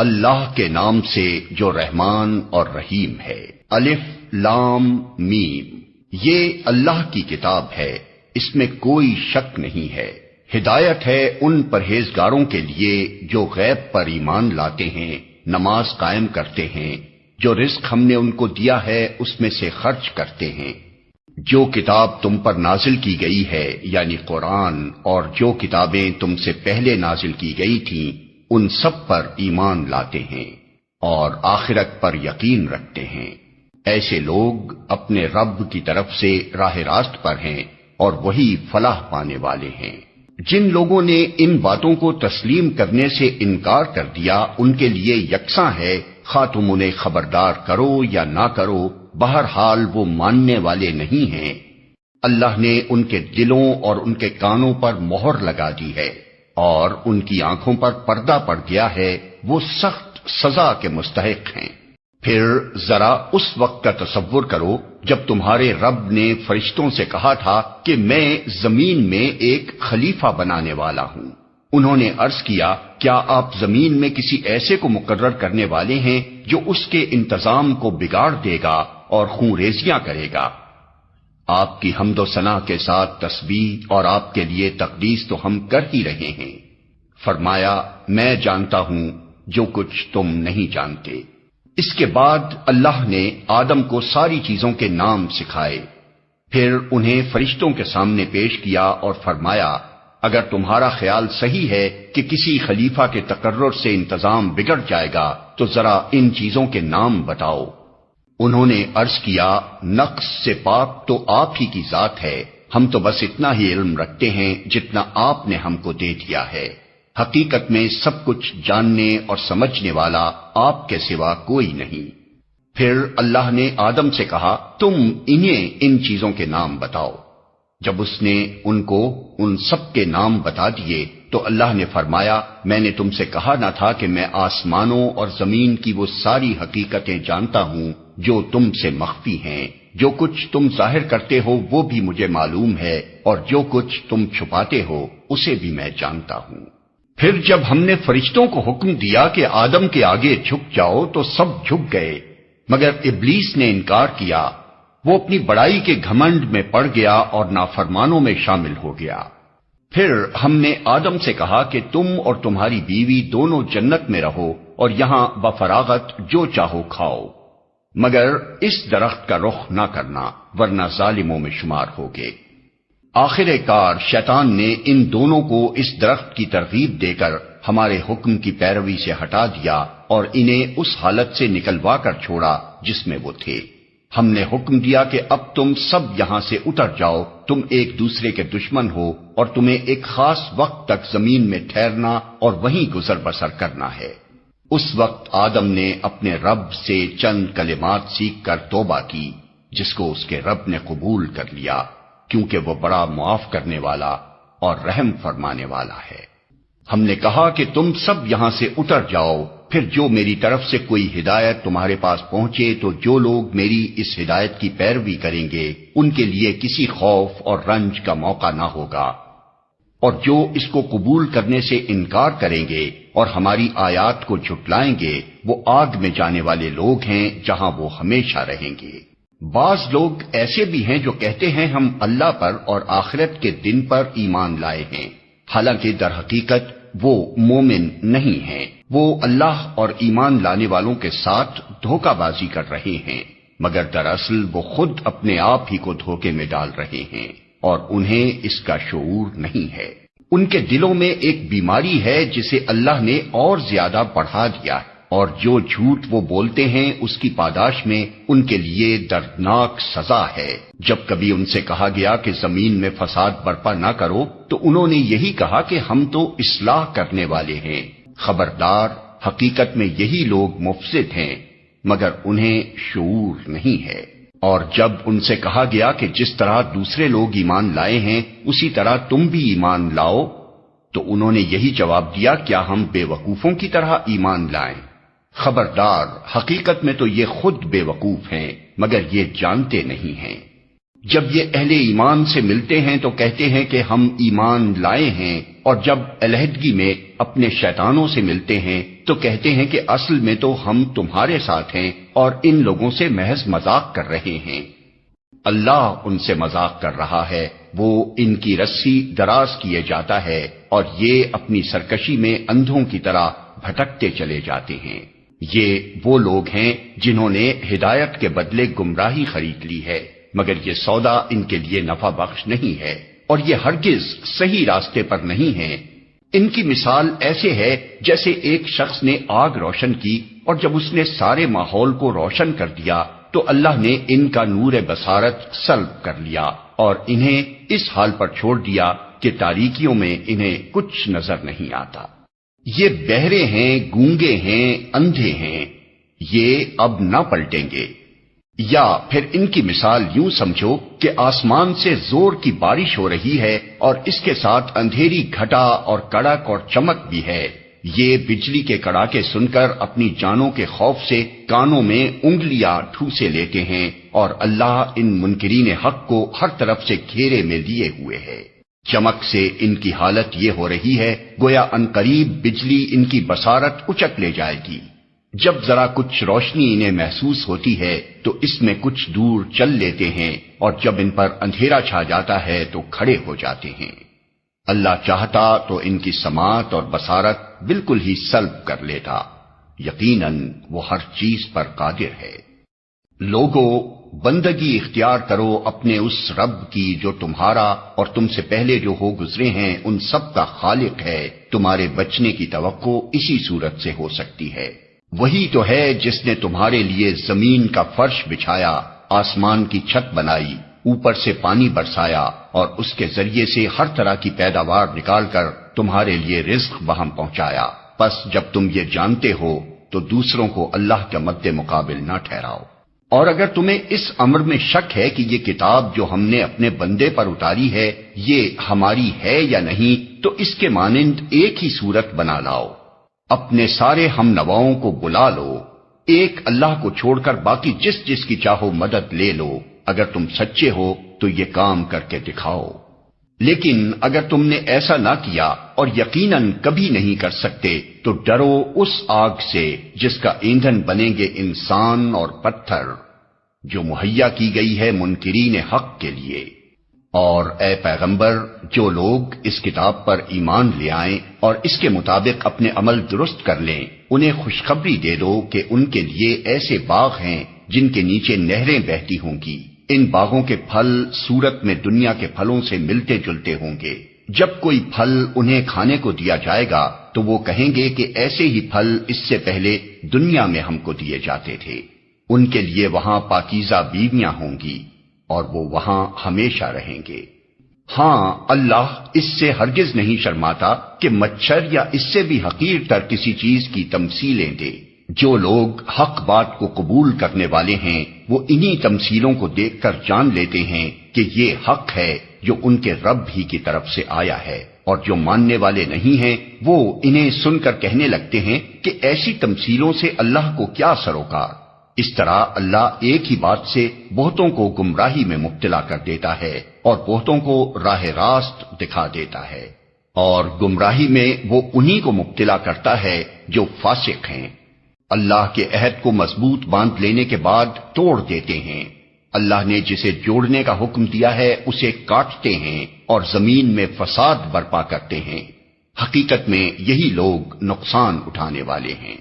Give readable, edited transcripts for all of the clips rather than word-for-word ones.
اللہ کے نام سے جو رحمان اور رحیم ہے۔ الف لام میم، یہ اللہ کی کتاب ہے، اس میں کوئی شک نہیں ہے۔ ہدایت ہے ان پرہیزگاروں کے لیے جو غیب پر ایمان لاتے ہیں، نماز قائم کرتے ہیں، جو رزق ہم نے ان کو دیا ہے اس میں سے خرچ کرتے ہیں، جو کتاب تم پر نازل کی گئی ہے یعنی قرآن، اور جو کتابیں تم سے پہلے نازل کی گئی تھیں ان سب پر ایمان لاتے ہیں اور آخرت پر یقین رکھتے ہیں۔ ایسے لوگ اپنے رب کی طرف سے راہ راست پر ہیں اور وہی فلاح پانے والے ہیں۔ جن لوگوں نے ان باتوں کو تسلیم کرنے سے انکار کر دیا ان کے لیے یکساں ہے، خواہ تم انہیں خبردار کرو یا نہ کرو، بہرحال وہ ماننے والے نہیں ہیں۔ اللہ نے ان کے دلوں اور ان کے کانوں پر مہر لگا دی ہے اور ان کی آنکھوں پر پردہ پڑ گیا ہے، وہ سخت سزا کے مستحق ہیں۔ پھر ذرا اس وقت کا تصور کرو جب تمہارے رب نے فرشتوں سے کہا تھا کہ میں زمین میں ایک خلیفہ بنانے والا ہوں۔ انہوں نے عرض کیا، کیا آپ زمین میں کسی ایسے کو مقرر کرنے والے ہیں جو اس کے انتظام کو بگاڑ دے گا اور خون ریزیاں کرے گا؟ آپ کی حمد و ثنا کے ساتھ تسبیح اور آپ کے لیے تقدیس تو ہم کر ہی رہے ہیں۔ فرمایا، میں جانتا ہوں جو کچھ تم نہیں جانتے۔ اس کے بعد اللہ نے آدم کو ساری چیزوں کے نام سکھائے، پھر انہیں فرشتوں کے سامنے پیش کیا اور فرمایا، اگر تمہارا خیال صحیح ہے کہ کسی خلیفہ کے تقرر سے انتظام بگڑ جائے گا تو ذرا ان چیزوں کے نام بتاؤ۔ انہوں نے عرض کیا، نقص سے پاک تو آپ ہی کی ذات ہے، ہم تو بس اتنا ہی علم رکھتے ہیں جتنا آپ نے ہم کو دے دیا ہے، حقیقت میں سب کچھ جاننے اور سمجھنے والا آپ کے سوا کوئی نہیں۔ پھر اللہ نے آدم سے کہا، تم انہیں ان چیزوں کے نام بتاؤ۔ جب اس نے ان کو ان سب کے نام بتا دیے تو اللہ نے فرمایا، میں نے تم سے کہا نہ تھا کہ میں آسمانوں اور زمین کی وہ ساری حقیقتیں جانتا ہوں جو تم سے مخفی ہیں، جو کچھ تم ظاہر کرتے ہو وہ بھی مجھے معلوم ہے اور جو کچھ تم چھپاتے ہو اسے بھی میں جانتا ہوں۔ پھر جب ہم نے فرشتوں کو حکم دیا کہ آدم کے آگے جھک جاؤ تو سب جھک گئے، مگر ابلیس نے انکار کیا، وہ اپنی بڑائی کے گھمنڈ میں پڑ گیا اور نافرمانوں میں شامل ہو گیا۔ پھر ہم نے آدم سے کہا کہ تم اور تمہاری بیوی دونوں جنت میں رہو اور یہاں بفراغت جو چاہو کھاؤ، مگر اس درخت کا رخ نہ کرنا ورنہ ظالموں میں شمار ہوگے۔ آخر کار شیطان نے ان دونوں کو اس درخت کی ترغیب دے کر ہمارے حکم کی پیروی سے ہٹا دیا اور انہیں اس حالت سے نکلوا کر چھوڑا جس میں وہ تھے۔ ہم نے حکم دیا کہ اب تم سب یہاں سے اتر جاؤ، تم ایک دوسرے کے دشمن ہو اور تمہیں ایک خاص وقت تک زمین میں ٹھہرنا اور وہیں گزر بسر کرنا ہے۔ اس وقت آدم نے اپنے رب سے چند کلمات سیکھ کر توبہ کی، جس کو اس کے رب نے قبول کر لیا، کیونکہ وہ بڑا معاف کرنے والا اور رحم فرمانے والا ہے۔ ہم نے کہا کہ تم سب یہاں سے اتر جاؤ، پھر جو میری طرف سے کوئی ہدایت تمہارے پاس پہنچے تو جو لوگ میری اس ہدایت کی پیروی کریں گے ان کے لیے کسی خوف اور رنج کا موقع نہ ہوگا، اور جو اس کو قبول کرنے سے انکار کریں گے اور ہماری آیات کو جھٹلائیں گے وہ آگ میں جانے والے لوگ ہیں جہاں وہ ہمیشہ رہیں گے۔ بعض لوگ ایسے بھی ہیں جو کہتے ہیں ہم اللہ پر اور آخرت کے دن پر ایمان لائے ہیں، حالانکہ در حقیقت وہ مومن نہیں ہیں، وہ اللہ اور ایمان لانے والوں کے ساتھ دھوکہ بازی کر رہے ہیں، مگر دراصل وہ خود اپنے آپ ہی کو دھوکے میں ڈال رہے ہیں اور انہیں اس کا شعور نہیں ہے۔ ان کے دلوں میں ایک بیماری ہے جسے اللہ نے اور زیادہ بڑھا دیا ہے، اور جو جھوٹ وہ بولتے ہیں اس کی پاداش میں ان کے لیے دردناک سزا ہے۔ جب کبھی ان سے کہا گیا کہ زمین میں فساد برپا نہ کرو تو انہوں نے یہی کہا کہ ہم تو اصلاح کرنے والے ہیں۔ خبردار، حقیقت میں یہی لوگ مفسد ہیں، مگر انہیں شعور نہیں ہے۔ اور جب ان سے کہا گیا کہ جس طرح دوسرے لوگ ایمان لائے ہیں اسی طرح تم بھی ایمان لاؤ تو انہوں نے یہی جواب دیا، کیا ہم بے وقوفوں کی طرح ایمان لائیں؟ خبردار، حقیقت میں تو یہ خود بے وقوف ہیں مگر یہ جانتے نہیں ہیں۔ جب یہ اہل ایمان سے ملتے ہیں تو کہتے ہیں کہ ہم ایمان لائے ہیں، اور جب علیحدگی میں اپنے شیطانوں سے ملتے ہیں تو کہتے ہیں کہ اصل میں تو ہم تمہارے ساتھ ہیں اور ان لوگوں سے محض مذاق کر رہے ہیں۔ اللہ ان سے مذاق کر رہا ہے، وہ ان کی رسی دراز کیے جاتا ہے اور یہ اپنی سرکشی میں اندھوں کی طرح بھٹکتے چلے جاتے ہیں۔ یہ وہ لوگ ہیں جنہوں نے ہدایت کے بدلے گمراہی خرید لی ہے، مگر یہ سودا ان کے لیے نفع بخش نہیں ہے اور یہ ہرگز صحیح راستے پر نہیں ہیں۔ ان کی مثال ایسے ہے جیسے ایک شخص نے آگ روشن کی اور جب اس نے سارے ماحول کو روشن کر دیا تو اللہ نے ان کا نور بصارت سلب کر لیا اور انہیں اس حال پر چھوڑ دیا کہ تاریکیوں میں انہیں کچھ نظر نہیں آتا۔ یہ بہرے ہیں، گونگے ہیں، اندھے ہیں، یہ اب نہ پلٹیں گے۔ یا پھر ان کی مثال یوں سمجھو کہ آسمان سے زور کی بارش ہو رہی ہے اور اس کے ساتھ اندھیری گھٹا اور کڑک اور چمک بھی ہے۔ یہ بجلی کے کڑاکے سن کر اپنی جانوں کے خوف سے کانوں میں انگلیاں ٹھوسے لیتے ہیں، اور اللہ ان منکرین حق کو ہر طرف سے گھیرے میں لیے ہوئے ہے۔ چمک سے ان کی حالت یہ ہو رہی ہے گویا عنقریب بجلی ان کی بصارت اچک لے جائے گی۔ جب ذرا کچھ روشنی انہیں محسوس ہوتی ہے تو اس میں کچھ دور چل لیتے ہیں، اور جب ان پر اندھیرا چھا جاتا ہے تو کھڑے ہو جاتے ہیں۔ اللہ چاہتا تو ان کی سماعت اور بصارت بالکل ہی سلب کر لیتا، یقیناً وہ ہر چیز پر قادر ہے۔ لوگو، بندگی اختیار کرو اپنے اس رب کی جو تمہارا اور تم سے پہلے جو ہو گزرے ہیں ان سب کا خالق ہے۔ تمہارے بچنے کی توقع اسی صورت سے ہو سکتی ہے۔ وہی تو ہے جس نے تمہارے لیے زمین کا فرش بچھایا، آسمان کی چھت بنائی، اوپر سے پانی برسایا اور اس کے ذریعے سے ہر طرح کی پیداوار نکال کر تمہارے لیے رزق وہاں پہنچایا۔ پس جب تم یہ جانتے ہو تو دوسروں کو اللہ کے مد مقابل نہ ٹھہراؤ۔ اور اگر تمہیں اس امر میں شک ہے کہ یہ کتاب جو ہم نے اپنے بندے پر اتاری ہے یہ ہماری ہے یا نہیں، تو اس کے مانند ایک ہی صورت بنا لاؤ، اپنے سارے ہم نواؤں کو بلا لو، ایک اللہ کو چھوڑ کر باقی جس جس کی چاہو مدد لے لو، اگر تم سچے ہو تو یہ کام کر کے دکھاؤ۔ لیکن اگر تم نے ایسا نہ کیا اور یقیناً کبھی نہیں کر سکتے تو ڈرو اس آگ سے جس کا ایندھن بنیں گے انسان اور پتھر، جو مہیا کی گئی ہے منکرین حق کے لیے۔ اور اے پیغمبر، جو لوگ اس کتاب پر ایمان لے آئیں اور اس کے مطابق اپنے عمل درست کر لیں، انہیں خوشخبری دے دو کہ ان کے لیے ایسے باغ ہیں جن کے نیچے نہریں بہتی ہوں گی۔ ان باغوں کے پھل صورت میں دنیا کے پھلوں سے ملتے جلتے ہوں گے۔ جب کوئی پھل انہیں کھانے کو دیا جائے گا تو وہ کہیں گے کہ ایسے ہی پھل اس سے پہلے دنیا میں ہم کو دیے جاتے تھے۔ ان کے لیے وہاں پاکیزہ بیویاں ہوں گی اور وہ وہاں ہمیشہ رہیں گے۔ ہاں، اللہ اس سے ہرگز نہیں شرماتا کہ مچھر یا اس سے بھی حقیر تر کسی چیز کی تمثیلیں دے۔ جو لوگ حق بات کو قبول کرنے والے ہیں وہ انہی تمثیلوں کو دیکھ کر جان لیتے ہیں کہ یہ حق ہے جو ان کے رب ہی کی طرف سے آیا ہے، اور جو ماننے والے نہیں ہیں وہ انہیں سن کر کہنے لگتے ہیں کہ ایسی تمثیلوں سے اللہ کو کیا سروکار۔ اس طرح اللہ ایک ہی بات سے بہتوں کو گمراہی میں مبتلا کر دیتا ہے اور بہتوں کو راہ راست دکھا دیتا ہے، اور گمراہی میں وہ انہی کو مبتلا کرتا ہے جو فاسق ہیں۔ اللہ کے عہد کو مضبوط باندھ لینے کے بعد توڑ دیتے ہیں۔ اللہ نے جسے جوڑنے کا حکم دیا ہے اسے کاٹتے ہیں اور زمین میں فساد برپا کرتے ہیں۔ حقیقت میں یہی لوگ نقصان اٹھانے والے ہیں۔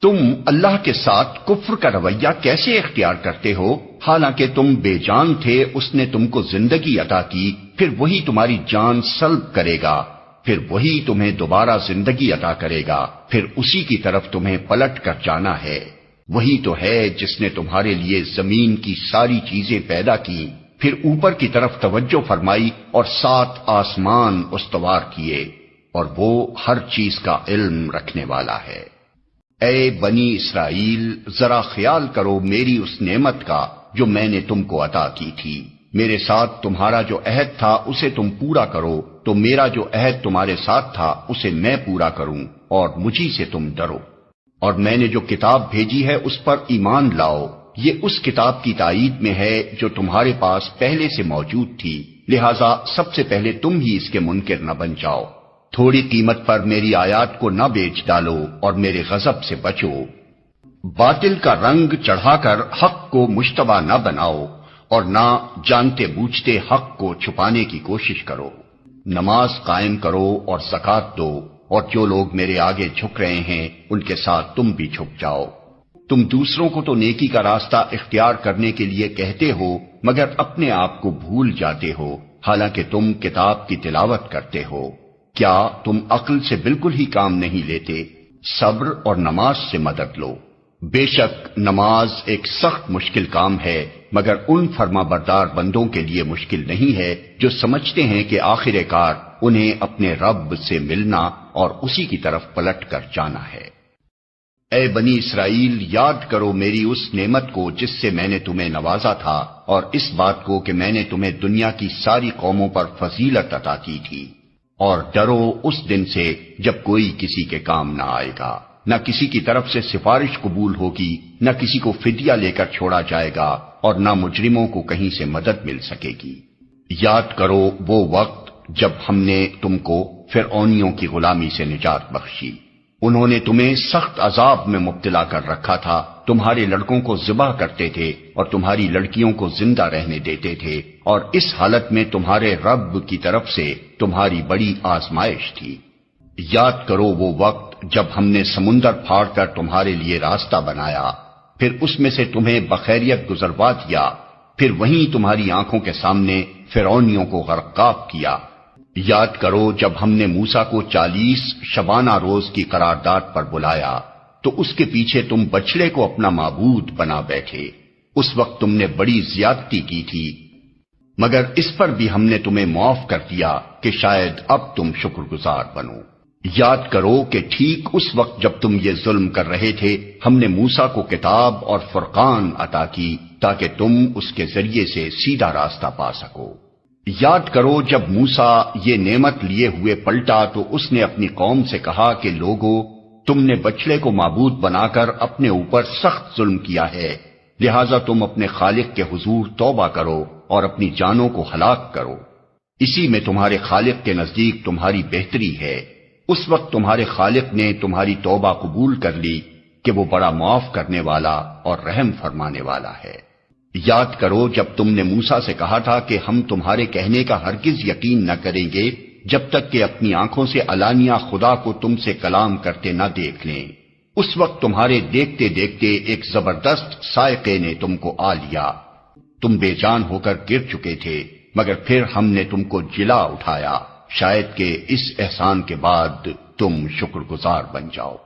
تم اللہ کے ساتھ کفر کا رویہ کیسے اختیار کرتے ہو، حالانکہ تم بے جان تھے، اس نے تم کو زندگی عطا کی، پھر وہی تمہاری جان سلب کرے گا، پھر وہی تمہیں دوبارہ زندگی عطا کرے گا، پھر اسی کی طرف تمہیں پلٹ کر جانا ہے۔ وہی تو ہے جس نے تمہارے لیے زمین کی ساری چیزیں پیدا کی، پھر اوپر کی طرف توجہ فرمائی اور 7 آسمان استوار کیے، اور وہ ہر چیز کا علم رکھنے والا ہے۔ اے بنی اسرائیل، ذرا خیال کرو میری اس نعمت کا جو میں نے تم کو عطا کی تھی۔ میرے ساتھ تمہارا جو عہد تھا اسے تم پورا کرو، تو میرا جو عہد تمہارے ساتھ تھا اسے میں پورا کروں، اور مجھی سے تم ڈرو۔ اور میں نے جو کتاب بھیجی ہے اس پر ایمان لاؤ، یہ اس کتاب کی تائید میں ہے جو تمہارے پاس پہلے سے موجود تھی، لہذا سب سے پہلے تم ہی اس کے منکر نہ بن جاؤ۔ تھوڑی قیمت پر میری آیات کو نہ بیچ ڈالو اور میرے غضب سے بچو۔ باطل کا رنگ چڑھا کر حق کو مشتبہ نہ بناؤ اور نہ جانتے بوجھتے حق کو چھپانے کی کوشش کرو۔ نماز قائم کرو اور زکوٰۃ دو، اور جو لوگ میرے آگے جھک رہے ہیں ان کے ساتھ تم بھی جھک جاؤ۔ تم دوسروں کو تو نیکی کا راستہ اختیار کرنے کے لیے کہتے ہو مگر اپنے آپ کو بھول جاتے ہو، حالانکہ تم کتاب کی تلاوت کرتے ہو۔ کیا تم عقل سے بالکل ہی کام نہیں لیتے؟ صبر اور نماز سے مدد لو۔ بے شک نماز ایک سخت مشکل کام ہے، مگر ان فرما بردار بندوں کے لیے مشکل نہیں ہے جو سمجھتے ہیں کہ آخر کار انہیں اپنے رب سے ملنا اور اسی کی طرف پلٹ کر جانا ہے۔ اے بنی اسرائیل، یاد کرو میری اس نعمت کو جس سے میں نے تمہیں نوازا تھا، اور اس بات کو کہ میں نے تمہیں دنیا کی ساری قوموں پر فضیلت عطا کی تھی، اور ڈرو اس دن سے جب کوئی کسی کے کام نہ آئے گا، نہ کسی کی طرف سے سفارش قبول ہوگی، نہ کسی کو فدیہ لے کر چھوڑا جائے گا، اور نہ مجرموں کو کہیں سے مدد مل سکے گی۔ یاد کرو وہ وقت جب ہم نے تم کو فرعونیوں کی غلامی سے نجات بخشی۔ انہوں نے تمہیں سخت عذاب میں مبتلا کر رکھا تھا، تمہارے لڑکوں کو ذبح کرتے تھے اور تمہاری لڑکیوں کو زندہ رہنے دیتے تھے، اور اس حالت میں تمہارے رب کی طرف سے تمہاری بڑی آزمائش تھی۔ یاد کرو وہ وقت جب ہم نے سمندر پھاڑ کر تمہارے لیے راستہ بنایا، پھر اس میں سے تمہیں بخیریت گزروا دیا، پھر وہیں تمہاری آنکھوں کے سامنے فرعونیوں کو غرقاب کیا۔ یاد کرو جب ہم نے موسیٰ کو 40 شبانہ روز کی قرارداد پر بلایا تو اس کے پیچھے تم بچڑے کو اپنا معبود بنا بیٹھے۔ اس وقت تم نے بڑی زیادتی کی تھی، مگر اس پر بھی ہم نے تمہیں معاف کر دیا کہ شاید اب تم شکر گزار بنو۔ یاد کرو کہ ٹھیک اس وقت جب تم یہ ظلم کر رہے تھے ہم نے موسیٰ کو کتاب اور فرقان عطا کی تاکہ تم اس کے ذریعے سے سیدھا راستہ پا سکو۔ یاد کرو جب موسیٰ یہ نعمت لیے ہوئے پلٹا تو اس نے اپنی قوم سے کہا کہ لوگو، تم نے بچڑے کو معبود بنا کر اپنے اوپر سخت ظلم کیا ہے، لہذا تم اپنے خالق کے حضور توبہ کرو اور اپنی جانوں کو ہلاک کرو، اسی میں تمہارے خالق کے نزدیک تمہاری بہتری ہے۔ اس وقت تمہارے خالق نے تمہاری توبہ قبول کر لی کہ وہ بڑا معاف کرنے والا اور رحم فرمانے والا ہے۔ یاد کرو جب تم نے موسیٰ سے کہا تھا کہ ہم تمہارے کہنے کا ہرگز یقین نہ کریں گے جب تک کہ اپنی آنکھوں سے علانیہ خدا کو تم سے کلام کرتے نہ دیکھ لیں۔ اس وقت تمہارے دیکھتے دیکھتے ایک زبردست صاعقے نے تم کو آ لیا، تم بے جان ہو کر گر چکے تھے، مگر پھر ہم نے تم کو جلا اٹھایا، شاید کہ اس احسان کے بعد تم شکر گزار بن جاؤ۔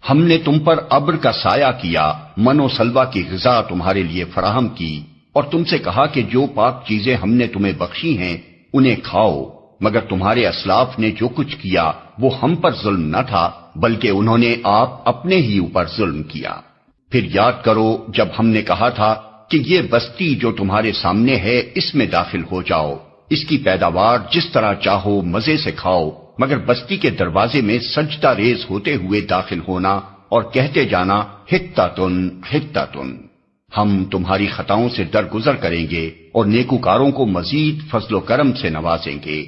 ہم نے تم پر ابر کا سایہ کیا، من و سلوہ کی غذا تمہارے لیے فراہم کی، اور تم سے کہا کہ جو پاک چیزیں ہم نے تمہیں بخشی ہیں انہیں کھاؤ، مگر تمہارے اسلاف نے جو کچھ کیا وہ ہم پر ظلم نہ تھا بلکہ انہوں نے آپ اپنے ہی اوپر ظلم کیا۔ پھر یاد کرو جب ہم نے کہا تھا کہ یہ بستی جو تمہارے سامنے ہے اس میں داخل ہو جاؤ، اس کی پیداوار جس طرح چاہو مزے سے کھاؤ، مگر بستی کے دروازے میں سجدہ ریز ہوتے ہوئے داخل ہونا اور کہتے جانا حتۃ حتۃ، ہم تمہاری خطاؤں سے درگزر کریں گے اور نیکوکاروں کو مزید فضل و کرم سے نوازیں گے۔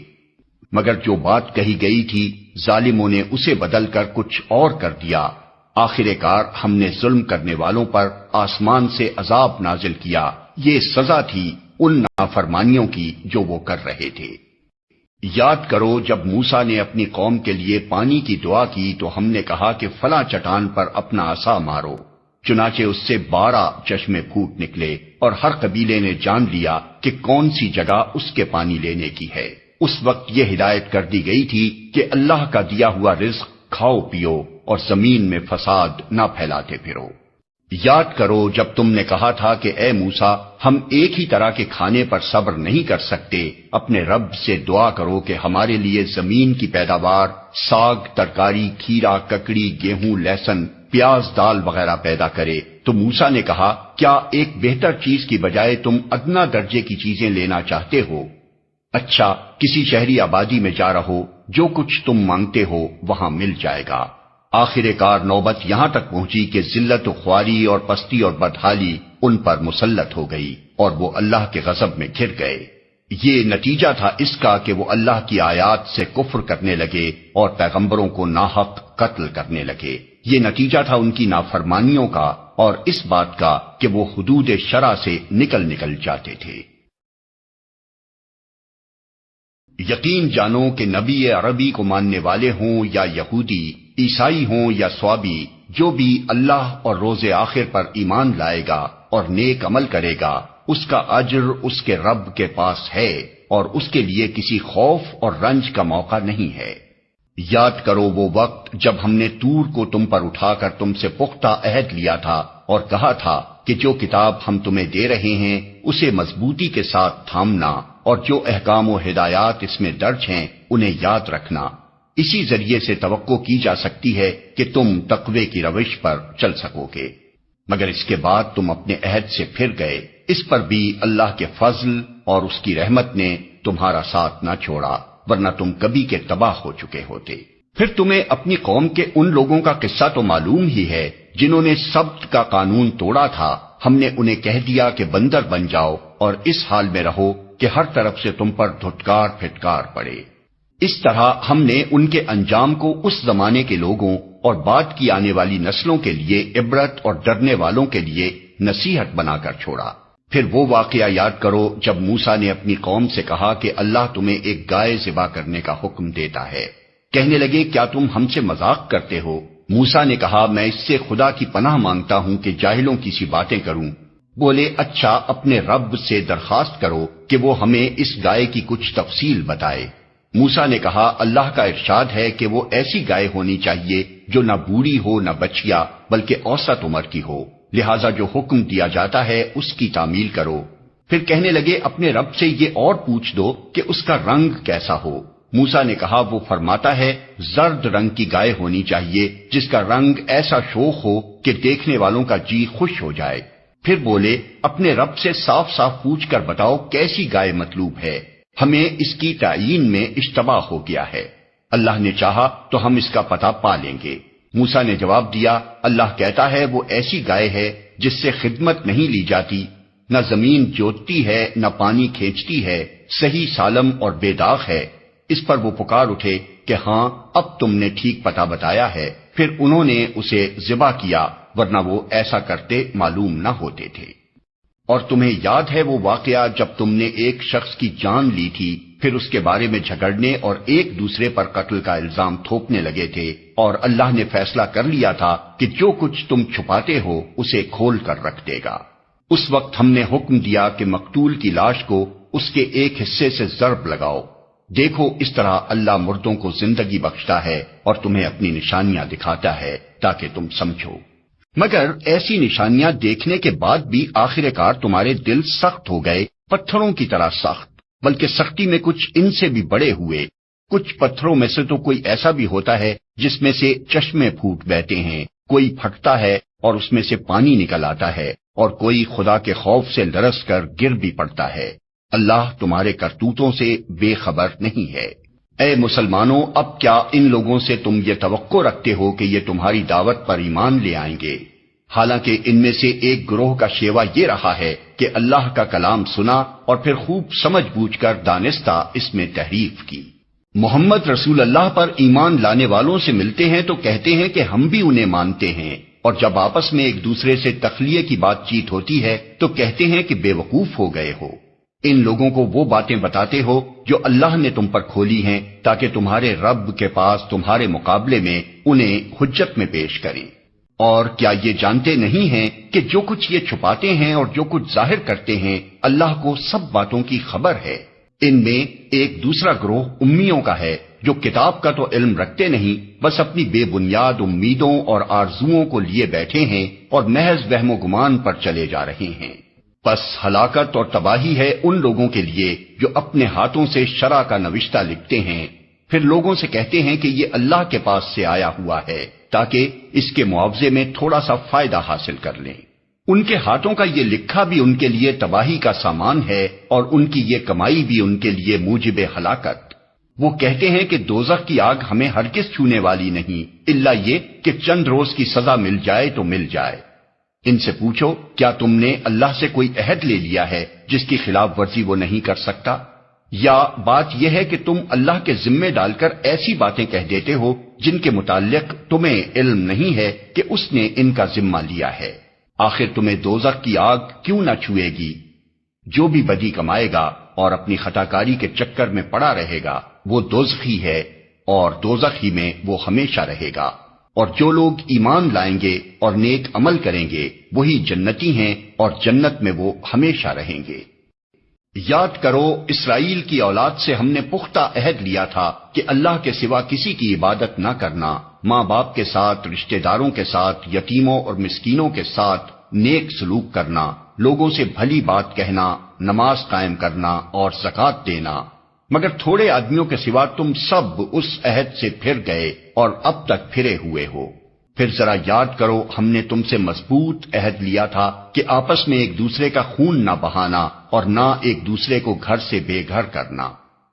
مگر جو بات کہی گئی تھی ظالموں نے اسے بدل کر کچھ اور کر دیا، آخر کار ہم نے ظلم کرنے والوں پر آسمان سے عذاب نازل کیا، یہ سزا تھی ان نافرمانیوں کی جو وہ کر رہے تھے۔ یاد کرو جب موسیٰ نے اپنی قوم کے لیے پانی کی دعا کی تو ہم نے کہا کہ فلاں چٹان پر اپنا عصا مارو، چنانچہ اس سے 12 چشمے پھوٹ نکلے، اور ہر قبیلے نے جان لیا کہ کون سی جگہ اس کے پانی لینے کی ہے۔ اس وقت یہ ہدایت کر دی گئی تھی کہ اللہ کا دیا ہوا رزق کھاؤ پیو اور زمین میں فساد نہ پھیلاتے پھرو۔ یاد کرو جب تم نے کہا تھا کہ اے موسیٰ، ہم ایک ہی طرح کے کھانے پر صبر نہیں کر سکتے، اپنے رب سے دعا کرو کہ ہمارے لیے زمین کی پیداوار، ساگ، ترکاری، کھیرا، ککڑی، گیہوں، لہسن، پیاز، دال وغیرہ پیدا کرے۔ تو موسیٰ نے کہا کیا ایک بہتر چیز کی بجائے تم ادنا درجے کی چیزیں لینا چاہتے ہو؟ اچھا کسی شہری آبادی میں جا رہو، جو کچھ تم مانگتے ہو وہاں مل جائے گا۔ آخر کار نوبت یہاں تک پہنچی کہ ذلت و خواری اور پستی اور بدحالی ان پر مسلط ہو گئی اور وہ اللہ کے غضب میں گھر گئے۔ یہ نتیجہ تھا اس کا کہ وہ اللہ کی آیات سے کفر کرنے لگے اور پیغمبروں کو ناحق قتل کرنے لگے۔ یہ نتیجہ تھا ان کی نافرمانیوں کا اور اس بات کا کہ وہ حدود شرع سے نکل جاتے تھے۔ یقین جانو کہ نبی عربی کو ماننے والے ہوں یا یہودی، عیسائی ہوں یا سوابی، جو بھی اللہ اور روز آخر پر ایمان لائے گا اور نیک عمل کرے گا، اس کا اجر اس کے رب کے پاس ہے اور اس کے لیے کسی خوف اور رنج کا موقع نہیں ہے۔ یاد کرو وہ وقت جب ہم نے طور کو تم پر اٹھا کر تم سے پختہ عہد لیا تھا اور کہا تھا کہ جو کتاب ہم تمہیں دے رہے ہیں اسے مضبوطی کے ساتھ تھامنا اور جو احکام و ہدایات اس میں درج ہیں انہیں یاد رکھنا۔ اسی ذریعے سے توقع کی جا سکتی ہے کہ تم تقوی کی روش پر چل سکو گے، مگر اس کے بعد تم اپنے عہد سے پھر گئے۔ اس پر بھی اللہ کے فضل اور اس کی رحمت نے تمہارا ساتھ نہ چھوڑا، ورنہ تم کبھی کے تباہ ہو چکے ہوتے۔ پھر تمہیں اپنی قوم کے ان لوگوں کا قصہ تو معلوم ہی ہے جنہوں نے سبت کا قانون توڑا تھا۔ ہم نے انہیں کہہ دیا کہ بندر بن جاؤ اور اس حال میں رہو کہ ہر طرف سے تم پر دھٹکار پھٹکار پڑے۔ اس طرح ہم نے ان کے انجام کو اس زمانے کے لوگوں اور بعد کی آنے والی نسلوں کے لیے عبرت اور ڈرنے والوں کے لیے نصیحت بنا کر چھوڑا۔ پھر وہ واقعہ یاد کرو جب موسیٰ نے اپنی قوم سے کہا کہ اللہ تمہیں ایک گائے ذبح کرنے کا حکم دیتا ہے۔ کہنے لگے کیا تم ہم سے مذاق کرتے ہو؟ موسیٰ نے کہا میں اس سے خدا کی پناہ مانگتا ہوں کہ جاہلوں کی سی باتیں کروں۔ بولے اچھا اپنے رب سے درخواست کرو کہ وہ ہمیں اس گائے کی کچھ تفصیل بتائے۔ موسیٰ نے کہا اللہ کا ارشاد ہے کہ وہ ایسی گائے ہونی چاہیے جو نہ بوڑھی ہو نہ بچیا بلکہ اوسط عمر کی ہو، لہٰذا جو حکم دیا جاتا ہے اس کی تعمیل کرو۔ پھر کہنے لگے اپنے رب سے یہ اور پوچھ دو کہ اس کا رنگ کیسا ہو۔ موسیٰ نے کہا وہ فرماتا ہے زرد رنگ کی گائے ہونی چاہیے جس کا رنگ ایسا شوخ ہو کہ دیکھنے والوں کا جی خوش ہو جائے۔ پھر بولے اپنے رب سے صاف صاف پوچھ کر بتاؤ کیسی گائے مطلوب ہے، ہمیں اس کی تعیین میں اشتباہ ہو گیا ہے، اللہ نے چاہا تو ہم اس کا پتہ پا لیں گے۔ موسیٰ نے جواب دیا اللہ کہتا ہے وہ ایسی گائے ہے جس سے خدمت نہیں لی جاتی، نہ زمین جوتتی ہے نہ پانی کھینچتی ہے، صحیح سالم اور بے داغ ہے۔ اس پر وہ پکار اٹھے کہ ہاں اب تم نے ٹھیک پتہ بتایا ہے، پھر انہوں نے اسے ذبح کیا ورنہ وہ ایسا کرتے معلوم نہ ہوتے تھے۔ اور تمہیں یاد ہے وہ واقعہ جب تم نے ایک شخص کی جان لی تھی، پھر اس کے بارے میں جھگڑنے اور ایک دوسرے پر قتل کا الزام تھوپنے لگے تھے، اور اللہ نے فیصلہ کر لیا تھا کہ جو کچھ تم چھپاتے ہو اسے کھول کر رکھ دے گا۔ اس وقت ہم نے حکم دیا کہ مقتول کی لاش کو اس کے ایک حصے سے ضرب لگاؤ۔ دیکھو اس طرح اللہ مردوں کو زندگی بخشتا ہے اور تمہیں اپنی نشانیاں دکھاتا ہے تاکہ تم سمجھو۔ مگر ایسی نشانیاں دیکھنے کے بعد بھی آخر کار تمہارے دل سخت ہو گئے، پتھروں کی طرح سخت، بلکہ سختی میں کچھ ان سے بھی بڑے ہوئے۔ کچھ پتھروں میں سے تو کوئی ایسا بھی ہوتا ہے جس میں سے چشمے پھوٹ بہتے ہیں، کوئی پھٹتا ہے اور اس میں سے پانی نکل آتا ہے، اور کوئی خدا کے خوف سے لرز کر گر بھی پڑتا ہے۔ اللہ تمہارے کرتوتوں سے بے خبر نہیں ہے۔ اے مسلمانوں اب کیا ان لوگوں سے تم یہ توقع رکھتے ہو کہ یہ تمہاری دعوت پر ایمان لے آئیں گے؟ حالانکہ ان میں سے ایک گروہ کا شیوا یہ رہا ہے کہ اللہ کا کلام سنا اور پھر خوب سمجھ بوجھ کر دانستہ اس میں تحریف کی۔ محمد رسول اللہ پر ایمان لانے والوں سے ملتے ہیں تو کہتے ہیں کہ ہم بھی انہیں مانتے ہیں، اور جب آپس میں ایک دوسرے سے تخلیے کی بات چیت ہوتی ہے تو کہتے ہیں کہ بے وقوف ہو گئے ہو۔ ان لوگوں کو وہ باتیں بتاتے ہو جو اللہ نے تم پر کھولی ہیں تاکہ تمہارے رب کے پاس تمہارے مقابلے میں انہیں حجت میں پیش کریں۔ اور کیا یہ جانتے نہیں ہیں کہ جو کچھ یہ چھپاتے ہیں اور جو کچھ ظاہر کرتے ہیں اللہ کو سب باتوں کی خبر ہے۔ ان میں ایک دوسرا گروہ امیوں کا ہے جو کتاب کا تو علم رکھتے نہیں، بس اپنی بے بنیاد امیدوں اور آرزوؤں کو لیے بیٹھے ہیں اور محض وہم و گمان پر چلے جا رہے ہیں۔ بس ہلاکت اور تباہی ہے ان لوگوں کے لیے جو اپنے ہاتھوں سے شرع کا نوشتہ لکھتے ہیں، پھر لوگوں سے کہتے ہیں کہ یہ اللہ کے پاس سے آیا ہوا ہے تاکہ اس کے معاوضے میں تھوڑا سا فائدہ حاصل کر لیں۔ ان کے ہاتھوں کا یہ لکھا بھی ان کے لیے تباہی کا سامان ہے اور ان کی یہ کمائی بھی ان کے لیے موجب ہلاکت۔ وہ کہتے ہیں کہ دوزخ کی آگ ہمیں ہرگز چھونے والی نہیں الا یہ کہ چند روز کی سزا مل جائے تو مل جائے۔ ان سے پوچھو کیا تم نے اللہ سے کوئی عہد لے لیا ہے جس کی خلاف ورزی وہ نہیں کر سکتا؟ یا بات یہ ہے کہ تم اللہ کے ذمے ڈال کر ایسی باتیں کہہ دیتے ہو جن کے متعلق تمہیں علم نہیں ہے کہ اس نے ان کا ذمہ لیا ہے؟ آخر تمہیں دوزخ کی آگ کیوں نہ چھوئے گی؟ جو بھی بدی کمائے گا اور اپنی خطاکاری کے چکر میں پڑا رہے گا وہ دوزخی ہے اور دوزخ ہی میں وہ ہمیشہ رہے گا، اور جو لوگ ایمان لائیں گے اور نیک عمل کریں گے وہی جنتی ہیں اور جنت میں وہ ہمیشہ رہیں گے۔ یاد کرو اسرائیل کی اولاد سے ہم نے پختہ عہد لیا تھا کہ اللہ کے سوا کسی کی عبادت نہ کرنا، ماں باپ کے ساتھ، رشتہ داروں کے ساتھ، یتیموں اور مسکینوں کے ساتھ نیک سلوک کرنا، لوگوں سے بھلی بات کہنا، نماز قائم کرنا اور زکوٰۃ دینا، مگر تھوڑے آدمیوں کے سوا تم سب اس عہد سے پھر گئے اور اب تک پھرے ہوئے ہو۔ پھر ذرا یاد کرو ہم نے تم سے مضبوط عہد لیا تھا کہ آپس میں ایک دوسرے کا خون نہ بہانا اور نہ ایک دوسرے کو گھر سے بے گھر کرنا۔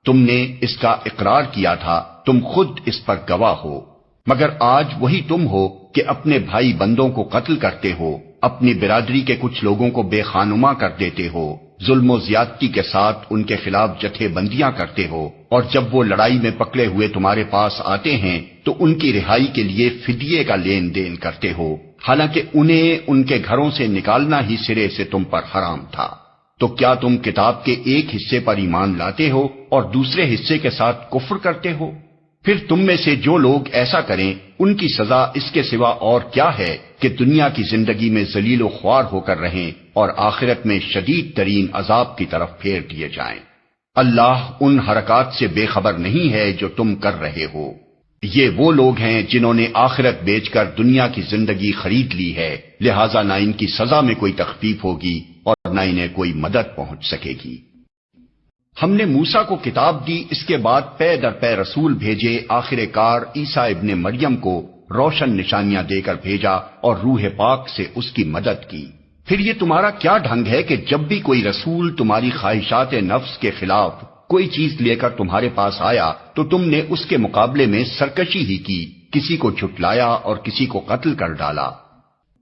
تم نے اس کا اقرار کیا تھا، تم خود اس پر گواہ ہو، مگر آج وہی تم ہو کہ اپنے بھائی بندوں کو قتل کرتے ہو، اپنی برادری کے کچھ لوگوں کو بے خانما کر دیتے ہو، ظلم و زیادتی کے ساتھ ان کے خلاف جتھے بندیاں کرتے ہو، اور جب وہ لڑائی میں پکڑے ہوئے تمہارے پاس آتے ہیں تو ان کی رہائی کے لیے فدیے کا لین دین کرتے ہو، حالانکہ انہیں ان کے گھروں سے نکالنا ہی سرے سے تم پر حرام تھا۔ تو کیا تم کتاب کے ایک حصے پر ایمان لاتے ہو اور دوسرے حصے کے ساتھ کفر کرتے ہو؟ پھر تم میں سے جو لوگ ایسا کریں ان کی سزا اس کے سوا اور کیا ہے کہ دنیا کی زندگی میں ذلیل و خوار ہو کر رہیں اور آخرت میں شدید ترین عذاب کی طرف پھیر دیے جائیں۔ اللہ ان حرکات سے بے خبر نہیں ہے جو تم کر رہے ہو۔ یہ وہ لوگ ہیں جنہوں نے آخرت بیچ کر دنیا کی زندگی خرید لی ہے، لہذا نہ ان کی سزا میں کوئی تخفیف ہوگی اور نہ انہیں کوئی مدد پہنچ سکے گی۔ ہم نے موسیٰ کو کتاب دی، اس کے بعد پے در پے رسول بھیجے، آخر کار عیسیٰ ابن مریم کو روشن نشانیاں دے کر بھیجا اور روح پاک سے اس کی مدد کی۔ پھر یہ تمہارا کیا ڈھنگ ہے کہ جب بھی کوئی رسول تمہاری خواہشات نفس کے خلاف کوئی چیز لے کر تمہارے پاس آیا تو تم نے اس کے مقابلے میں سرکشی ہی کی، کسی کو جھٹلایا اور کسی کو قتل کر ڈالا۔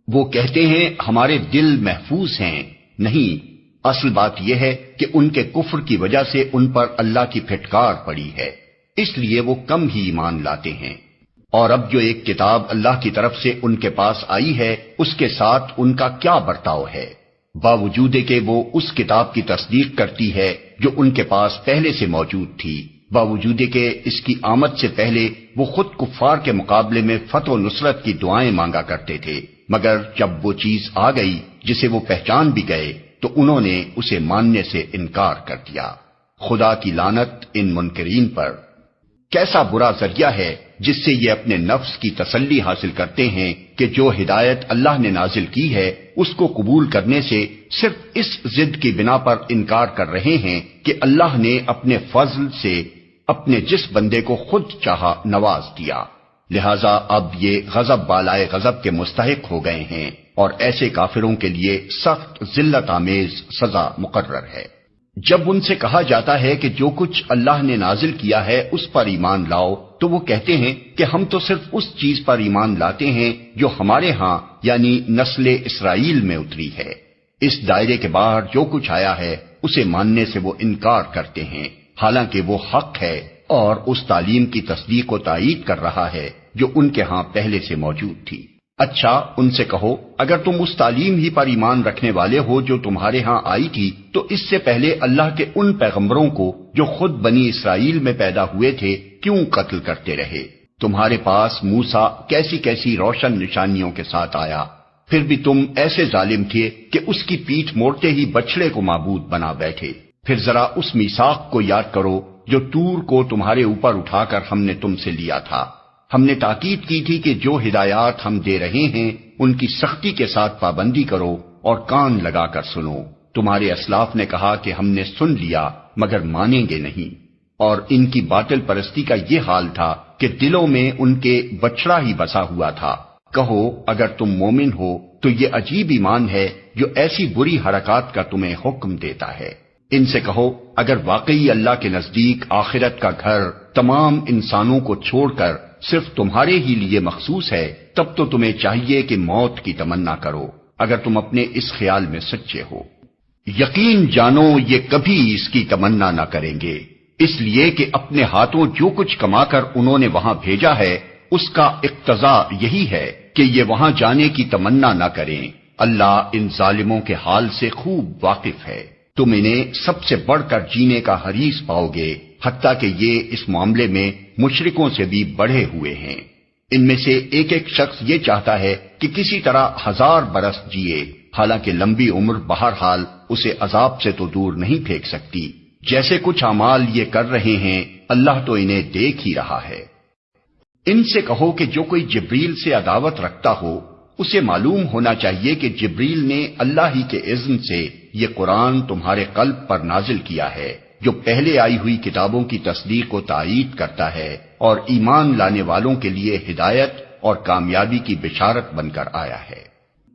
وہ کہتے ہیں ہمارے دل محفوظ ہیں، نہیں، اصل بات یہ ہے کہ ان کے کفر کی وجہ سے ان پر اللہ کی پھٹکار پڑی ہے، اس لیے وہ کم ہی ایمان لاتے ہیں۔ اور اب جو ایک کتاب اللہ کی طرف سے ان کے پاس آئی ہے اس کے ساتھ ان کا کیا برتاؤ ہے؟ باوجود کہ وہ اس کتاب کی تصدیق کرتی ہے جو ان کے پاس پہلے سے موجود تھی، باوجود کہ اس کی آمد سے پہلے وہ خود کفار کے مقابلے میں فتح و نصرت کی دعائیں مانگا کرتے تھے، مگر جب وہ چیز آ گئی جسے وہ پہچان بھی گئے تو انہوں نے اسے ماننے سے انکار کر دیا۔ خدا کی لعنت ان منکرین پر۔ کیسا برا ذریعہ ہے جس سے یہ اپنے نفس کی تسلی حاصل کرتے ہیں کہ جو ہدایت اللہ نے نازل کی ہے اس کو قبول کرنے سے صرف اس ضد کی بنا پر انکار کر رہے ہیں کہ اللہ نے اپنے فضل سے اپنے جس بندے کو خود چاہا نواز دیا، لہذا اب یہ غضب بالائے غضب کے مستحق ہو گئے ہیں اور ایسے کافروں کے لیے سخت ذلت آمیز سزا مقرر ہے۔ جب ان سے کہا جاتا ہے کہ جو کچھ اللہ نے نازل کیا ہے اس پر ایمان لاؤ تو وہ کہتے ہیں کہ ہم تو صرف اس چیز پر ایمان لاتے ہیں جو ہمارے ہاں یعنی نسل اسرائیل میں اتری ہے، اس دائرے کے باہر جو کچھ آیا ہے اسے ماننے سے وہ انکار کرتے ہیں، حالانکہ وہ حق ہے اور اس تعلیم کی تصدیق و تائید کر رہا ہے جو ان کے ہاں پہلے سے موجود تھی۔ اچھا ان سے کہو اگر تم اس تعلیم ہی پر ایمان رکھنے والے ہو جو تمہارے ہاں آئی تھی تو اس سے پہلے اللہ کے ان پیغمبروں کو جو خود بنی اسرائیل میں پیدا ہوئے تھے کیوں قتل کرتے رہے؟ تمہارے پاس موسیٰ کیسی کیسی روشن نشانیوں کے ساتھ آیا، پھر بھی تم ایسے ظالم تھے کہ اس کی پیٹھ موڑتے ہی بچڑے کو معبود بنا بیٹھے۔ پھر ذرا اس میثاق کو یاد کرو جو طور کو تمہارے اوپر اٹھا کر ہم نے تم سے لیا تھا۔ ہم نے تاکید کی تھی کہ جو ہدایات ہم دے رہے ہیں ان کی سختی کے ساتھ پابندی کرو اور کان لگا کر سنو۔ تمہارے اسلاف نے کہا کہ ہم نے سن لیا مگر مانیں گے نہیں، اور ان کی باطل پرستی کا یہ حال تھا کہ دلوں میں ان کے بچڑا ہی بسا ہوا تھا۔ کہو اگر تم مومن ہو تو یہ عجیب ایمان ہے جو ایسی بری حرکات کا تمہیں حکم دیتا ہے۔ ان سے کہو اگر واقعی اللہ کے نزدیک آخرت کا گھر تمام انسانوں کو چھوڑ کر صرف تمہارے ہی لیے مخصوص ہے تب تو تمہیں چاہیے کہ موت کی تمنا کرو اگر تم اپنے اس خیال میں سچے ہو۔ یقین جانو یہ کبھی اس کی تمنا نہ کریں گے، اس لیے کہ اپنے ہاتھوں جو کچھ کما کر انہوں نے وہاں بھیجا ہے اس کا اقتضا یہی ہے کہ یہ وہاں جانے کی تمنا نہ کریں۔ اللہ ان ظالموں کے حال سے خوب واقف ہے۔ تم انہیں سب سے بڑھ کر جینے کا حریص پاؤ گے، حتیٰ کہ یہ اس معاملے میں مشرکوں سے بھی بڑھے ہوئے ہیں۔ ان میں سے ایک ایک شخص یہ چاہتا ہے کہ کسی طرح 1000 برس جیے، حالانکہ لمبی عمر بہرحال اسے عذاب سے تو دور نہیں پھینک سکتی۔ جیسے کچھ اعمال یہ کر رہے ہیں اللہ تو انہیں دیکھ ہی رہا ہے۔ ان سے کہو کہ جو کوئی جبریل سے عداوت رکھتا ہو اسے معلوم ہونا چاہیے کہ جبریل نے اللہ ہی کے اذن سے یہ قرآن تمہارے قلب پر نازل کیا ہے، جو پہلے آئی ہوئی کتابوں کی تصدیق و تائید کرتا ہے اور ایمان لانے والوں کے لیے ہدایت اور کامیابی کی بشارت بن کر آیا ہے۔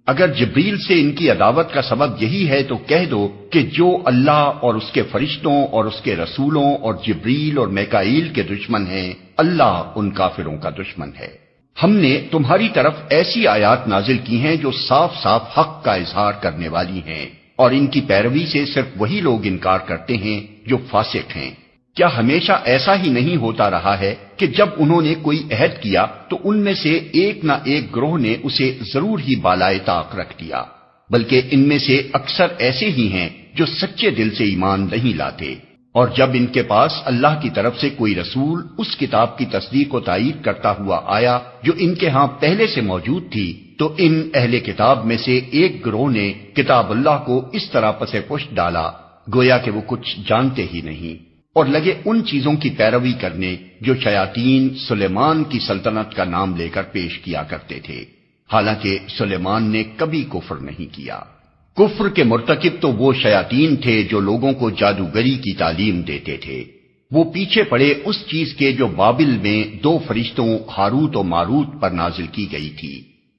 اگر جبریل سے ان کی عداوت کا سبب یہی ہے تو کہہ دو کہ جو اللہ اور اس کے فرشتوں اور اس کے رسولوں اور جبریل اور میکائیل کے دشمن ہیں، اللہ ان کافروں کا دشمن ہے۔ ہم نے تمہاری طرف ایسی آیات نازل کی ہیں جو صاف صاف حق کا اظہار کرنے والی ہیں، اور ان کی پیروی سے صرف وہی لوگ انکار کرتے ہیں جو فاسق ہیں۔ کیا ہمیشہ ایسا ہی نہیں ہوتا رہا ہے کہ جب انہوں نے کوئی عہد کیا تو ان میں سے ایک نہ ایک گروہ نے اسے ضرور ہی بالائے طاق رکھ دیا؟ بلکہ ان میں سے اکثر ایسے ہی ہیں جو سچے دل سے ایمان نہیں لاتے، اور جب ان کے پاس اللہ کی طرف سے کوئی رسول اس کتاب کی تصدیق و تائید کرتا ہوا آیا جو ان کے ہاں پہلے سے موجود تھی، تو ان اہل کتاب میں سے ایک گروہ نے کتاب اللہ کو اس طرح پس پشت ڈالا گویا کہ وہ کچھ جانتے ہی نہیں، اور لگے ان چیزوں کی پیروی کرنے جو شیاطین سلیمان کی سلطنت کا نام لے کر پیش کیا کرتے تھے، حالانکہ سلیمان نے کبھی کفر نہیں کیا۔ کفر کے مرتکب تو وہ شیاطین تھے جو لوگوں کو جادوگری کی تعلیم دیتے تھے۔ وہ پیچھے پڑے اس چیز کے جو بابل میں 2 فرشتوں ہاروت و ماروت پر نازل کی گئی تھی،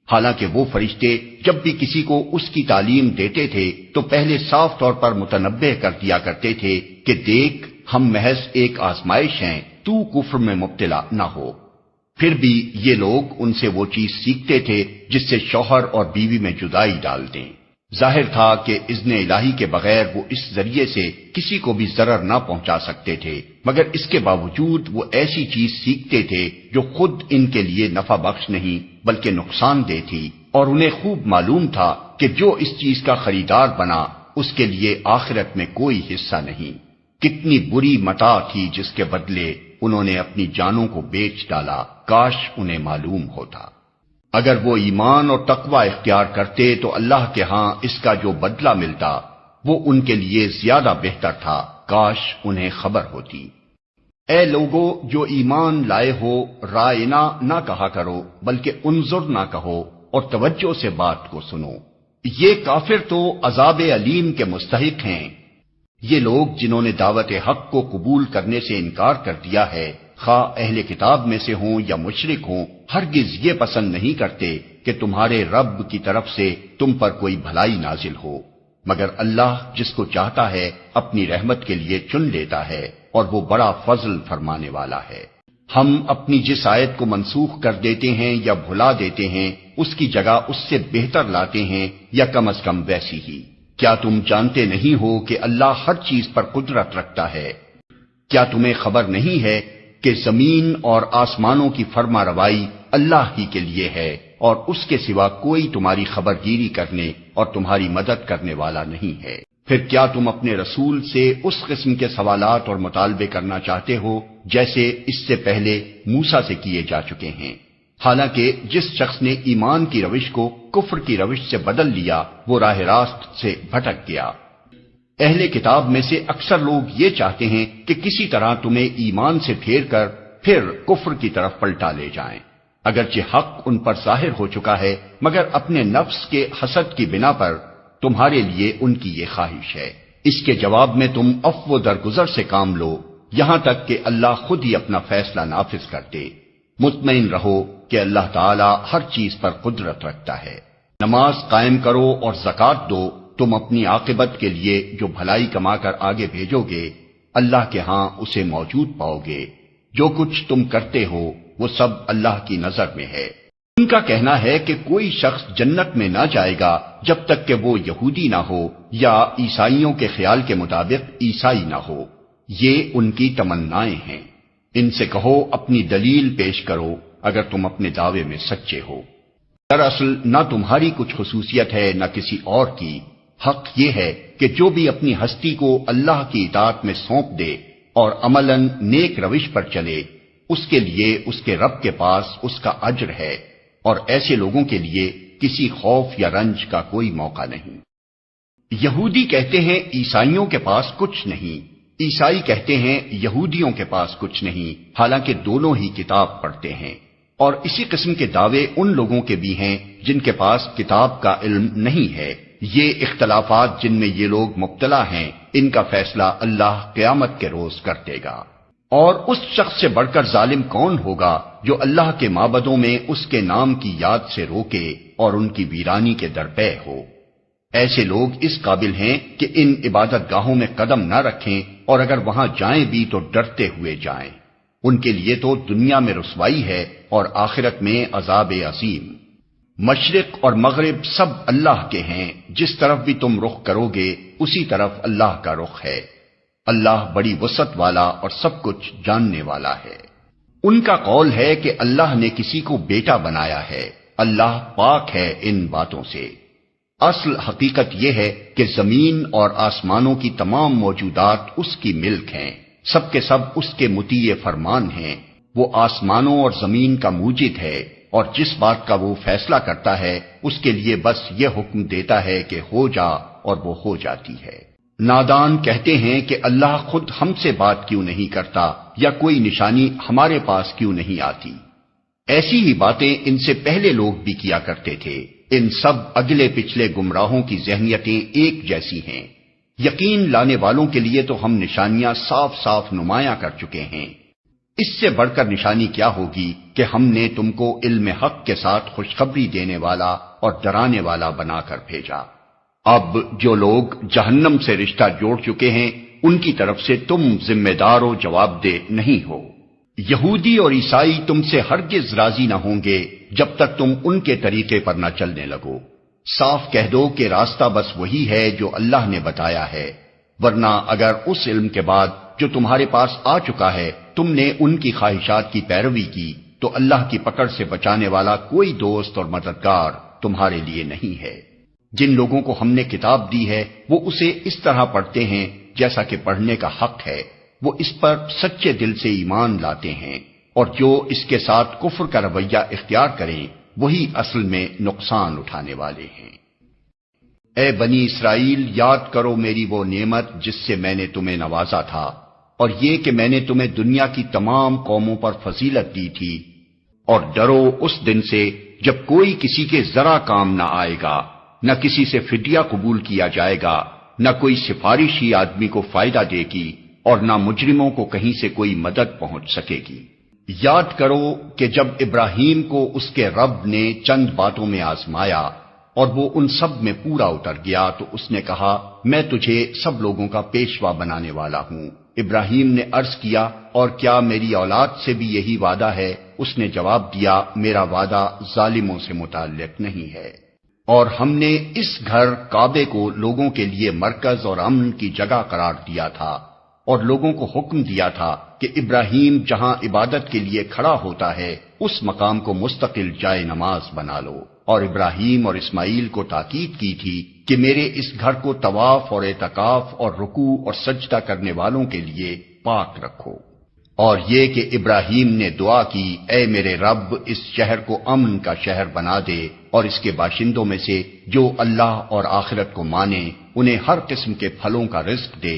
حالانکہ وہ فرشتے جب بھی کسی کو اس کی تعلیم دیتے تھے تو پہلے صاف طور پر متنبہ کر دیا کرتے تھے کہ دیکھ ہم محض ایک آزمائش ہیں، تو کفر میں مبتلا نہ ہو۔ پھر بھی یہ لوگ ان سے وہ چیز سیکھتے تھے جس سے شوہر اور بیوی میں جدائی ڈال دیں۔ ظاہر تھا کہ اذن الہی کے بغیر وہ اس ذریعے سے کسی کو بھی ضرر نہ پہنچا سکتے تھے، مگر اس کے باوجود وہ ایسی چیز سیکھتے تھے جو خود ان کے لیے نفع بخش نہیں بلکہ نقصان دہ تھی، اور انہیں خوب معلوم تھا کہ جو اس چیز کا خریدار بنا اس کے لیے آخرت میں کوئی حصہ نہیں۔ کتنی بری متاع تھی جس کے بدلے انہوں نے اپنی جانوں کو بیچ ڈالا، کاش انہیں معلوم ہوتا۔ اگر وہ ایمان اور تقوی اختیار کرتے تو اللہ کے ہاں اس کا جو بدلہ ملتا وہ ان کے لیے زیادہ بہتر تھا، کاش انہیں خبر ہوتی۔ اے لوگو جو ایمان لائے ہو، رائنا نہ کہا کرو بلکہ انظر نہ کہو اور توجہ سے بات کو سنو۔ یہ کافر تو عذاب علیم کے مستحق ہیں۔ یہ لوگ جنہوں نے دعوت حق کو قبول کرنے سے انکار کر دیا ہے، خواہ اہل کتاب میں سے ہوں یا مشرک ہوں، ہرگز یہ پسند نہیں کرتے کہ تمہارے رب کی طرف سے تم پر کوئی بھلائی نازل ہو، مگر اللہ جس کو چاہتا ہے اپنی رحمت کے لیے چن لیتا ہے، اور وہ بڑا فضل فرمانے والا ہے۔ ہم اپنی جس آیت کو منسوخ کر دیتے ہیں یا بھلا دیتے ہیں اس کی جگہ اس سے بہتر لاتے ہیں یا کم از کم ویسی ہی۔ کیا تم جانتے نہیں ہو کہ اللہ ہر چیز پر قدرت رکھتا ہے؟ کیا تمہیں خبر نہیں ہے کہ زمین اور آسمانوں کی فرما روائی اللہ ہی کے لیے ہے، اور اس کے سوا کوئی تمہاری خبرگیری کرنے اور تمہاری مدد کرنے والا نہیں ہے؟ پھر کیا تم اپنے رسول سے اس قسم کے سوالات اور مطالبے کرنا چاہتے ہو جیسے اس سے پہلے موسیٰ سے کیے جا چکے ہیں؟ حالانکہ جس شخص نے ایمان کی روش کو کفر کی روش سے بدل لیا وہ راہ راست سے بھٹک گیا۔ اہل کتاب میں سے اکثر لوگ یہ چاہتے ہیں کہ کسی طرح تمہیں ایمان سے پھیر کر پھر کفر کی طرف پلٹا لے جائیں، اگرچہ حق ان پر ظاہر ہو چکا ہے، مگر اپنے نفس کے حسد کی بنا پر تمہارے لیے ان کی یہ خواہش ہے۔ اس کے جواب میں تم عفو درگزر سے کام لو یہاں تک کہ اللہ خود ہی اپنا فیصلہ نافذ کر دے۔ مطمئن رہو کہ اللہ تعالی ہر چیز پر قدرت رکھتا ہے۔ نماز قائم کرو اور زکوٰۃ دو، تم اپنی عاقبت کے لیے جو بھلائی کما کر آگے بھیجو گے اللہ کے ہاں اسے موجود پاؤ گے۔ جو کچھ تم کرتے ہو وہ سب اللہ کی نظر میں ہے۔ ان کا کہنا ہے کہ کوئی شخص جنت میں نہ جائے گا جب تک کہ وہ یہودی نہ ہو یا عیسائیوں کے خیال کے مطابق عیسائی نہ ہو۔ یہ ان کی تمنائیں ہیں۔ ان سے کہو اپنی دلیل پیش کرو اگر تم اپنے دعوے میں سچے ہو۔ دراصل نہ تمہاری کچھ خصوصیت ہے نہ کسی اور کی۔ حق یہ ہے کہ جو بھی اپنی ہستی کو اللہ کی اطاعت میں سونپ دے اور عملاً نیک روش پر چلے، اس کے لیے اس کے رب کے پاس اس کا اجر ہے، اور ایسے لوگوں کے لیے کسی خوف یا رنج کا کوئی موقع نہیں۔ یہودی کہتے ہیں عیسائیوں کے پاس کچھ نہیں، عیسائی کہتے ہیں یہودیوں کے پاس کچھ نہیں، حالانکہ دونوں ہی کتاب پڑھتے ہیں۔ اور اسی قسم کے دعوے ان لوگوں کے بھی ہیں جن کے پاس کتاب کا علم نہیں ہے۔ یہ اختلافات جن میں یہ لوگ مبتلا ہیں، ان کا فیصلہ اللہ قیامت کے روز کر دے گا۔ اور اس شخص سے بڑھ کر ظالم کون ہوگا جو اللہ کے معبدوں میں اس کے نام کی یاد سے روکے اور ان کی ویرانی کے درپے ہو۔ ایسے لوگ اس قابل ہیں کہ ان عبادت گاہوں میں قدم نہ رکھیں، اور اگر وہاں جائیں بھی تو ڈرتے ہوئے جائیں۔ ان کے لیے تو دنیا میں رسوائی ہے اور آخرت میں عذاب عظیم۔ مشرق اور مغرب سب اللہ کے ہیں، جس طرف بھی تم رخ کرو گے اسی طرف اللہ کا رخ ہے۔ اللہ بڑی وسعت والا اور سب کچھ جاننے والا ہے۔ ان کا قول ہے کہ اللہ نے کسی کو بیٹا بنایا ہے، اللہ پاک ہے ان باتوں سے۔ اصل حقیقت یہ ہے کہ زمین اور آسمانوں کی تمام موجودات اس کی ملک ہیں، سب کے سب اس کے مطیع فرمان ہیں۔ وہ آسمانوں اور زمین کا موجد ہے، اور جس بات کا وہ فیصلہ کرتا ہے اس کے لیے بس یہ حکم دیتا ہے کہ ہو جا، اور وہ ہو جاتی ہے۔ نادان کہتے ہیں کہ اللہ خود ہم سے بات کیوں نہیں کرتا، یا کوئی نشانی ہمارے پاس کیوں نہیں آتی۔ ایسی ہی باتیں ان سے پہلے لوگ بھی کیا کرتے تھے۔ ان سب اگلے پچھلے گمراہوں کی ذہنیتیں ایک جیسی ہیں۔ یقین لانے والوں کے لیے تو ہم نشانیاں صاف صاف نمایاں کر چکے ہیں۔ اس سے بڑھ کر نشانی کیا ہوگی کہ ہم نے تم کو علم حق کے ساتھ خوشخبری دینے والا اور ڈرانے والا بنا کر بھیجا۔ اب جو لوگ جہنم سے رشتہ جوڑ چکے ہیں ان کی طرف سے تم ذمہ دار و جواب دہ نہیں ہو۔ یہودی اور عیسائی تم سے ہرگز راضی نہ ہوں گے جب تک تم ان کے طریقے پر نہ چلنے لگو۔ صاف کہہ دو کہ راستہ بس وہی ہے جو اللہ نے بتایا ہے، ورنہ اگر اس علم کے بعد جو تمہارے پاس آ چکا ہے تم نے ان کی خواہشات کی پیروی کی تو اللہ کی پکڑ سے بچانے والا کوئی دوست اور مددگار تمہارے لیے نہیں ہے۔ جن لوگوں کو ہم نے کتاب دی ہے وہ اسے اس طرح پڑھتے ہیں جیسا کہ پڑھنے کا حق ہے، وہ اس پر سچے دل سے ایمان لاتے ہیں، اور جو اس کے ساتھ کفر کا رویہ اختیار کریں وہی اصل میں نقصان اٹھانے والے ہیں۔ اے بنی اسرائیل، یاد کرو میری وہ نعمت جس سے میں نے تمہیں نوازا تھا، اور یہ کہ میں نے تمہیں دنیا کی تمام قوموں پر فضیلت دی تھی، اور ڈرو اس دن سے جب کوئی کسی کے ذرا کام نہ آئے گا، نہ کسی سے فدیہ قبول کیا جائے گا، نہ کوئی سفارش ہی آدمی کو فائدہ دے گی، اور نہ مجرموں کو کہیں سے کوئی مدد پہنچ سکے گی۔ یاد کرو کہ جب ابراہیم کو اس کے رب نے چند باتوں میں آزمایا اور وہ ان سب میں پورا اتر گیا تو اس نے کہا میں تجھے سب لوگوں کا پیشوا بنانے والا ہوں۔ ابراہیم نے عرض کیا اور کیا میری اولاد سے بھی یہی وعدہ ہے؟ اس نے جواب دیا میرا وعدہ ظالموں سے متعلق نہیں ہے۔ اور ہم نے اس گھر کعبے کو لوگوں کے لیے مرکز اور امن کی جگہ قرار دیا تھا، اور لوگوں کو حکم دیا تھا کہ ابراہیم جہاں عبادت کے لیے کھڑا ہوتا ہے اس مقام کو مستقل جائے نماز بنا لو، اور ابراہیم اور اسماعیل کو تاکید کی تھی کہ میرے اس گھر کو طواف اور اعتکاف اور رکوع اور سجدہ کرنے والوں کے لیے پاک رکھو۔ اور یہ کہ ابراہیم نے دعا کی اے میرے رب اس شہر کو امن کا شہر بنا دے، اور اس کے باشندوں میں سے جو اللہ اور آخرت کو مانے انہیں ہر قسم کے پھلوں کا رزق دے۔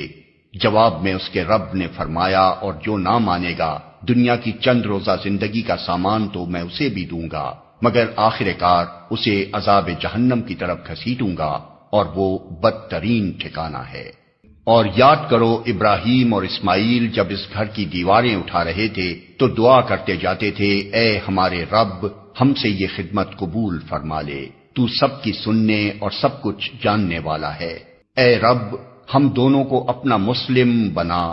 جواب میں اس کے رب نے فرمایا اور جو نہ مانے گا دنیا کی چند روزہ زندگی کا سامان تو میں اسے بھی دوں گا، مگر آخر کار اسے عذاب جہنم کی طرف گھسیٹوں گا، اور وہ بدترین ٹھکانہ ہے۔ اور یاد کرو ابراہیم اور اسماعیل جب اس گھر کی دیواریں اٹھا رہے تھے تو دعا کرتے جاتے تھے اے ہمارے رب ہم سے یہ خدمت قبول فرما لے، تو سب کی سننے اور سب کچھ جاننے والا ہے۔ اے رب ہم دونوں کو اپنا مسلم بنا،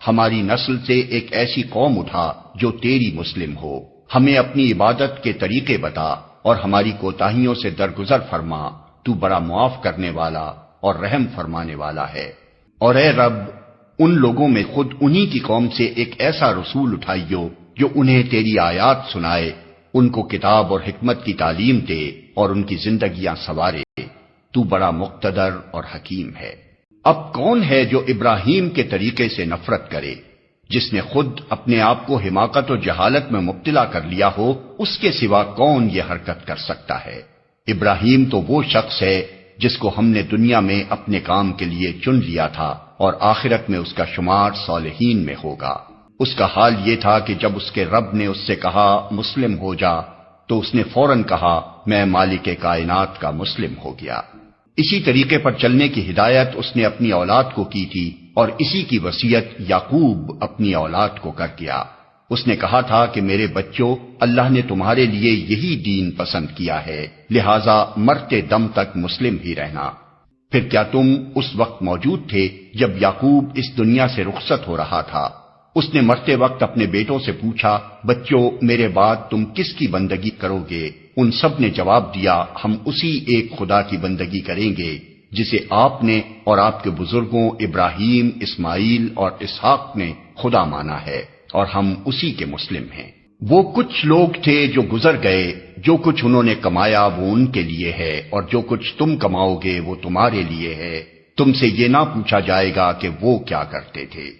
ہماری نسل سے ایک ایسی قوم اٹھا جو تیری مسلم ہو، ہمیں اپنی عبادت کے طریقے بتا، اور ہماری کوتاہیوں سے درگزر فرما، تو بڑا معاف کرنے والا اور رحم فرمانے والا ہے۔ اور اے رب، ان لوگوں میں خود انہی کی قوم سے ایک ایسا رسول اٹھائیو جو انہیں تیری آیات سنائے، ان کو کتاب اور حکمت کی تعلیم دے اور ان کی زندگیاں سنوارے، تو بڑا مقتدر اور حکیم ہے۔ اب کون ہے جو ابراہیم کے طریقے سے نفرت کرے، جس نے خود اپنے آپ کو حماقت و جہالت میں مبتلا کر لیا ہو؟ اس کے سوا کون یہ حرکت کر سکتا ہے؟ ابراہیم تو وہ شخص ہے جس کو ہم نے دنیا میں اپنے کام کے لیے چن لیا تھا، اور آخرت میں اس کا شمار صالحین میں ہوگا۔ اس کا حال یہ تھا کہ جب اس کے رب نے اس سے کہا مسلم ہو جا، تو اس نے فوراً کہا میں مالک کائنات کا مسلم ہو گیا۔ اسی طریقے پر چلنے کی ہدایت اس نے اپنی اولاد کو کی تھی، اور اسی کی وصیت یعقوب اپنی اولاد کو کر گیا۔ اس نے کہا تھا کہ میرے بچوں، اللہ نے تمہارے لیے یہی دین پسند کیا ہے، لہذا مرتے دم تک مسلم ہی رہنا۔ پھر کیا تم اس وقت موجود تھے جب یعقوب اس دنیا سے رخصت ہو رہا تھا؟ اس نے مرتے وقت اپنے بیٹوں سے پوچھا بچوں، میرے بعد تم کس کی بندگی کرو گے؟ ان سب نے جواب دیا ہم اسی ایک خدا کی بندگی کریں گے جسے آپ نے اور آپ کے بزرگوں ابراہیم، اسماعیل اور اسحاق نے خدا مانا ہے، اور ہم اسی کے مسلم ہیں۔ وہ کچھ لوگ تھے جو گزر گئے، جو کچھ انہوں نے کمایا وہ ان کے لیے ہے، اور جو کچھ تم کماؤ گے وہ تمہارے لیے ہے۔ تم سے یہ نہ پوچھا جائے گا کہ وہ کیا کرتے تھے۔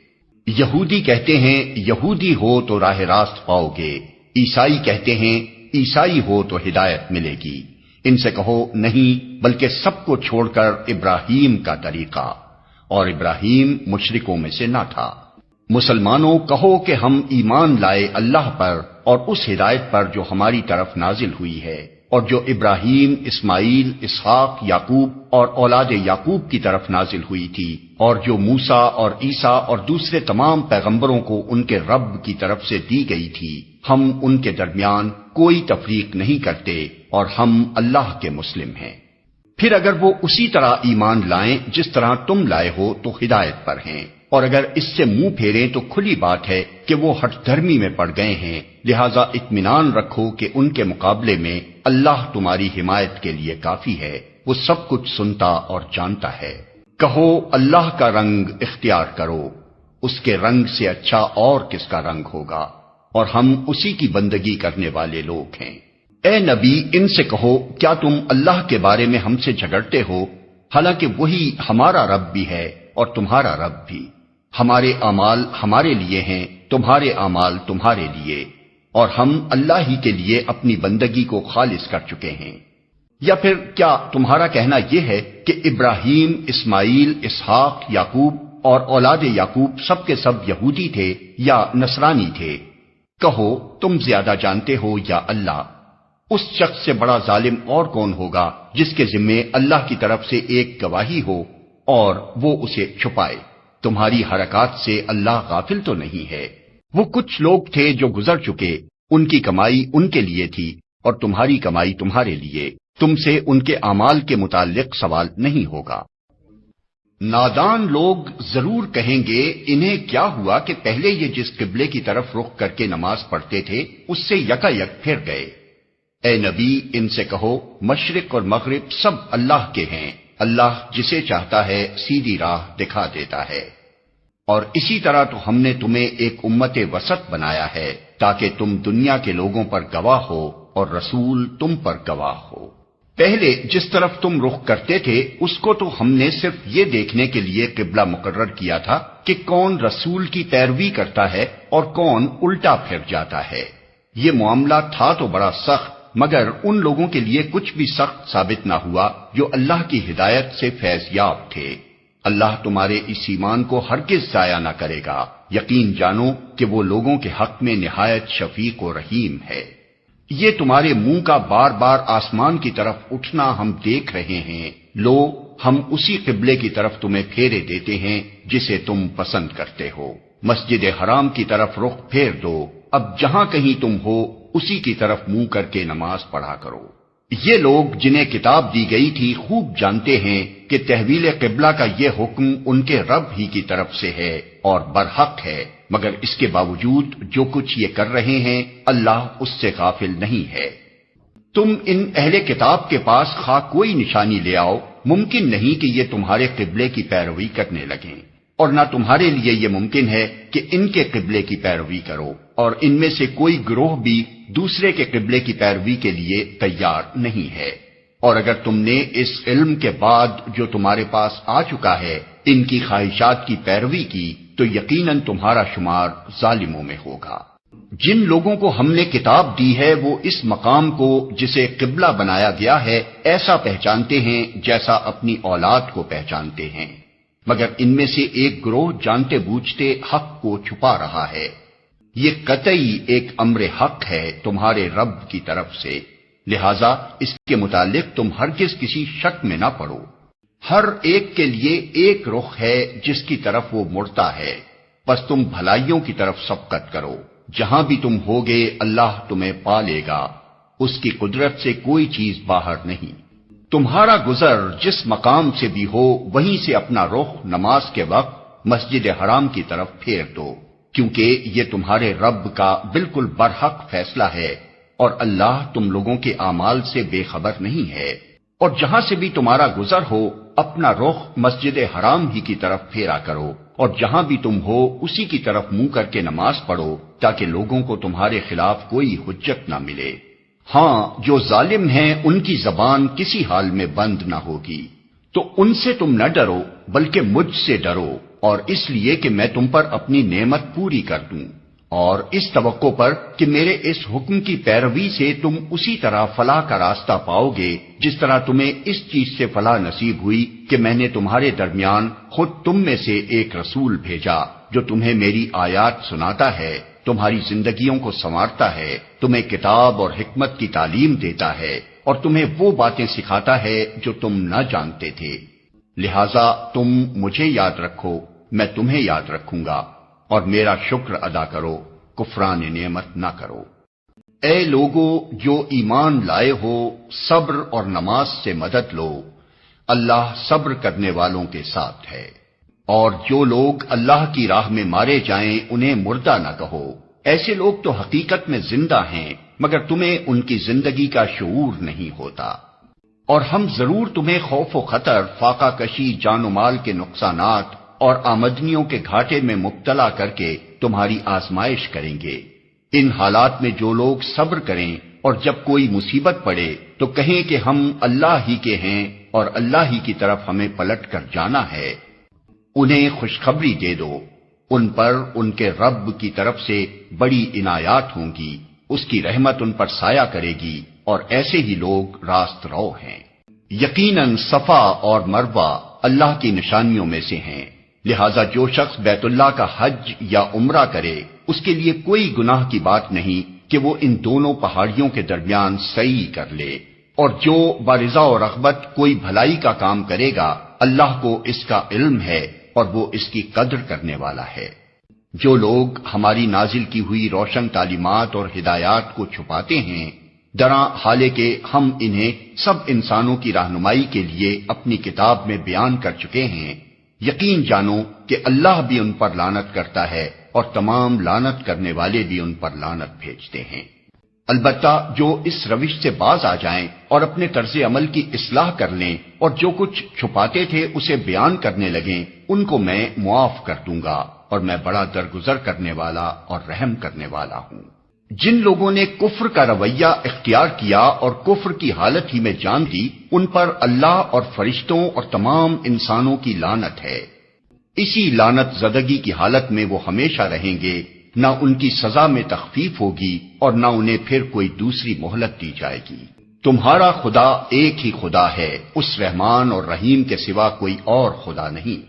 یہودی کہتے ہیں یہودی ہو تو راہ راست پاؤ گے، عیسائی کہتے ہیں عیسائی ہو تو ہدایت ملے گی۔ ان سے کہو نہیں، بلکہ سب کو چھوڑ کر ابراہیم کا طریقہ، اور ابراہیم مشرکوں میں سے نہ تھا۔ مسلمانوں، کہو کہ ہم ایمان لائے اللہ پر اور اس ہدایت پر جو ہماری طرف نازل ہوئی ہے، اور جو ابراہیم، اسماعیل، اسحاق، یعقوب اور اولاد یعقوب کی طرف نازل ہوئی تھی، اور جو موسیٰ اور عیسیٰ اور دوسرے تمام پیغمبروں کو ان کے رب کی طرف سے دی گئی تھی۔ ہم ان کے درمیان کوئی تفریق نہیں کرتے، اور ہم اللہ کے مسلم ہیں۔ پھر اگر وہ اسی طرح ایمان لائیں جس طرح تم لائے ہو تو ہدایت پر ہیں، اور اگر اس سے منہ پھیریں تو کھلی بات ہے کہ وہ ہٹ دھرمی میں پڑ گئے ہیں، لہذا اطمینان رکھو کہ ان کے مقابلے میں اللہ تمہاری حمایت کے لیے کافی ہے، وہ سب کچھ سنتا اور جانتا ہے۔ کہو اللہ کا رنگ اختیار کرو، اس کے رنگ سے اچھا اور کس کا رنگ ہوگا، اور ہم اسی کی بندگی کرنے والے لوگ ہیں۔ اے نبی، ان سے کہو کیا تم اللہ کے بارے میں ہم سے جھگڑتے ہو، حالانکہ وہی ہمارا رب بھی ہے اور تمہارا رب بھی۔ ہمارے اعمال ہمارے لیے ہیں، تمہارے اعمال تمہارے لیے، اور ہم اللہ ہی کے لیے اپنی بندگی کو خالص کر چکے ہیں۔ یا پھر کیا تمہارا کہنا یہ ہے کہ ابراہیم، اسماعیل، اسحاق، یعقوب اور اولاد یعقوب سب کے سب یہودی تھے یا نصرانی تھے؟ کہو تم زیادہ جانتے ہو یا اللہ؟ اس شخص سے بڑا ظالم اور کون ہوگا جس کے ذمے اللہ کی طرف سے ایک گواہی ہو اور وہ اسے چھپائے؟ تمہاری حرکات سے اللہ غافل تو نہیں ہے۔ وہ کچھ لوگ تھے جو گزر چکے، ان کی کمائی ان کے لیے تھی اور تمہاری کمائی تمہارے لیے، تم سے ان کے اعمال کے متعلق سوال نہیں ہوگا۔ نادان لوگ ضرور کہیں گے انہیں کیا ہوا کہ پہلے یہ جس قبلے کی طرف رخ کر کے نماز پڑھتے تھے اس سے یکا یک پھر گئے۔ اے نبی، ان سے کہو مشرق اور مغرب سب اللہ کے ہیں، اللہ جسے چاہتا ہے سیدھی راہ دکھا دیتا ہے۔ اور اسی طرح تو ہم نے تمہیں ایک امت وسط بنایا ہے تاکہ تم دنیا کے لوگوں پر گواہ ہو اور رسول تم پر گواہ ہو۔ پہلے جس طرف تم رخ کرتے تھے اس کو تو ہم نے صرف یہ دیکھنے کے لیے قبلہ مقرر کیا تھا کہ کون رسول کی پیروی کرتا ہے اور کون الٹا پھر جاتا ہے۔ یہ معاملہ تھا تو بڑا سخت، مگر ان لوگوں کے لیے کچھ بھی سخت ثابت نہ ہوا جو اللہ کی ہدایت سے فیض یاب تھے۔ اللہ تمہارے اس ایمان کو ہرگز ضائع نہ کرے گا، یقین جانو کہ وہ لوگوں کے حق میں نہایت شفیق و رحیم ہے۔ یہ تمہارے منہ کا بار بار آسمان کی طرف اٹھنا ہم دیکھ رہے ہیں، لو ہم اسی قبلے کی طرف تمہیں پھیرے دیتے ہیں جسے تم پسند کرتے ہو۔ مسجد حرام کی طرف رخ پھیر دو، اب جہاں کہیں تم ہو اسی کی طرف منہ کر کے نماز پڑھا کرو۔ یہ لوگ جنہیں کتاب دی گئی تھی خوب جانتے ہیں کہ تحویل قبلہ کا یہ حکم ان کے رب ہی کی طرف سے ہے اور برحق ہے، مگر اس کے باوجود جو کچھ یہ کر رہے ہیں اللہ اس سے غافل نہیں ہے۔ تم ان اہل کتاب کے پاس خواہ کوئی نشانی لے آؤ، ممکن نہیں کہ یہ تمہارے قبلے کی پیروی کرنے لگیں، اور نہ تمہارے لیے یہ ممکن ہے کہ ان کے قبلے کی پیروی کرو، اور ان میں سے کوئی گروہ بھی دوسرے کے قبلے کی پیروی کے لیے تیار نہیں ہے۔ اور اگر تم نے اس علم کے بعد جو تمہارے پاس آ چکا ہے ان کی خواہشات کی پیروی کی تو یقیناً تمہارا شمار ظالموں میں ہوگا۔ جن لوگوں کو ہم نے کتاب دی ہے وہ اس مقام کو جسے قبلہ بنایا گیا ہے ایسا پہچانتے ہیں جیسا اپنی اولاد کو پہچانتے ہیں، مگر ان میں سے ایک گروہ جانتے بوجھتے حق کو چھپا رہا ہے۔ یہ قطعی ایک امر حق ہے تمہارے رب کی طرف سے، لہذا اس کے متعلق تم ہرگز کسی شک میں نہ پڑو۔ ہر ایک کے لیے ایک رخ ہے جس کی طرف وہ مڑتا ہے، بس تم بھلائیوں کی طرف سبقت کرو۔ جہاں بھی تم ہوگے اللہ تمہیں پا لے گا، اس کی قدرت سے کوئی چیز باہر نہیں۔ تمہارا گزر جس مقام سے بھی ہو وہیں سے اپنا رخ نماز کے وقت مسجد حرام کی طرف پھیر دو، کیونکہ یہ تمہارے رب کا بالکل برحق فیصلہ ہے، اور اللہ تم لوگوں کے اعمال سے بے خبر نہیں ہے۔ اور جہاں سے بھی تمہارا گزر ہو اپنا رخ مسجد حرام ہی کی طرف پھیرا کرو، اور جہاں بھی تم ہو اسی کی طرف منہ کر کے نماز پڑھو، تاکہ لوگوں کو تمہارے خلاف کوئی حجت نہ ملے۔ ہاں، جو ظالم ہیں ان کی زبان کسی حال میں بند نہ ہوگی، تو ان سے تم نہ ڈرو بلکہ مجھ سے ڈرو، اور اس لیے کہ میں تم پر اپنی نعمت پوری کر دوں، اور اس توقع پر کہ میرے اس حکم کی پیروی سے تم اسی طرح فلاح کا راستہ پاؤ گے جس طرح تمہیں اس چیز سے فلاح نصیب ہوئی کہ میں نے تمہارے درمیان خود تم میں سے ایک رسول بھیجا جو تمہیں میری آیات سناتا ہے، تمہاری زندگیوں کو سنوارتا ہے، تمہیں کتاب اور حکمت کی تعلیم دیتا ہے، اور تمہیں وہ باتیں سکھاتا ہے جو تم نہ جانتے تھے۔ لہذا تم مجھے یاد رکھو، میں تمہیں یاد رکھوں گا، اور میرا شکر ادا کرو، کفران نعمت نہ کرو۔ اے لوگو جو ایمان لائے ہو، صبر اور نماز سے مدد لو، اللہ صبر کرنے والوں کے ساتھ ہے۔ اور جو لوگ اللہ کی راہ میں مارے جائیں انہیں مردہ نہ کہو، ایسے لوگ تو حقیقت میں زندہ ہیں مگر تمہیں ان کی زندگی کا شعور نہیں ہوتا۔ اور ہم ضرور تمہیں خوف و خطر، فاقہ کشی، جان و مال کے نقصانات اور آمدنیوں کے گھاٹے میں مبتلا کر کے تمہاری آزمائش کریں گے۔ ان حالات میں جو لوگ صبر کریں اور جب کوئی مصیبت پڑے تو کہیں کہ ہم اللہ ہی کے ہیں اور اللہ ہی کی طرف ہمیں پلٹ کر جانا ہے، انہیں خوشخبری دے دو، ان پر ان کے رب کی طرف سے بڑی عنایات ہوں گی، اس کی رحمت ان پر سایہ کرے گی، اور ایسے ہی لوگ راست رو ہیں۔ یقیناً صفا اور مروہ اللہ کی نشانیوں میں سے ہیں، لہذا جو شخص بیت اللہ کا حج یا عمرہ کرے اس کے لیے کوئی گناہ کی بات نہیں کہ وہ ان دونوں پہاڑیوں کے درمیان سعی کر لے، اور جو برضا و رغبت کوئی بھلائی کا کام کرے گا اللہ کو اس کا علم ہے اور وہ اس کی قدر کرنے والا ہے۔ جو لوگ ہماری نازل کی ہوئی روشن تعلیمات اور ہدایات کو چھپاتے ہیں، دراں حالے کہ ہم انہیں سب انسانوں کی رہنمائی کے لیے اپنی کتاب میں بیان کر چکے ہیں، یقین جانو کہ اللہ بھی ان پر لعنت کرتا ہے اور تمام لعنت کرنے والے بھی ان پر لعنت بھیجتے ہیں۔ البتہ جو اس روش سے باز آ جائیں اور اپنے طرز عمل کی اصلاح کر لیں اور جو کچھ چھپاتے تھے اسے بیان کرنے لگیں، ان کو میں معاف کر دوں گا، اور میں بڑا درگزر کرنے والا اور رحم کرنے والا ہوں۔ جن لوگوں نے کفر کا رویہ اختیار کیا اور کفر کی حالت ہی میں جان دی، ان پر اللہ اور فرشتوں اور تمام انسانوں کی لعنت ہے۔ اسی لعنت زدگی کی حالت میں وہ ہمیشہ رہیں گے، نہ ان کی سزا میں تخفیف ہوگی اور نہ انہیں پھر کوئی دوسری مہلت دی جائے گی۔ تمہارا خدا ایک ہی خدا ہے، اس رحمان اور رحیم کے سوا کوئی اور خدا نہیں۔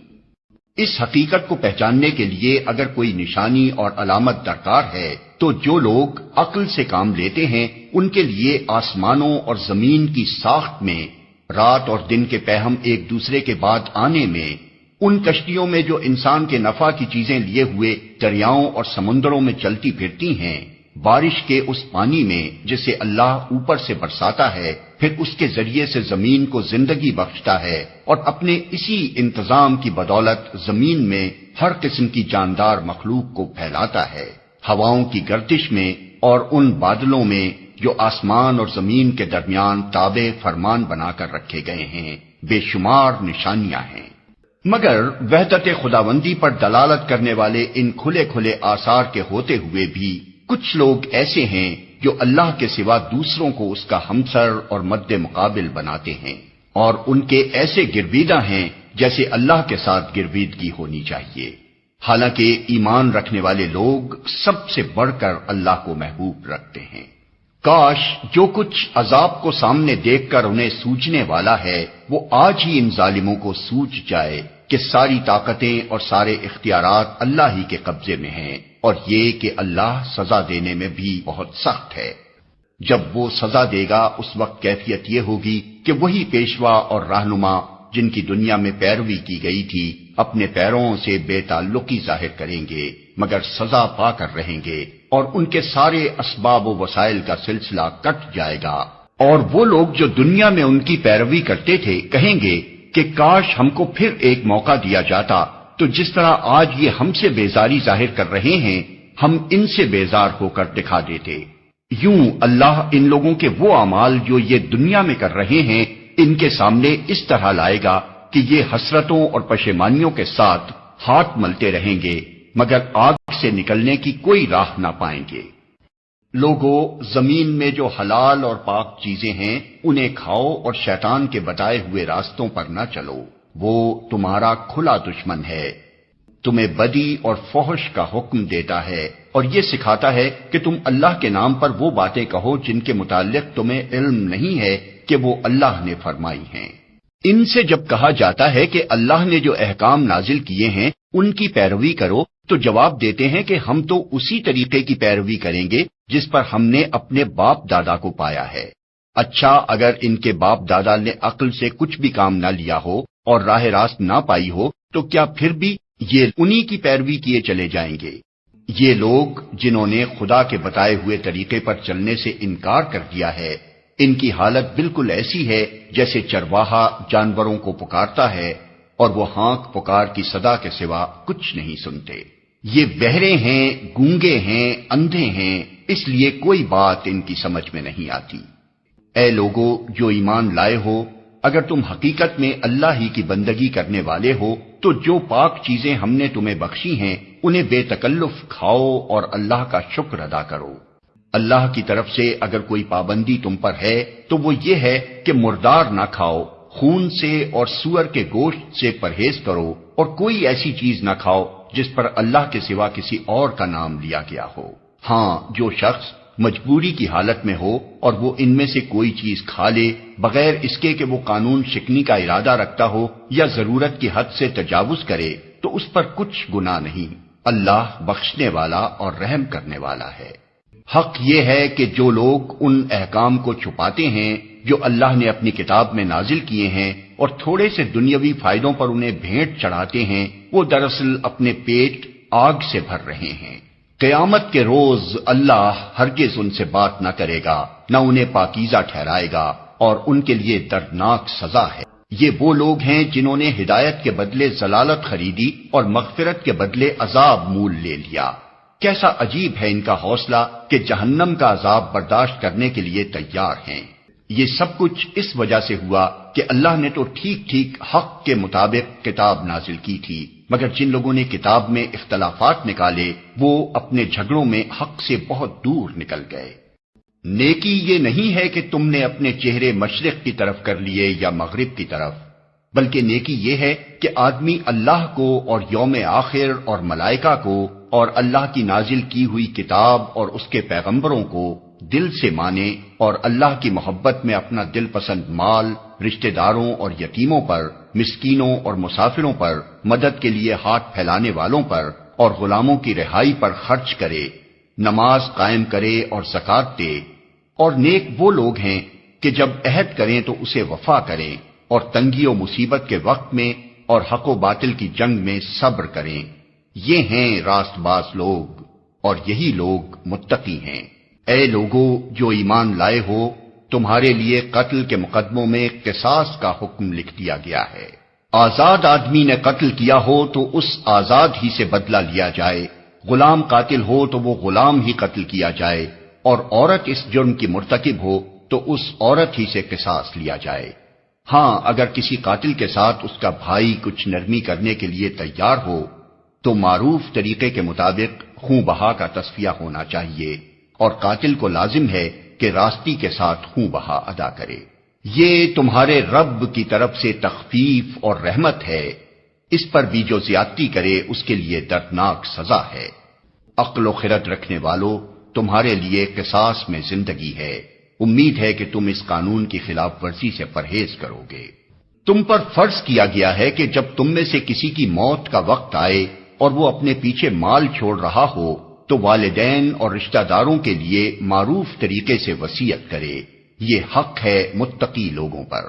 اس حقیقت کو پہچاننے کے لیے اگر کوئی نشانی اور علامت درکار ہے تو جو لوگ عقل سے کام لیتے ہیں ان کے لیے آسمانوں اور زمین کی ساخت میں، رات اور دن کے پیہم ایک دوسرے کے بعد آنے میں، ان کشتیوں میں جو انسان کے نفع کی چیزیں لیے ہوئے دریاؤں اور سمندروں میں چلتی پھرتی ہیں، بارش کے اس پانی میں جسے اللہ اوپر سے برساتا ہے، پھر اس کے ذریعے سے زمین کو زندگی بخشتا ہے، اور اپنے اسی انتظام کی بدولت زمین میں ہر قسم کی جاندار مخلوق کو پھیلاتا ہے۔ ہواؤں کی گردش میں اور ان بادلوں میں جو آسمان اور زمین کے درمیان تابع فرمان بنا کر رکھے گئے ہیں، بے شمار نشانیاں ہیں۔ مگر وحدت خداوندی پر دلالت کرنے والے ان کھلے کھلے آثار کے ہوتے ہوئے بھی کچھ لوگ ایسے ہیں جو اللہ کے سوا دوسروں کو اس کا ہمسر اور مد مقابل بناتے ہیں، اور ان کے ایسے گرویدہ ہیں جیسے اللہ کے ساتھ گرویدگی ہونی چاہیے، حالانکہ ایمان رکھنے والے لوگ سب سے بڑھ کر اللہ کو محبوب رکھتے ہیں۔ کاش جو کچھ عذاب کو سامنے دیکھ کر انہیں سوچنے والا ہے وہ آج ہی ان ظالموں کو سوچ جائے کہ ساری طاقتیں اور سارے اختیارات اللہ ہی کے قبضے میں ہیں، اور یہ کہ اللہ سزا دینے میں بھی بہت سخت ہے۔ جب وہ سزا دے گا اس وقت کیفیت یہ ہوگی کہ وہی پیشوا اور رہنما جن کی دنیا میں پیروی کی گئی تھی اپنے پیروں سے بے تعلقی ظاہر کریں گے، مگر سزا پا کر رہیں گے، اور ان کے سارے اسباب و وسائل کا سلسلہ کٹ جائے گا۔ اور وہ لوگ جو دنیا میں ان کی پیروی کرتے تھے کہیں گے کہ کاش ہم کو پھر ایک موقع دیا جاتا تو جس طرح آج یہ ہم سے بیزاری ظاہر کر رہے ہیں ہم ان سے بیزار ہو کر دکھا دیتے۔ یوں اللہ ان لوگوں کے وہ اعمال جو یہ دنیا میں کر رہے ہیں ان کے سامنے اس طرح لائے گا کہ یہ حسرتوں اور پشیمانیوں کے ساتھ ہاتھ ملتے رہیں گے، مگر آگ سے نکلنے کی کوئی راہ نہ پائیں گے۔ لوگوں، زمین میں جو حلال اور پاک چیزیں ہیں انہیں کھاؤ اور شیطان کے بتائے ہوئے راستوں پر نہ چلو، وہ تمہارا کھلا دشمن ہے، تمہیں بدی اور فحش کا حکم دیتا ہے اور یہ سکھاتا ہے کہ تم اللہ کے نام پر وہ باتیں کہو جن کے متعلق تمہیں علم نہیں ہے کہ وہ اللہ نے فرمائی ہیں۔ ان سے جب کہا جاتا ہے کہ اللہ نے جو احکام نازل کیے ہیں ان کی پیروی کرو تو جواب دیتے ہیں کہ ہم تو اسی طریقے کی پیروی کریں گے جس پر ہم نے اپنے باپ دادا کو پایا ہے۔ اچھا، اگر ان کے باپ دادا نے عقل سے کچھ بھی کام نہ لیا ہو اور راہ راست نہ پائی ہو تو کیا پھر بھی یہ انہی کی پیروی کیے چلے جائیں گے؟ یہ لوگ جنہوں نے خدا کے بتائے ہوئے طریقے پر چلنے سے انکار کر دیا ہے، ان کی حالت بالکل ایسی ہے جیسے چرواہا جانوروں کو پکارتا ہے اور وہ ہانک پکار کی صدا کے سوا کچھ نہیں سنتے۔ یہ بہرے ہیں، گونگے ہیں، اندھے ہیں، اس لیے کوئی بات ان کی سمجھ میں نہیں آتی۔ اے لوگو جو ایمان لائے ہو، اگر تم حقیقت میں اللہ ہی کی بندگی کرنے والے ہو تو جو پاک چیزیں ہم نے تمہیں بخشی ہیں انہیں بے تکلف کھاؤ اور اللہ کا شکر ادا کرو۔ اللہ کی طرف سے اگر کوئی پابندی تم پر ہے تو وہ یہ ہے کہ مردار نہ کھاؤ، خون سے اور سور کے گوشت سے پرہیز کرو، اور کوئی ایسی چیز نہ کھاؤ جس پر اللہ کے سوا کسی اور کا نام لیا گیا ہو۔ ہاں، جو شخص مجبوری کی حالت میں ہو اور وہ ان میں سے کوئی چیز کھا لے بغیر اس کے کہ وہ قانون شکنی کا ارادہ رکھتا ہو یا ضرورت کی حد سے تجاوز کرے تو اس پر کچھ گناہ نہیں۔ اللہ بخشنے والا اور رحم کرنے والا ہے۔ حق یہ ہے کہ جو لوگ ان احکام کو چھپاتے ہیں جو اللہ نے اپنی کتاب میں نازل کیے ہیں اور تھوڑے سے دنیاوی فائدوں پر انہیں بھیٹ چڑھاتے ہیں، وہ دراصل اپنے پیٹ آگ سے بھر رہے ہیں۔ قیامت کے روز اللہ ہرگز ان سے بات نہ کرے گا، نہ انہیں پاکیزہ ٹھہرائے گا، اور ان کے لیے دردناک سزا ہے۔ یہ وہ لوگ ہیں جنہوں نے ہدایت کے بدلے ضلالت خریدی اور مغفرت کے بدلے عذاب مول لے لیا۔ کیسا عجیب ہے ان کا حوصلہ کہ جہنم کا عذاب برداشت کرنے کے لیے تیار ہیں۔ یہ سب کچھ اس وجہ سے ہوا کہ اللہ نے تو ٹھیک ٹھیک حق کے مطابق کتاب نازل کی تھی، مگر جن لوگوں نے کتاب میں اختلافات نکالے وہ اپنے جھگڑوں میں حق سے بہت دور نکل گئے۔ نیکی یہ نہیں ہے کہ تم نے اپنے چہرے مشرق کی طرف کر لیے یا مغرب کی طرف، بلکہ نیکی یہ ہے کہ آدمی اللہ کو اور یوم آخر اور ملائکہ کو اور اللہ کی نازل کی ہوئی کتاب اور اس کے پیغمبروں کو دل سے مانے، اور اللہ کی محبت میں اپنا دل پسند مال رشتہ داروں اور یتیموں پر، مسکینوں اور مسافروں پر، مدد کے لیے ہاتھ پھیلانے والوں پر اور غلاموں کی رہائی پر خرچ کرے، نماز قائم کرے اور زکوٰۃ دے۔ اور نیک وہ لوگ ہیں کہ جب عہد کریں تو اسے وفا کریں، اور تنگی و مصیبت کے وقت میں اور حق و باطل کی جنگ میں صبر کریں۔ یہ ہیں راست باز لوگ، اور یہی لوگ متقی ہیں۔ اے لوگو جو ایمان لائے ہو، تمہارے لیے قتل کے مقدموں میں قصاص کا حکم لکھ دیا گیا ہے۔ آزاد آدمی نے قتل کیا ہو تو اس آزاد ہی سے بدلہ لیا جائے، غلام قاتل ہو تو وہ غلام ہی قتل کیا جائے، اور عورت اس جرم کی مرتکب ہو تو اس عورت ہی سے قصاص لیا جائے۔ ہاں اگر کسی قاتل کے ساتھ اس کا بھائی کچھ نرمی کرنے کے لیے تیار ہو تو معروف طریقے کے مطابق خون بہا کا تصفیہ ہونا چاہیے، اور قاتل کو لازم ہے کہ راستی کے ساتھ خون بہا ادا کرے۔ یہ تمہارے رب کی طرف سے تخفیف اور رحمت ہے، اس پر بھی جو زیادتی کرے اس کے لیے دردناک سزا ہے۔ عقل و خرد رکھنے والو، تمہارے لیے قصاص میں زندگی ہے، امید ہے کہ تم اس قانون کی خلاف ورزی سے پرہیز کرو گے۔ تم پر فرض کیا گیا ہے کہ جب تم میں سے کسی کی موت کا وقت آئے اور وہ اپنے پیچھے مال چھوڑ رہا ہو تو والدین اور رشتہ داروں کے لیے معروف طریقے سے وصیت کرے، یہ حق ہے متقی لوگوں پر۔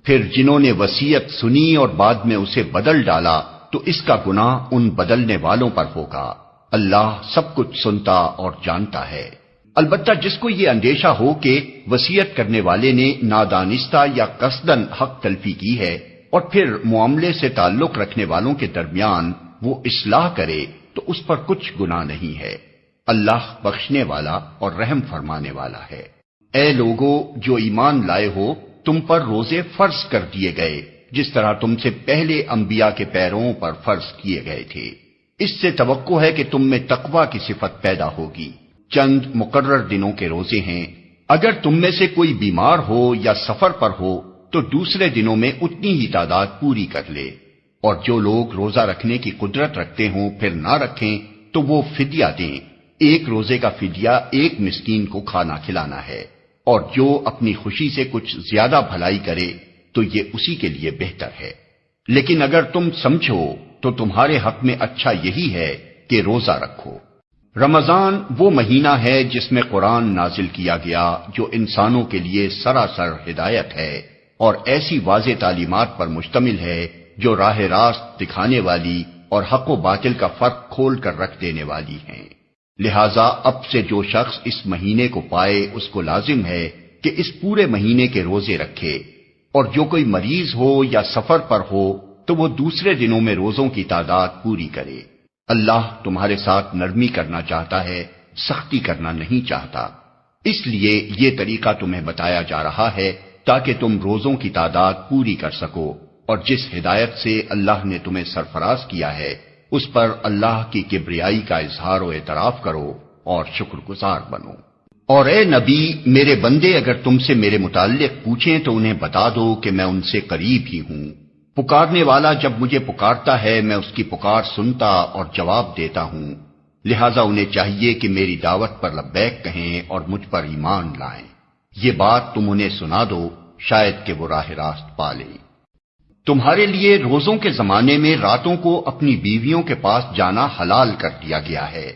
پھر جنہوں نے وصیت سنی اور بعد میں اسے بدل ڈالا تو اس کا گناہ ان بدلنے والوں پر ہوگا، اللہ سب کچھ سنتا اور جانتا ہے۔ البتہ جس کو یہ اندیشہ ہو کہ وصیت کرنے والے نے نادانستہ یا قصدن حق تلفی کی ہے اور پھر معاملے سے تعلق رکھنے والوں کے درمیان وہ اصلاح کرے تو اس پر کچھ گناہ نہیں ہے، اللہ بخشنے والا اور رحم فرمانے والا ہے۔ اے لوگو جو ایمان لائے ہو، تم پر روزے فرض کر دیے گئے جس طرح تم سے پہلے انبیاء کے پیرووں پر فرض کیے گئے تھے۔ اس سے توقع ہے کہ تم میں تقوی کی صفت پیدا ہوگی۔ چند مقرر دنوں کے روزے ہیں، اگر تم میں سے کوئی بیمار ہو یا سفر پر ہو تو دوسرے دنوں میں اتنی ہی تعداد پوری کر لے، اور جو لوگ روزہ رکھنے کی قدرت رکھتے ہوں پھر نہ رکھیں تو وہ فدیہ دیں۔ ایک روزے کا فدیہ ایک مسکین کو کھانا کھلانا ہے، اور جو اپنی خوشی سے کچھ زیادہ بھلائی کرے تو یہ اسی کے لیے بہتر ہے۔ لیکن اگر تم سمجھو تو تمہارے حق میں اچھا یہی ہے کہ روزہ رکھو۔ رمضان وہ مہینہ ہے جس میں قرآن نازل کیا گیا جو انسانوں کے لیے سراسر ہدایت ہے اور ایسی واضح تعلیمات پر مشتمل ہے جو راہ راست دکھانے والی اور حق و باطل کا فرق کھول کر رکھ دینے والی ہیں۔ لہذا اب سے جو شخص اس مہینے کو پائے اس کو لازم ہے کہ اس پورے مہینے کے روزے رکھے، اور جو کوئی مریض ہو یا سفر پر ہو تو وہ دوسرے دنوں میں روزوں کی تعداد پوری کرے۔ اللہ تمہارے ساتھ نرمی کرنا چاہتا ہے، سختی کرنا نہیں چاہتا، اس لیے یہ طریقہ تمہیں بتایا جا رہا ہے تاکہ تم روزوں کی تعداد پوری کر سکو، اور جس ہدایت سے اللہ نے تمہیں سرفراز کیا ہے اس پر اللہ کی کبریائی کا اظہار و اعتراف کرو اور شکر گزار بنو۔ اور اے نبی، میرے بندے اگر تم سے میرے متعلق پوچھیں تو انہیں بتا دو کہ میں ان سے قریب ہی ہوں، پکارنے والا جب مجھے پکارتا ہے میں اس کی پکار سنتا اور جواب دیتا ہوں، لہذا انہیں چاہیے کہ میری دعوت پر لبیک کہیں اور مجھ پر ایمان لائیں۔ یہ بات تم انہیں سنا دو، شاید کہ وہ راہ راست پالیں۔ تمہارے لیے روزوں کے زمانے میں راتوں کو اپنی بیویوں کے پاس جانا حلال کر دیا گیا ہے،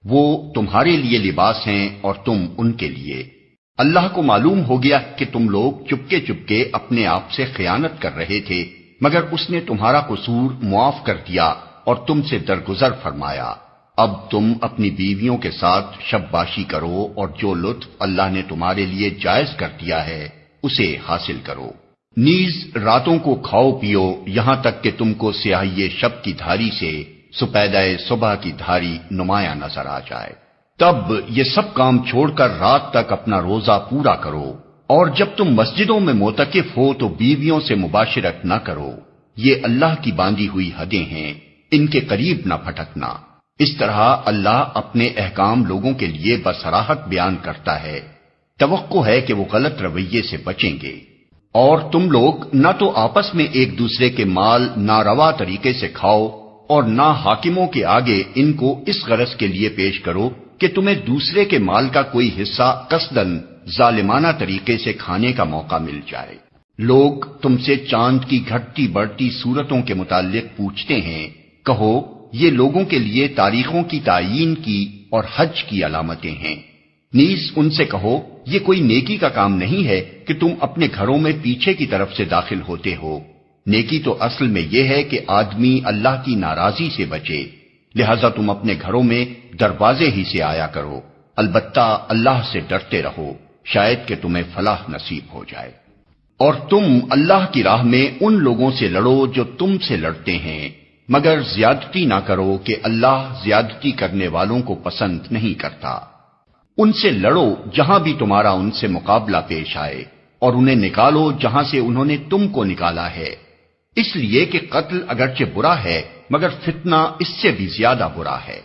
وہ تمہارے لیے لباس ہیں اور تم ان کے لیے۔ اللہ کو معلوم ہو گیا کہ تم لوگ چپکے چپکے اپنے آپ سے خیانت کر رہے تھے، مگر اس نے تمہارا قصور معاف کر دیا اور تم سے درگزر فرمایا۔ اب تم اپنی بیویوں کے ساتھ شب باشی کرو اور جو لطف اللہ نے تمہارے لیے جائز کر دیا ہے اسے حاصل کرو۔ نیز راتوں کو کھاؤ پیو یہاں تک کہ تم کو سیاہی شب کی دھاری سے سپیدہ صبح کی دھاری نمایاں نظر آ جائے، تب یہ سب کام چھوڑ کر رات تک اپنا روزہ پورا کرو، اور جب تم مسجدوں میں معتکف ہو تو بیویوں سے مباشرت نہ کرو، یہ اللہ کی باندھی ہوئی حدیں ہیں، ان کے قریب نہ پھٹکنا۔ اس طرح اللہ اپنے احکام لوگوں کے لیے بصراحت بیان کرتا ہے، توقع ہے کہ وہ غلط رویے سے بچیں گے۔ اور تم لوگ نہ تو آپس میں ایک دوسرے کے مال ناروا طریقے سے کھاؤ اور نہ حاکموں کے آگے ان کو اس غرض کے لیے پیش کرو کہ تمہیں دوسرے کے مال کا کوئی حصہ قصدن ظالمانہ طریقے سے کھانے کا موقع مل جائے۔ لوگ تم سے چاند کی گھٹتی بڑھتی صورتوں کے متعلق پوچھتے ہیں، کہو یہ لوگوں کے لیے تاریخوں کی تعیین کی اور حج کی علامتیں ہیں۔ نیز ان سے کہو یہ کوئی نیکی کا کام نہیں ہے کہ تم اپنے گھروں میں پیچھے کی طرف سے داخل ہوتے ہو، نیکی تو اصل میں یہ ہے کہ آدمی اللہ کی ناراضی سے بچے، لہذا تم اپنے گھروں میں دروازے ہی سے آیا کرو، البتہ اللہ سے ڈرتے رہو، شاید کہ تمہیں فلاح نصیب ہو جائے۔ اور تم اللہ کی راہ میں ان لوگوں سے لڑو جو تم سے لڑتے ہیں، مگر زیادتی نہ کرو کہ اللہ زیادتی کرنے والوں کو پسند نہیں کرتا۔ ان سے لڑو جہاں بھی تمہارا ان سے مقابلہ پیش آئے، اور انہیں نکالو جہاں سے انہوں نے تم کو نکالا ہے، اس لیے کہ قتل اگرچہ برا ہے مگر فتنہ اس سے بھی زیادہ برا ہے۔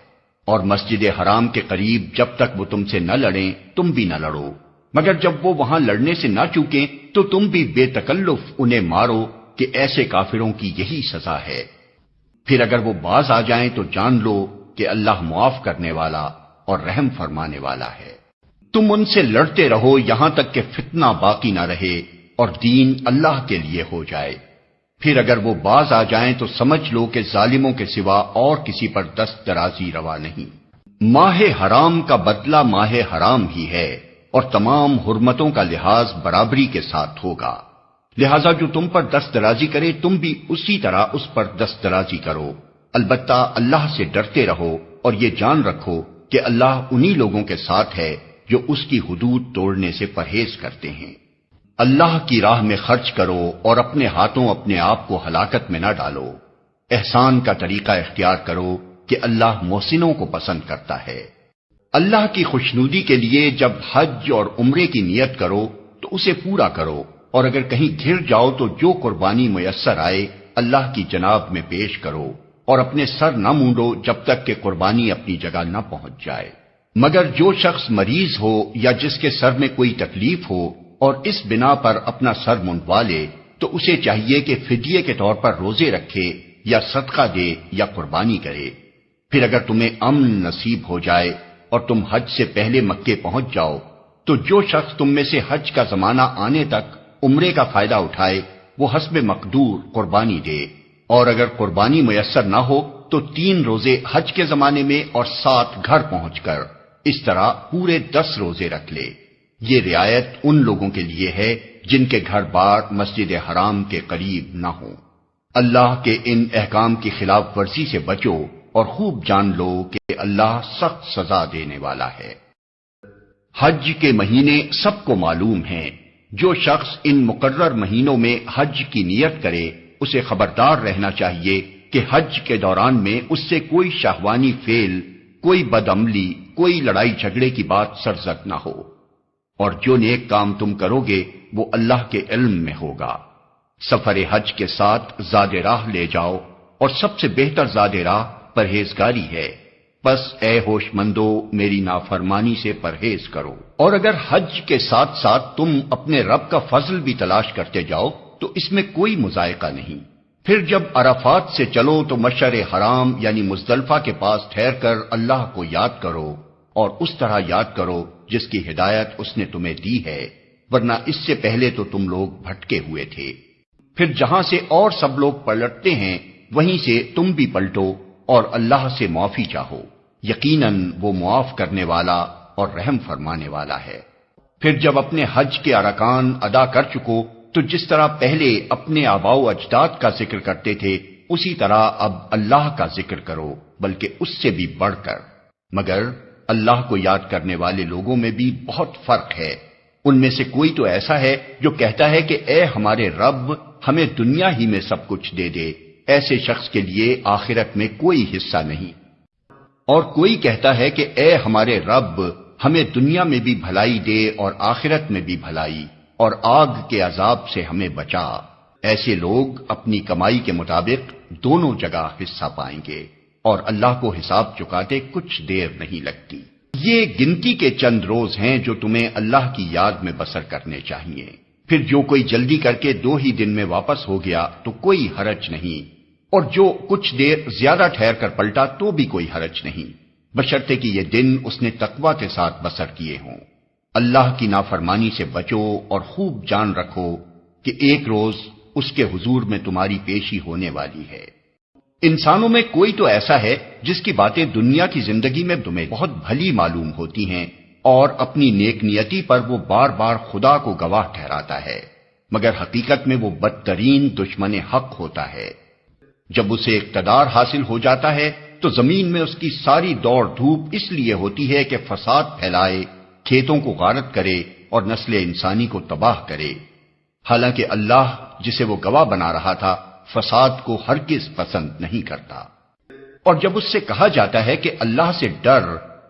اور مسجد حرام کے قریب جب تک وہ تم سے نہ لڑیں تم بھی نہ لڑو، مگر جب وہ وہاں لڑنے سے نہ چوکیں تو تم بھی بے تکلف انہیں مارو، کہ ایسے کافروں کی یہی سزا ہے۔ پھر اگر وہ باز آ جائیں تو جان لو کہ اللہ معاف کرنے والا اور رحم فرمانے والا ہے۔ تم ان سے لڑتے رہو یہاں تک کہ فتنہ باقی نہ رہے اور دین اللہ کے لیے ہو جائے۔ پھر اگر وہ باز آ جائیں تو سمجھ لو کہ ظالموں کے سوا اور کسی پر دست درازی روا نہیں۔ ماہ حرام کا بدلہ ماہ حرام ہی ہے، اور تمام حرمتوں کا لحاظ برابری کے ساتھ ہوگا، لہذا جو تم پر دست درازی کرے تم بھی اسی طرح اس پر دست درازی کرو۔ البتہ اللہ سے ڈرتے رہو اور یہ جان رکھو کہ اللہ انہی لوگوں کے ساتھ ہے جو اس کی حدود توڑنے سے پرہیز کرتے ہیں۔ اللہ کی راہ میں خرچ کرو اور اپنے ہاتھوں اپنے آپ کو ہلاکت میں نہ ڈالو۔ احسان کا طریقہ اختیار کرو کہ اللہ محسنوں کو پسند کرتا ہے۔ اللہ کی خوشنودی کے لیے جب حج اور عمرے کی نیت کرو تو اسے پورا کرو، اور اگر کہیں گھر جاؤ تو جو قربانی میسر آئے اللہ کی جناب میں پیش کرو، اور اپنے سر نہ مونڈو جب تک کہ قربانی اپنی جگہ نہ پہنچ جائے۔ مگر جو شخص مریض ہو یا جس کے سر میں کوئی تکلیف ہو اور اس بنا پر اپنا سر منڈوا لے تو اسے چاہیے کہ فدیے کے طور پر روزے رکھے یا صدقہ دے یا قربانی کرے۔ پھر اگر تمہیں امن نصیب ہو جائے اور تم حج سے پہلے مکے پہنچ جاؤ تو جو شخص تم میں سے حج کا زمانہ آنے تک عمرے کا فائدہ اٹھائے وہ حسب مقدور قربانی دے، اور اگر قربانی میسر نہ ہو تو 3 روزے حج کے زمانے میں اور 7 گھر پہنچ کر، اس طرح پورے 10 روزے رکھ لے۔ یہ رعایت ان لوگوں کے لیے ہے جن کے گھر بار مسجد حرام کے قریب نہ ہوں۔ اللہ کے ان احکام کی خلاف ورزی سے بچو اور خوب جان لو کہ اللہ سخت سزا دینے والا ہے۔ حج کے مہینے سب کو معلوم ہیں، جو شخص ان مقرر مہینوں میں حج کی نیت کرے اسے خبردار رہنا چاہیے کہ حج کے دوران میں اس سے کوئی شہوانی فعل، کوئی بدعملی، کوئی لڑائی جھگڑے کی بات سرزد نہ ہو، اور جو نیک کام تم کرو گے وہ اللہ کے علم میں ہوگا۔ سفر حج کے ساتھ زاد راہ لے جاؤ، اور سب سے بہتر زاد راہ پرہیزگاری ہے، بس اے ہوش مندو میری نافرمانی سے پرہیز کرو۔ اور اگر حج کے ساتھ ساتھ تم اپنے رب کا فضل بھی تلاش کرتے جاؤ تو اس میں کوئی مذائقہ نہیں۔ پھر جب عرفات سے چلو تو مشعر حرام یعنی مزدلفہ کے پاس ٹھہر کر اللہ کو یاد کرو، اور اس طرح یاد کرو جس کی ہدایت اس نے تمہیں دی ہے، ورنہ اس سے پہلے تو تم لوگ بھٹکے ہوئے تھے۔ پھر جہاں سے اور سب لوگ پلٹتے ہیں وہیں سے تم بھی پلٹو اور اللہ سے معافی چاہو، یقیناً وہ معاف کرنے والا اور رحم فرمانے والا ہے۔ پھر جب اپنے حج کے ارکان ادا کر چکو تو جس طرح پہلے اپنے آباء و اجداد کا ذکر کرتے تھے اسی طرح اب اللہ کا ذکر کرو، بلکہ اس سے بھی بڑھ کر۔ مگر اللہ کو یاد کرنے والے لوگوں میں بھی بہت فرق ہے۔ ان میں سے کوئی تو ایسا ہے جو کہتا ہے کہ اے ہمارے رب ہمیں دنیا ہی میں سب کچھ دے دے، ایسے شخص کے لیے آخرت میں کوئی حصہ نہیں۔ اور کوئی کہتا ہے کہ اے ہمارے رب ہمیں دنیا میں بھی بھلائی دے اور آخرت میں بھی بھلائی، اور آگ کے عذاب سے ہمیں بچا۔ ایسے لوگ اپنی کمائی کے مطابق دونوں جگہ حصہ پائیں گے، اور اللہ کو حساب چکاتے کچھ دیر نہیں لگتی۔ یہ گنتی کے چند روز ہیں جو تمہیں اللہ کی یاد میں بسر کرنے چاہیے۔ پھر جو کوئی جلدی کر کے 2 ہی دن میں واپس ہو گیا تو کوئی حرج نہیں، اور جو کچھ دیر زیادہ ٹھہر کر پلٹا تو بھی کوئی حرج نہیں، بشرطے کہ یہ دن اس نے تقوی کے ساتھ بسر کیے ہوں۔ اللہ کی نافرمانی سے بچو اور خوب جان رکھو کہ ایک روز اس کے حضور میں تمہاری پیشی ہونے والی ہے۔ انسانوں میں کوئی تو ایسا ہے جس کی باتیں دنیا کی زندگی میں تمہیں بہت بھلی معلوم ہوتی ہیں، اور اپنی نیک نیتی پر وہ بار بار خدا کو گواہ ٹھہراتا ہے، مگر حقیقت میں وہ بدترین دشمن حق ہوتا ہے۔ جب اسے اقتدار حاصل ہو جاتا ہے تو زمین میں اس کی ساری دوڑ دھوپ اس لیے ہوتی ہے کہ فساد پھیلائے، کھیتوں کو غارت کرے اور نسل انسانی کو تباہ کرے، حالانکہ اللہ جسے وہ گواہ بنا رہا تھا فساد کو ہرگز پسند نہیں کرتا۔ اور جب اس سے کہا جاتا ہے کہ اللہ سے ڈر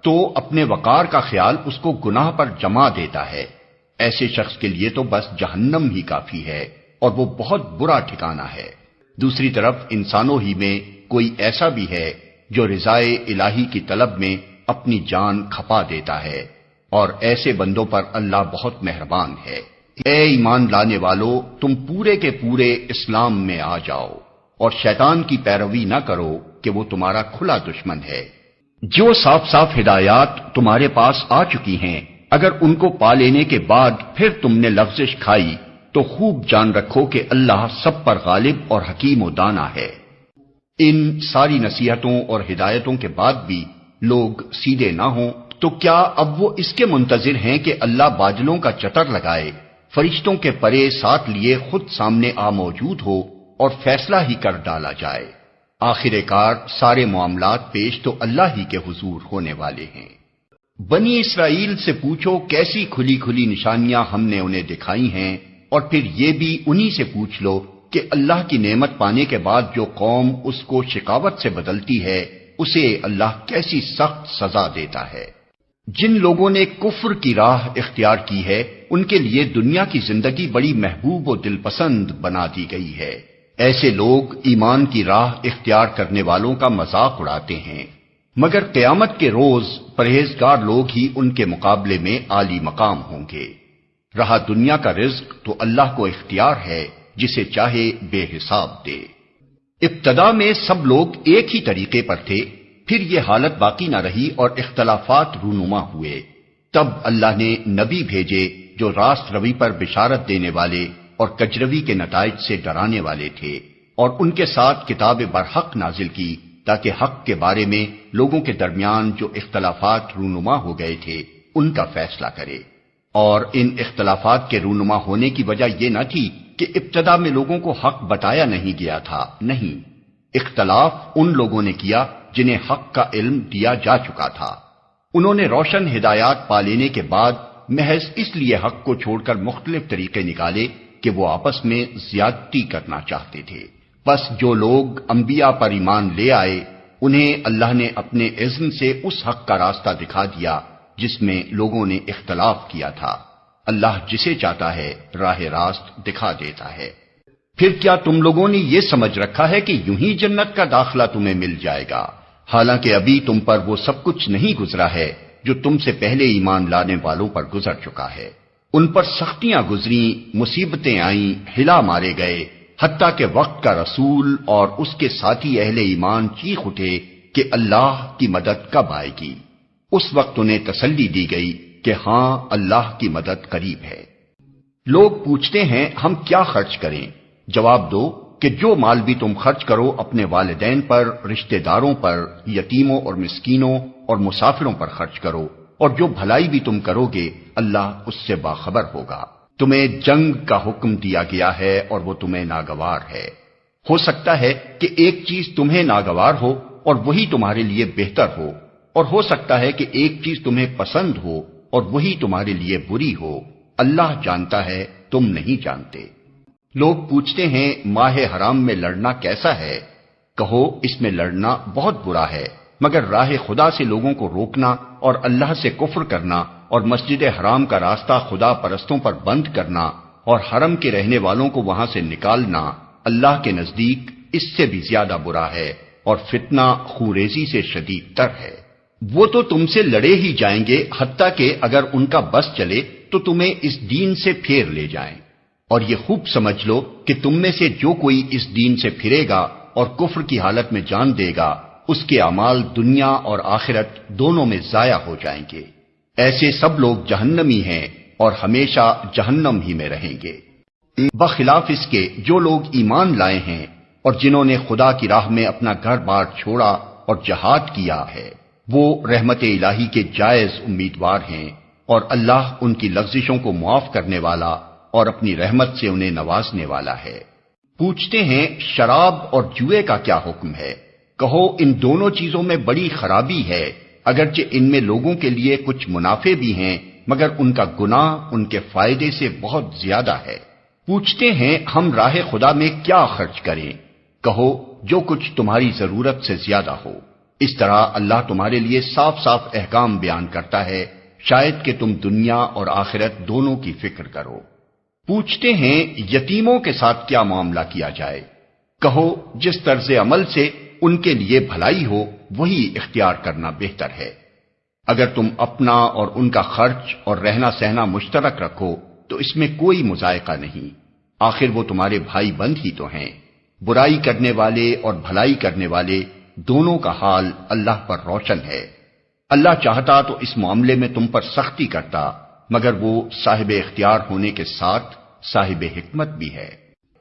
تو اپنے وقار کا خیال اس کو گناہ پر جما دیتا ہے، ایسے شخص کے لیے تو بس جہنم ہی کافی ہے اور وہ بہت برا ٹھکانہ ہے۔ دوسری طرف انسانوں ہی میں کوئی ایسا بھی ہے جو رضائے الہی کی طلب میں اپنی جان کھپا دیتا ہے، اور ایسے بندوں پر اللہ بہت مہربان ہے۔ اے ایمان لانے والو، تم پورے کے پورے اسلام میں آ جاؤ اور شیطان کی پیروی نہ کرو کہ وہ تمہارا کھلا دشمن ہے۔ جو صاف صاف ہدایات تمہارے پاس آ چکی ہیں، اگر ان کو پا لینے کے بعد پھر تم نے لغزش کھائی تو خوب جان رکھو کہ اللہ سب پر غالب اور حکیم و دانا ہے۔ ان ساری نصیحتوں اور ہدایتوں کے بعد بھی لوگ سیدھے نہ ہوں تو کیا اب وہ اس کے منتظر ہیں کہ اللہ بادلوں کا چتر لگائے، فرشتوں کے پرے ساتھ لیے خود سامنے آ موجود ہو اور فیصلہ ہی کر ڈالا جائے؟ آخر کار سارے معاملات پیش تو اللہ ہی کے حضور ہونے والے ہیں۔ بنی اسرائیل سے پوچھو کیسی کھلی کھلی نشانیاں ہم نے انہیں دکھائی ہیں، اور پھر یہ بھی انہی سے پوچھ لو کہ اللہ کی نعمت پانے کے بعد جو قوم اس کو شقاوت سے بدلتی ہے اسے اللہ کیسی سخت سزا دیتا ہے۔ جن لوگوں نے کفر کی راہ اختیار کی ہے ان کے لیے دنیا کی زندگی بڑی محبوب و دل پسند بنا دی گئی ہے۔ ایسے لوگ ایمان کی راہ اختیار کرنے والوں کا مذاق اڑاتے ہیں، مگر قیامت کے روز پرہیزگار لوگ ہی ان کے مقابلے میں عالی مقام ہوں گے۔ رہا دنیا کا رزق تو اللہ کو اختیار ہے، جسے چاہے بے حساب دے۔ ابتدا میں سب لوگ ایک ہی طریقے پر تھے، پھر یہ حالت باقی نہ رہی اور اختلافات رونما ہوئے۔ تب اللہ نے نبی بھیجے جو راست روی پر بشارت دینے والے اور کجروی کے نتائج سے ڈرانے والے تھے، اور ان کے ساتھ کتاب برحق نازل کی تاکہ حق کے بارے میں لوگوں کے درمیان جو اختلافات رونما ہو گئے تھے ان کا فیصلہ کرے۔ اور ان اختلافات کے رونما ہونے کی وجہ یہ نہ تھی کہ ابتدا میں لوگوں کو حق بتایا نہیں گیا تھا، نہیں، اختلاف ان لوگوں نے کیا جنہیں حق کا علم دیا جا چکا تھا۔ انہوں نے روشن ہدایات پا لینے کے بعد محض اس لیے حق کو چھوڑ کر مختلف طریقے نکالے کہ وہ آپس میں زیادتی کرنا چاہتے تھے۔ بس جو لوگ انبیاء پر ایمان لے آئے انہیں اللہ نے اپنے اذن سے اس حق کا راستہ دکھا دیا جس میں لوگوں نے اختلاف کیا تھا۔ اللہ جسے چاہتا ہے راہ راست دکھا دیتا ہے۔ پھر کیا تم لوگوں نے یہ سمجھ رکھا ہے کہ یوں ہی جنت کا داخلہ تمہیں مل جائے گا، حالانکہ ابھی تم پر وہ سب کچھ نہیں گزرا ہے جو تم سے پہلے ایمان لانے والوں پر گزر چکا ہے۔ ان پر سختیاں گزریں، مصیبتیں آئیں، ہلا مارے گئے، حتیٰ کہ وقت کا رسول اور اس کے ساتھی اہل ایمان چیخ اٹھے کہ اللہ کی مدد کب آئے گی۔ اس وقت انہیں تسلی دی گئی کہ ہاں اللہ کی مدد قریب ہے۔ لوگ پوچھتے ہیں ہم کیا خرچ کریں؟ جواب دو کہ جو مال بھی تم خرچ کرو اپنے والدین پر، رشتہ داروں پر، یتیموں اور مسکینوں اور مسافروں پر خرچ کرو، اور جو بھلائی بھی تم کرو گے اللہ اس سے باخبر ہوگا۔ تمہیں جنگ کا حکم دیا گیا ہے اور وہ تمہیں ناگوار ہے۔ ہو سکتا ہے کہ ایک چیز تمہیں ناگوار ہو اور وہی تمہارے لیے بہتر ہو، اور ہو سکتا ہے کہ ایک چیز تمہیں پسند ہو اور وہی تمہارے لیے بری ہو۔ اللہ جانتا ہے، تم نہیں جانتے۔ لوگ پوچھتے ہیں ماہ حرام میں لڑنا کیسا ہے؟ کہو اس میں لڑنا بہت برا ہے، مگر راہ خدا سے لوگوں کو روکنا اور اللہ سے کفر کرنا اور مسجد حرام کا راستہ خدا پرستوں پر بند کرنا اور حرم کے رہنے والوں کو وہاں سے نکالنا اللہ کے نزدیک اس سے بھی زیادہ برا ہے، اور فتنہ خوریزی سے شدید تر ہے۔ وہ تو تم سے لڑے ہی جائیں گے، حتیٰ کہ اگر ان کا بس چلے تو تمہیں اس دین سے پھیر لے جائیں۔ اور یہ خوب سمجھ لو کہ تم میں سے جو کوئی اس دین سے پھرے گا اور کفر کی حالت میں جان دے گا، اس کے اعمال دنیا اور آخرت دونوں میں ضائع ہو جائیں گے۔ ایسے سب لوگ جہنمی ہیں اور ہمیشہ جہنم ہی میں رہیں گے۔ بخلاف اس کے جو لوگ ایمان لائے ہیں اور جنہوں نے خدا کی راہ میں اپنا گھر بار چھوڑا اور جہاد کیا ہے، وہ رحمت الہی کے جائز امیدوار ہیں، اور اللہ ان کی لغزشوں کو معاف کرنے والا اور اپنی رحمت سے انہیں نوازنے والا ہے۔ پوچھتے ہیں شراب اور جوئے کا کیا حکم ہے؟ کہو ان دونوں چیزوں میں بڑی خرابی ہے، اگرچہ ان میں لوگوں کے لیے کچھ منافع بھی ہیں، مگر ان کا گناہ ان کے فائدے سے بہت زیادہ ہے۔ پوچھتے ہیں ہم راہ خدا میں کیا خرچ کریں؟ کہو جو کچھ تمہاری ضرورت سے زیادہ ہو۔ اس طرح اللہ تمہارے لیے صاف صاف احکام بیان کرتا ہے، شاید کہ تم دنیا اور آخرت دونوں کی فکر کرو۔ پوچھتے ہیں یتیموں کے ساتھ کیا معاملہ کیا جائے؟ کہو جس طرز عمل سے ان کے لیے بھلائی ہو وہی اختیار کرنا بہتر ہے۔ اگر تم اپنا اور ان کا خرچ اور رہنا سہنا مشترک رکھو تو اس میں کوئی مذائقہ نہیں، آخر وہ تمہارے بھائی بند ہی تو ہیں۔ برائی کرنے والے اور بھلائی کرنے والے دونوں کا حال اللہ پر روشن ہے۔ اللہ چاہتا تو اس معاملے میں تم پر سختی کرتا، مگر وہ صاحب اختیار ہونے کے ساتھ صاحب حکمت بھی ہے۔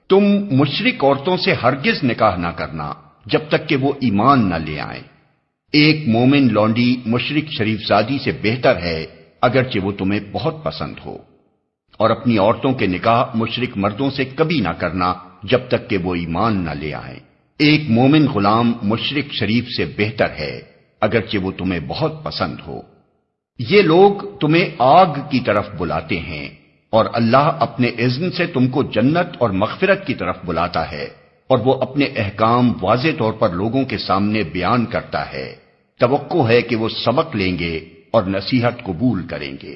تم مشرک عورتوں سے ہرگز نکاح نہ کرنا جب تک کہ وہ ایمان نہ لے آئیں۔ ایک مومن لونڈی مشرک شریف زادی سے بہتر ہے اگرچہ وہ تمہیں بہت پسند ہو، اور اپنی عورتوں کے نکاح مشرک مردوں سے کبھی نہ کرنا جب تک کہ وہ ایمان نہ لے آئیں۔ ایک مومن غلام مشرک شریف سے بہتر ہے اگرچہ وہ تمہیں بہت پسند ہو۔ یہ لوگ تمہیں آگ کی طرف بلاتے ہیں اور اللہ اپنے اذن سے تم کو جنت اور مغفرت کی طرف بلاتا ہے، اور وہ اپنے احکام واضح طور پر لوگوں کے سامنے بیان کرتا ہے۔ توقع ہے کہ وہ سبق لیں گے اور نصیحت قبول کریں گے۔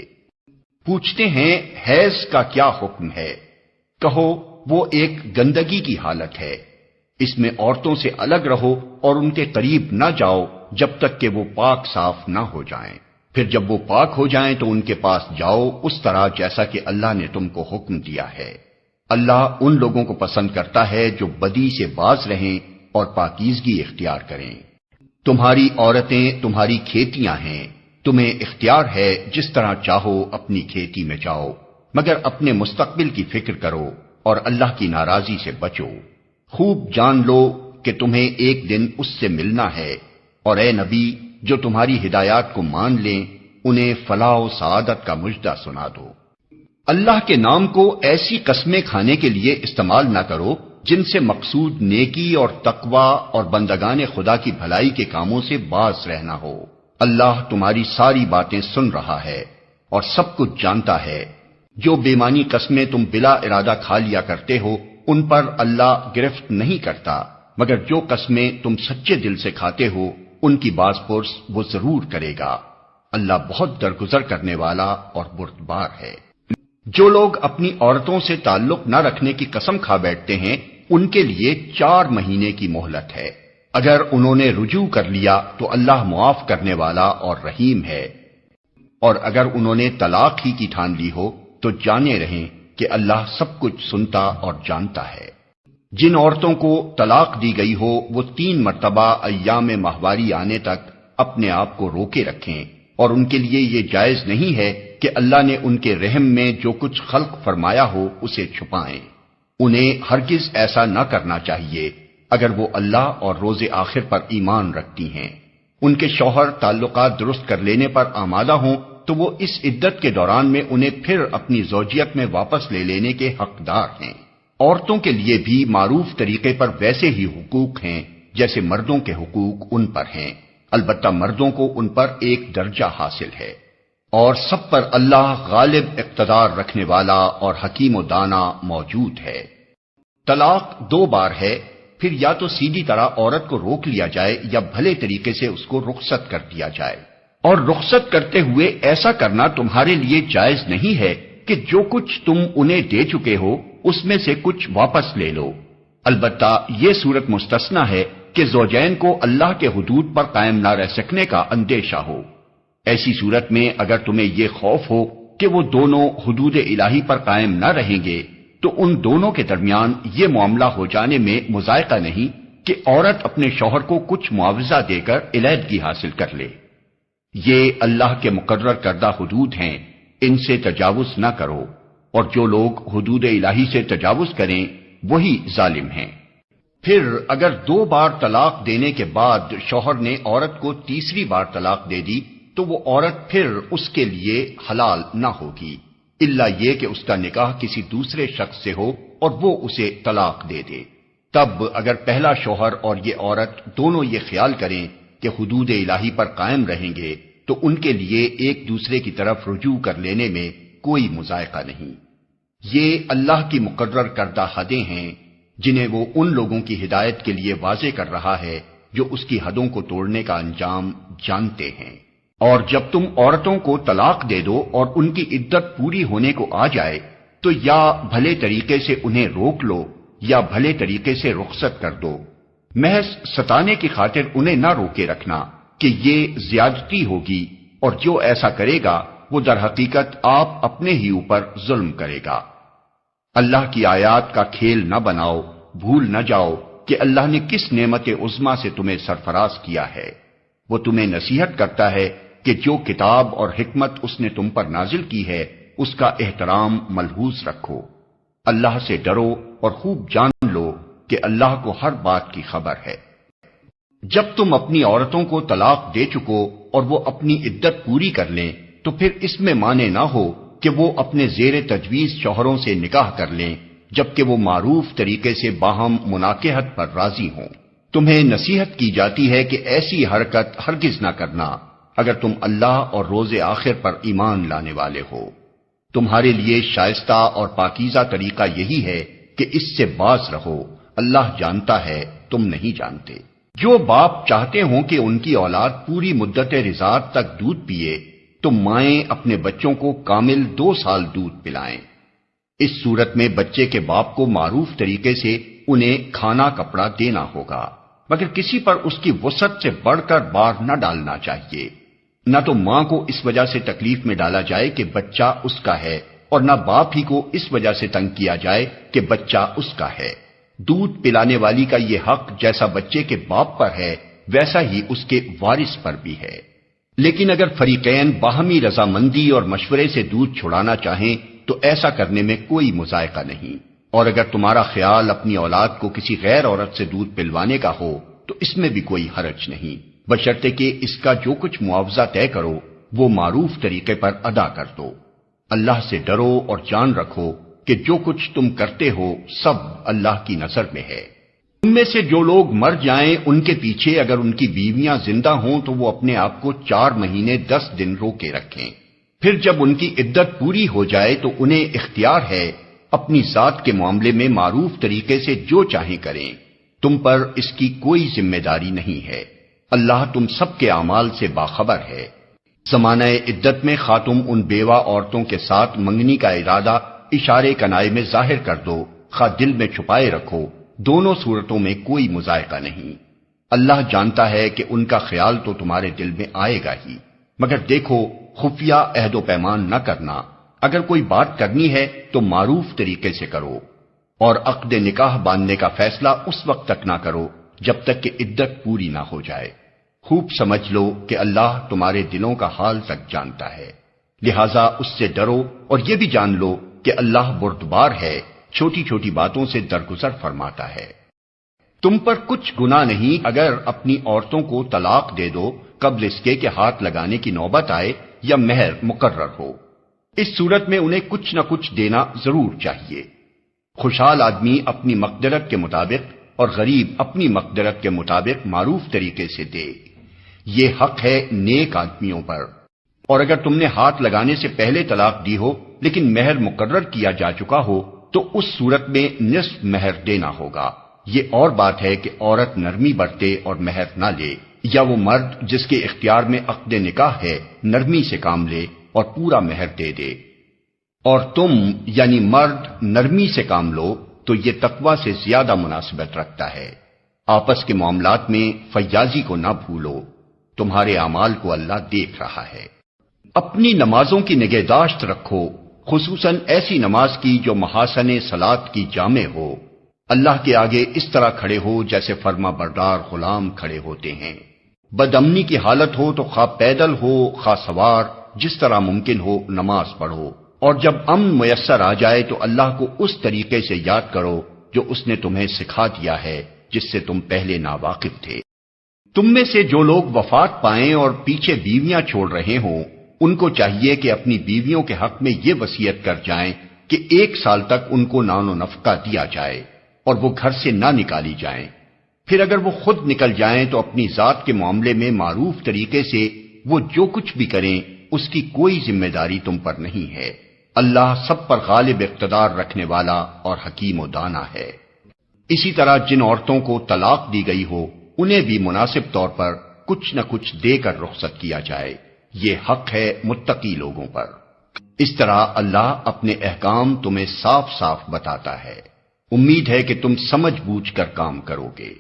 پوچھتے ہیں حیض کا کیا حکم ہے؟ کہو وہ ایک گندگی کی حالت ہے، اس میں عورتوں سے الگ رہو اور ان کے قریب نہ جاؤ جب تک کہ وہ پاک صاف نہ ہو جائیں، پھر جب وہ پاک ہو جائیں تو ان کے پاس جاؤ اس طرح جیسا کہ اللہ نے تم کو حکم دیا ہے۔ اللہ ان لوگوں کو پسند کرتا ہے جو بدی سے باز رہیں اور پاکیزگی اختیار کریں۔ تمہاری عورتیں تمہاری کھیتیاں ہیں، تمہیں اختیار ہے جس طرح چاہو اپنی کھیتی میں جاؤ، مگر اپنے مستقبل کی فکر کرو اور اللہ کی ناراضی سے بچو۔ خوب جان لو کہ تمہیں ایک دن اس سے ملنا ہے، اور اے نبی جو تمہاری ہدایات کو مان لیں انہیں فلاح و سعادت کا مژدہ سنا دو۔ اللہ کے نام کو ایسی قسمیں کھانے کے لیے استعمال نہ کرو جن سے مقصود نیکی اور تقوی اور بندگان خدا کی بھلائی کے کاموں سے باز رہنا ہو۔ اللہ تمہاری ساری باتیں سن رہا ہے اور سب کچھ جانتا ہے۔ جو بے معنی قسمیں تم بلا ارادہ کھا لیا کرتے ہو ان پر اللہ گرفت نہیں کرتا، مگر جو قسمیں تم سچے دل سے کھاتے ہو ان کی باز پرس وہ ضرور کرے گا۔ اللہ بہت درگزر کرنے والا اور بردبار ہے۔ جو لوگ اپنی عورتوں سے تعلق نہ رکھنے کی قسم کھا بیٹھتے ہیں ان کے لیے 4 مہینے کی مہلت ہے۔ اگر انہوں نے رجوع کر لیا تو اللہ معاف کرنے والا اور رحیم ہے، اور اگر انہوں نے طلاق ہی کی ٹھان لی ہو تو جانے رہیں کہ اللہ سب کچھ سنتا اور جانتا ہے۔ جن عورتوں کو طلاق دی گئی ہو وہ 3 مرتبہ ایام ماہواری آنے تک اپنے آپ کو روکے رکھیں، اور ان کے لیے یہ جائز نہیں ہے کہ اللہ نے ان کے رحم میں جو کچھ خلق فرمایا ہو اسے چھپائیں۔ انہیں ہرگز ایسا نہ کرنا چاہیے اگر وہ اللہ اور روز آخر پر ایمان رکھتی ہیں۔ ان کے شوہر تعلقات درست کر لینے پر آمادہ ہوں تو وہ اس عدت کے دوران میں انہیں پھر اپنی زوجیت میں واپس لے لینے کے حقدار ہیں۔ عورتوں کے لیے بھی معروف طریقے پر ویسے ہی حقوق ہیں جیسے مردوں کے حقوق ان پر ہیں، البتہ مردوں کو ان پر ایک درجہ حاصل ہے، اور سب پر اللہ غالب اقتدار رکھنے والا اور حکیم و دانا موجود ہے۔ طلاق 2 بار ہے، پھر یا تو سیدھی طرح عورت کو روک لیا جائے یا بھلے طریقے سے اس کو رخصت کر دیا جائے، اور رخصت کرتے ہوئے ایسا کرنا تمہارے لیے جائز نہیں ہے کہ جو کچھ تم انہیں دے چکے ہو اس میں سے کچھ واپس لے لو۔ البتہ یہ صورت مستثنی ہے کہ زوجین کو اللہ کے حدود پر قائم نہ رہ سکنے کا اندیشہ ہو۔ ایسی صورت میں اگر تمہیں یہ خوف ہو کہ وہ دونوں حدود الہی پر قائم نہ رہیں گے تو ان دونوں کے درمیان یہ معاملہ ہو جانے میں مذائقہ نہیں کہ عورت اپنے شوہر کو کچھ معاوضہ دے کر علیحدگی حاصل کر لے۔ یہ اللہ کے مقرر کردہ حدود ہیں، ان سے تجاوز نہ کرو، اور جو لوگ حدود الہی سے تجاوز کریں وہی ظالم ہیں۔ پھر اگر 2 بار طلاق دینے کے بعد شوہر نے عورت کو تیسری بار طلاق دے دی تو وہ عورت پھر اس کے لیے حلال نہ ہوگی، الا یہ کہ اس کا نکاح کسی دوسرے شخص سے ہو اور وہ اسے طلاق دے دے۔ تب اگر پہلا شوہر اور یہ عورت دونوں یہ خیال کریں کہ حدود الہی پر قائم رہیں گے تو ان کے لیے ایک دوسرے کی طرف رجوع کر لینے میں کوئی مذائقہ نہیں۔ یہ اللہ کی مقرر کردہ حدیں ہیں جنہیں وہ ان لوگوں کی ہدایت کے لیے واضح کر رہا ہے جو اس کی حدوں کو توڑنے کا انجام جانتے ہیں۔ اور جب تم عورتوں کو طلاق دے دو اور ان کی عدت پوری ہونے کو آ جائے تو یا بھلے طریقے سے انہیں روک لو یا بھلے طریقے سے رخصت کر دو، محض ستانے کی خاطر انہیں نہ روکے رکھنا کہ یہ زیادتی ہوگی، اور جو ایسا کرے گا وہ در حقیقت آپ اپنے ہی اوپر ظلم کرے گا۔ اللہ کی آیات کا کھیل نہ بناؤ، بھول نہ جاؤ کہ اللہ نے کس نعمت عظمیٰ سے تمہیں سرفراز کیا ہے۔ وہ تمہیں نصیحت کرتا ہے کہ جو کتاب اور حکمت اس نے تم پر نازل کی ہے اس کا احترام ملحوظ رکھو، اللہ سے ڈرو اور خوب جان لو کہ اللہ کو ہر بات کی خبر ہے۔ جب تم اپنی عورتوں کو طلاق دے چکو اور وہ اپنی عدت پوری کر لیں تو پھر اس میں مانے نہ ہو کہ وہ اپنے زیر تجویز شوہروں سے نکاح کر لیں جبکہ وہ معروف طریقے سے باہم مناکحت پر راضی ہوں۔ تمہیں نصیحت کی جاتی ہے کہ ایسی حرکت ہرگز نہ کرنا اگر تم اللہ اور روز آخر پر ایمان لانے والے ہو۔ تمہارے لیے شائستہ اور پاکیزہ طریقہ یہی ہے کہ اس سے باز رہو، اللہ جانتا ہے تم نہیں جانتے۔ جو باپ چاہتے ہوں کہ ان کی اولاد پوری مدت رضاعت تک دودھ پیے تو مائیں اپنے بچوں کو کامل 2 سال دودھ پلائیں۔ اس صورت میں بچے کے باپ کو معروف طریقے سے انہیں کھانا کپڑا دینا ہوگا، مگر کسی پر اس کی وسعت سے بڑھ کر بار نہ ڈالنا چاہیے۔ نہ تو ماں کو اس وجہ سے تکلیف میں ڈالا جائے کہ بچہ اس کا ہے، اور نہ باپ ہی کو اس وجہ سے تنگ کیا جائے کہ بچہ اس کا ہے۔ دودھ پلانے والی کا یہ حق جیسا بچے کے باپ پر ہے ویسا ہی اس کے وارث پر بھی ہے۔ لیکن اگر فریقین باہمی رضامندی اور مشورے سے دودھ چھڑانا چاہیں تو ایسا کرنے میں کوئی مذائقہ نہیں، اور اگر تمہارا خیال اپنی اولاد کو کسی غیر عورت سے دودھ پلوانے کا ہو تو اس میں بھی کوئی حرج نہیں، بشرطے کہ اس کا جو کچھ معاوضہ طے کرو وہ معروف طریقے پر ادا کر دو۔ اللہ سے ڈرو اور جان رکھو کہ جو کچھ تم کرتے ہو سب اللہ کی نظر میں ہے۔ ان میں سے جو لوگ مر جائیں ان کے پیچھے اگر ان کی بیویاں زندہ ہوں تو وہ اپنے آپ کو 4 مہینے 10 دن روکے رکھیں، پھر جب ان کی عدت پوری ہو جائے تو انہیں اختیار ہے اپنی ذات کے معاملے میں معروف طریقے سے جو چاہیں کریں، تم پر اس کی کوئی ذمہ داری نہیں ہے، اللہ تم سب کے اعمال سے باخبر ہے۔ زمانہ عدت میں خاتم ان بیوہ عورتوں کے ساتھ منگنی کا ارادہ اشارے کنائے میں ظاہر کر دو، خواہ دل میں چھپائے رکھو، دونوں صورتوں میں کوئی مذائقہ نہیں۔ اللہ جانتا ہے کہ ان کا خیال تو تمہارے دل میں آئے گا ہی، مگر دیکھو خفیہ عہد و پیمان نہ کرنا، اگر کوئی بات کرنی ہے تو معروف طریقے سے کرو، اور عقد نکاح باندھنے کا فیصلہ اس وقت تک نہ کرو جب تک کہ عدت پوری نہ ہو جائے۔ خوب سمجھ لو کہ اللہ تمہارے دلوں کا حال تک جانتا ہے، لہذا اس سے ڈرو اور یہ بھی جان لو کہ اللہ بردبار ہے، چھوٹی چھوٹی باتوں سے درگزر فرماتا ہے۔ تم پر کچھ گناہ نہیں اگر اپنی عورتوں کو طلاق دے دو قبل اس کے کہ ہاتھ لگانے کی نوبت آئے یا مہر مقرر ہو۔ اس صورت میں انہیں کچھ نہ کچھ دینا ضرور چاہیے۔ خوشحال آدمی اپنی مقدرت کے مطابق اور غریب اپنی مقدرت کے مطابق معروف طریقے سے دے، یہ حق ہے نیک آدمیوں پر۔ اور اگر تم نے ہاتھ لگانے سے پہلے طلاق دی ہو لیکن مہر مقرر کیا جا چکا ہو تو اس صورت میں نصف مہر دینا ہوگا۔ یہ اور بات ہے کہ عورت نرمی برتے اور مہر نہ لے، یا وہ مرد جس کے اختیار میں عقد نکاح ہے نرمی سے کام لے اور پورا مہر دے دے۔ اور تم یعنی مرد نرمی سے کام لو تو یہ تقوی سے زیادہ مناسبت رکھتا ہے۔ آپس کے معاملات میں فیاضی کو نہ بھولو، تمہارے اعمال کو اللہ دیکھ رہا ہے۔ اپنی نمازوں کی نگہداشت رکھو، خصوصاً ایسی نماز کی جو محاسن صلاۃ کی جامع ہو۔ اللہ کے آگے اس طرح کھڑے ہو جیسے فرما بردار غلام کھڑے ہوتے ہیں۔ بد امنی کی حالت ہو تو خواہ پیدل ہو خواہ سوار، جس طرح ممکن ہو نماز پڑھو، اور جب امن میسر آ جائے تو اللہ کو اس طریقے سے یاد کرو جو اس نے تمہیں سکھا دیا ہے جس سے تم پہلے ناواقف تھے۔ تم میں سے جو لوگ وفات پائیں اور پیچھے بیویاں چھوڑ رہے ہوں ان کو چاہیے کہ اپنی بیویوں کے حق میں یہ وصیت کر جائیں کہ 1 سال تک ان کو نان و نفقہ دیا جائے اور وہ گھر سے نہ نکالی جائیں۔ پھر اگر وہ خود نکل جائیں تو اپنی ذات کے معاملے میں معروف طریقے سے وہ جو کچھ بھی کریں اس کی کوئی ذمہ داری تم پر نہیں ہے۔ اللہ سب پر غالب اقتدار رکھنے والا اور حکیم و دانا ہے۔ اسی طرح جن عورتوں کو طلاق دی گئی ہو انہیں بھی مناسب طور پر کچھ نہ کچھ دے کر رخصت کیا جائے، یہ حق ہے متقی لوگوں پر۔ اس طرح اللہ اپنے احکام تمہیں صاف صاف بتاتا ہے، امید ہے کہ تم سمجھ بوجھ کر کام کرو گے۔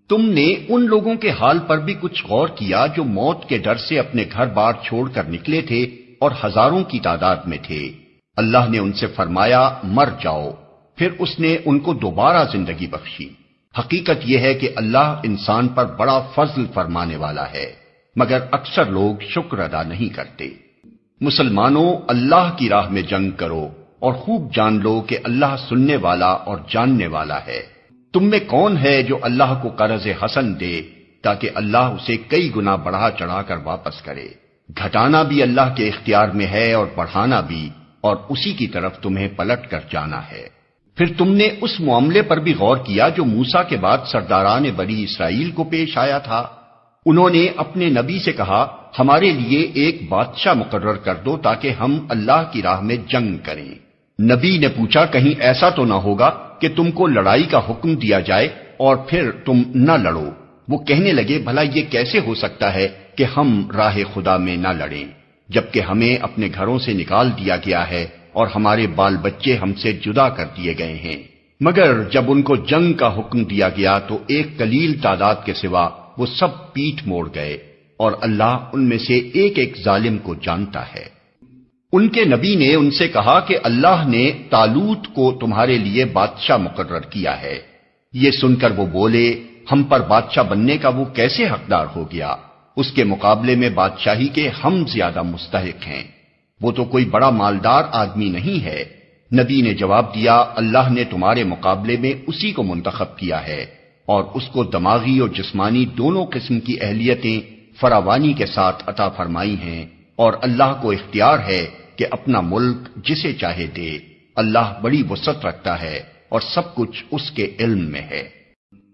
تم نے ان لوگوں کے حال پر بھی کچھ غور کیا جو موت کے ڈر سے اپنے گھر بار چھوڑ کر نکلے تھے اور ہزاروں کی تعداد میں تھے۔ اللہ نے ان سے فرمایا مر جاؤ، پھر اس نے ان کو دوبارہ زندگی بخشی۔ حقیقت یہ ہے کہ اللہ انسان پر بڑا فضل فرمانے والا ہے، مگر اکثر لوگ شکر ادا نہیں کرتے۔ مسلمانوں، اللہ کی راہ میں جنگ کرو اور خوب جان لو کہ اللہ سننے والا اور جاننے والا ہے۔ تم میں کون ہے جو اللہ کو قرض حسن دے تاکہ اللہ اسے کئی گنا بڑھا چڑھا کر واپس کرے؟ گھٹانا بھی اللہ کے اختیار میں ہے اور بڑھانا بھی، اور اسی کی طرف تمہیں پلٹ کر جانا ہے۔ پھر تم نے اس معاملے پر بھی غور کیا جو موسیٰ کے بعد سرداران بنی اسرائیل کو پیش آیا تھا۔ انہوں نے اپنے نبی سے کہا ہمارے لیے ایک بادشاہ مقرر کر دو تاکہ ہم اللہ کی راہ میں جنگ کریں۔ نبی نے پوچھا کہیں ایسا تو نہ ہوگا کہ تم کو لڑائی کا حکم دیا جائے اور پھر تم نہ لڑو؟ وہ کہنے لگے بھلا یہ کیسے ہو سکتا ہے کہ ہم راہ خدا میں نہ لڑیں جبکہ ہمیں اپنے گھروں سے نکال دیا گیا ہے اور ہمارے بال بچے ہم سے جدا کر دیے گئے ہیں۔ مگر جب ان کو جنگ کا حکم دیا گیا تو ایک قلیل تعداد کے سوا وہ سب پیٹھ موڑ گئے، اور اللہ ان میں سے ایک ایک ظالم کو جانتا ہے۔ ان کے نبی نے ان سے کہا کہ اللہ نے طالوت کو تمہارے لیے بادشاہ مقرر کیا ہے۔ یہ سن کر وہ بولے ہم پر بادشاہ بننے کا وہ کیسے حقدار ہو گیا؟ اس کے مقابلے میں بادشاہی کے ہم زیادہ مستحق ہیں، وہ تو کوئی بڑا مالدار آدمی نہیں ہے۔ نبی نے جواب دیا اللہ نے تمہارے مقابلے میں اسی کو منتخب کیا ہے، اور اس کو دماغی اور جسمانی دونوں قسم کی اہلیتیں فراوانی کے ساتھ عطا فرمائی ہیں، اور اللہ کو اختیار ہے کہ اپنا ملک جسے چاہے دے۔ اللہ بڑی وسعت رکھتا ہے اور سب کچھ اس کے علم میں ہے۔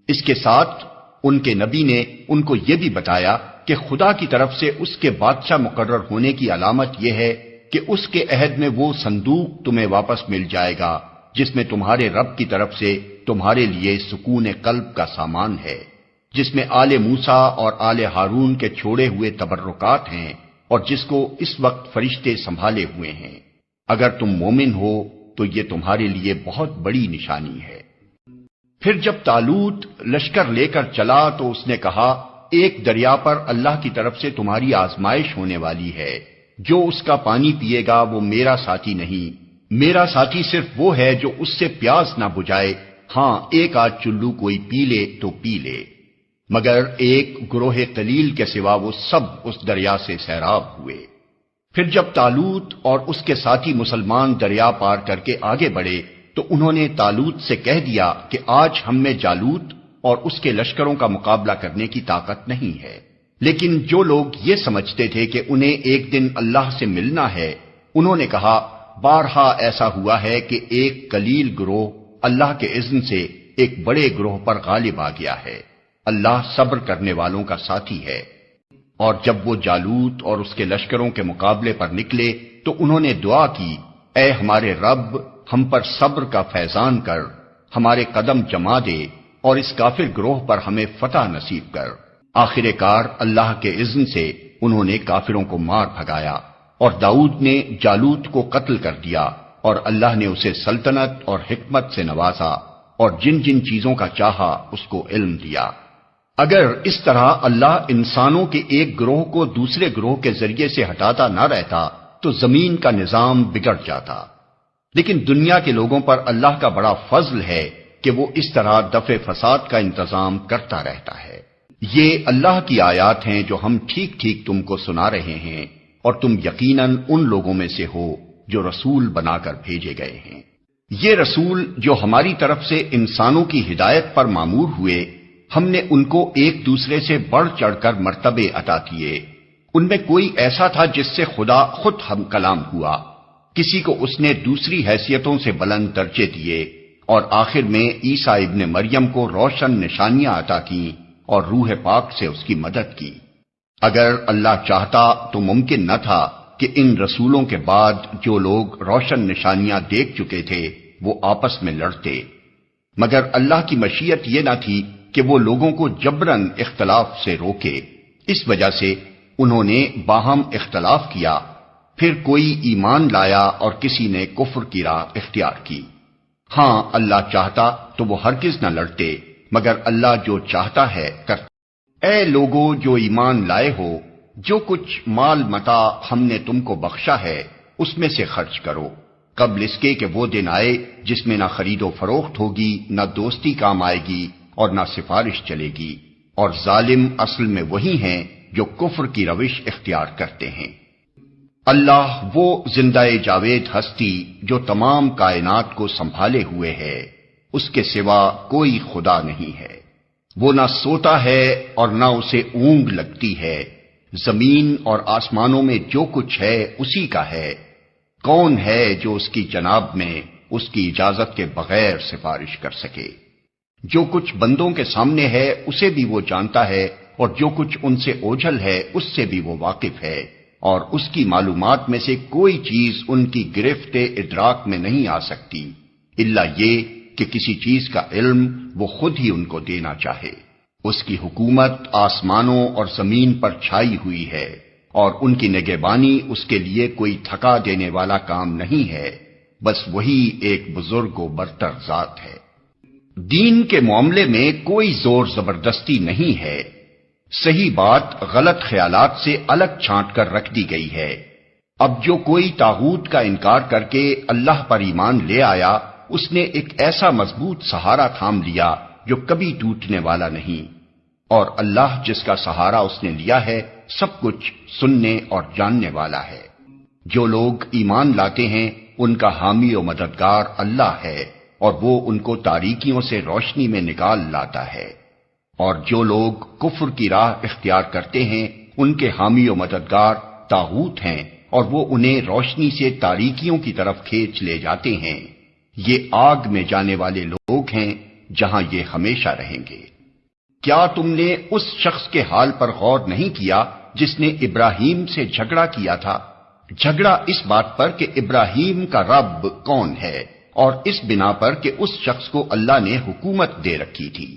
اس کے ساتھ ان کے نبی نے ان کو یہ بھی بتایا کہ خدا کی طرف سے اس کے بادشاہ مقرر ہونے کی علامت یہ ہے کہ اس کے عہد میں وہ صندوق تمہیں واپس مل جائے گا جس میں تمہارے رب کی طرف سے تمہارے لیے سکون قلب کا سامان ہے، جس میں آل موسیٰ اور آل ہارون کے چھوڑے ہوئے تبرکات ہیں، اور جس کو اس وقت فرشتے سنبھالے ہوئے ہیں۔ اگر تم مومن ہو تو یہ تمہارے لیے بہت بڑی نشانی ہے۔ پھر جب طالوت لشکر لے کر چلا تو اس نے کہا ایک دریا پر اللہ کی طرف سے تمہاری آزمائش ہونے والی ہے، جو اس کا پانی پیے گا وہ میرا ساتھی نہیں، میرا ساتھی صرف وہ ہے جو اس سے پیاس نہ بجھائے، ہاں ایک آدھ چلو کوئی پی لے تو پی لے۔ مگر ایک گروہ قلیل کے سوا وہ سب اس دریا سے سیراب ہوئے۔ پھر جب طالوت اور اس کے ساتھی مسلمان دریا پار کر کے آگے بڑھے تو انہوں نے طالوت سے کہہ دیا کہ آج ہم میں جالوت اور اس کے لشکروں کا مقابلہ کرنے کی طاقت نہیں ہے۔ لیکن جو لوگ یہ سمجھتے تھے کہ انہیں ایک دن اللہ سے ملنا ہے، انہوں نے کہا بارہا ایسا ہوا ہے کہ ایک قلیل گروہ اللہ کے اذن سے ایک بڑے گروہ پر غالب آ گیا ہے۔ اللہ صبر کرنے والوں کا ساتھی ہے۔ اور جب وہ جالوت اور اس کے لشکروں کے مقابلے پر نکلے تو انہوں نے دعا کی اے ہمارے رب ہم پر صبر کا فیضان کر، ہمارے قدم جما دے اور اس کافر گروہ پر ہمیں فتح نصیب کر۔ آخر کار اللہ کے اذن سے انہوں نے کافروں کو مار بھگایا، اور داؤد نے جالوت کو قتل کر دیا، اور اللہ نے اسے سلطنت اور حکمت سے نوازا، اور جن جن چیزوں کا چاہا اس کو علم دیا۔ اگر اس طرح اللہ انسانوں کے ایک گروہ کو دوسرے گروہ کے ذریعے سے ہٹاتا نہ رہتا تو زمین کا نظام بگڑ جاتا، لیکن دنیا کے لوگوں پر اللہ کا بڑا فضل ہے کہ وہ اس طرح دفع فساد کا انتظام کرتا رہتا ہے۔ یہ اللہ کی آیات ہیں جو ہم ٹھیک ٹھیک تم کو سنا رہے ہیں، اور تم یقیناً ان لوگوں میں سے ہو جو رسول بنا کر بھیجے گئے ہیں۔ یہ رسول جو ہماری طرف سے انسانوں کی ہدایت پر مامور ہوئے، ہم نے ان کو ایک دوسرے سے بڑھ چڑھ کر مرتبے عطا کیے۔ ان میں کوئی ایسا تھا جس سے خدا خود ہم کلام ہوا، کسی کو اس نے دوسری حیثیتوں سے بلند درجے دیے، اور آخر میں عیسیٰ ابن مریم کو روشن نشانیاں عطا کیں اور روح پاک سے اس کی مدد کی۔ اگر اللہ چاہتا تو ممکن نہ تھا کہ ان رسولوں کے بعد جو لوگ روشن نشانیاں دیکھ چکے تھے وہ آپس میں لڑتے، مگر اللہ کی مشیت یہ نہ تھی کہ وہ لوگوں کو جبراً اختلاف سے روکے، اس وجہ سے انہوں نے باہم اختلاف کیا، پھر کوئی ایمان لایا اور کسی نے کفر کی راہ اختیار کی۔ ہاں اللہ چاہتا تو وہ ہرگز نہ لڑتے، مگر اللہ جو چاہتا ہے کرتا۔ اے لوگو جو ایمان لائے ہو، جو کچھ مال متاع ہم نے تم کو بخشا ہے اس میں سے خرچ کرو، قبل اس کے کہ وہ دن آئے جس میں نہ خرید و فروخت ہوگی، نہ دوستی کام آئے گی اور نہ سفارش چلے گی، اور ظالم اصل میں وہی ہیں جو کفر کی روش اختیار کرتے ہیں۔ اللہ وہ زندہ جاوید ہستی جو تمام کائنات کو سنبھالے ہوئے ہے، اس کے سوا کوئی خدا نہیں ہے۔ وہ نہ سوتا ہے اور نہ اسے اونگ لگتی ہے، زمین اور آسمانوں میں جو کچھ ہے اسی کا ہے۔ کون ہے جو اس کی جناب میں اس کی اجازت کے بغیر سفارش کر سکے؟ جو کچھ بندوں کے سامنے ہے اسے بھی وہ جانتا ہے، اور جو کچھ ان سے اوجھل ہے اس سے بھی وہ واقف ہے، اور اس کی معلومات میں سے کوئی چیز ان کی گرفت ادراک میں نہیں آ سکتی، الا یہ کہ کسی چیز کا علم وہ خود ہی ان کو دینا چاہے۔ اس کی حکومت آسمانوں اور زمین پر چھائی ہوئی ہے، اور ان کی نگہبانی اس کے لیے کوئی تھکا دینے والا کام نہیں ہے، بس وہی ایک بزرگ و برتر ذات ہے۔ دین کے معاملے میں کوئی زور زبردستی نہیں ہے، صحیح بات غلط خیالات سے الگ چھانٹ کر رکھ دی گئی ہے۔ اب جو کوئی طاغوت کا انکار کر کے اللہ پر ایمان لے آیا، اس نے ایک ایسا مضبوط سہارا تھام لیا جو کبھی ٹوٹنے والا نہیں، اور اللہ جس کا سہارا اس نے لیا ہے سب کچھ سننے اور جاننے والا ہے۔ جو لوگ ایمان لاتے ہیں ان کا حامی و مددگار اللہ ہے، اور وہ ان کو تاریکیوں سے روشنی میں نکال لاتا ہے، اور جو لوگ کفر کی راہ اختیار کرتے ہیں ان کے حامی و مددگار طاغوت ہیں، اور وہ انہیں روشنی سے تاریکیوں کی طرف کھینچ لے جاتے ہیں۔ یہ آگ میں جانے والے لوگ ہیں جہاں یہ ہمیشہ رہیں گے۔ کیا تم نے اس شخص کے حال پر غور نہیں کیا جس نے ابراہیم سے جھگڑا کیا تھا؟ جھگڑا اس بات پر کہ ابراہیم کا رب کون ہے، اور اس بنا پر کہ اس شخص کو اللہ نے حکومت دے رکھی تھی۔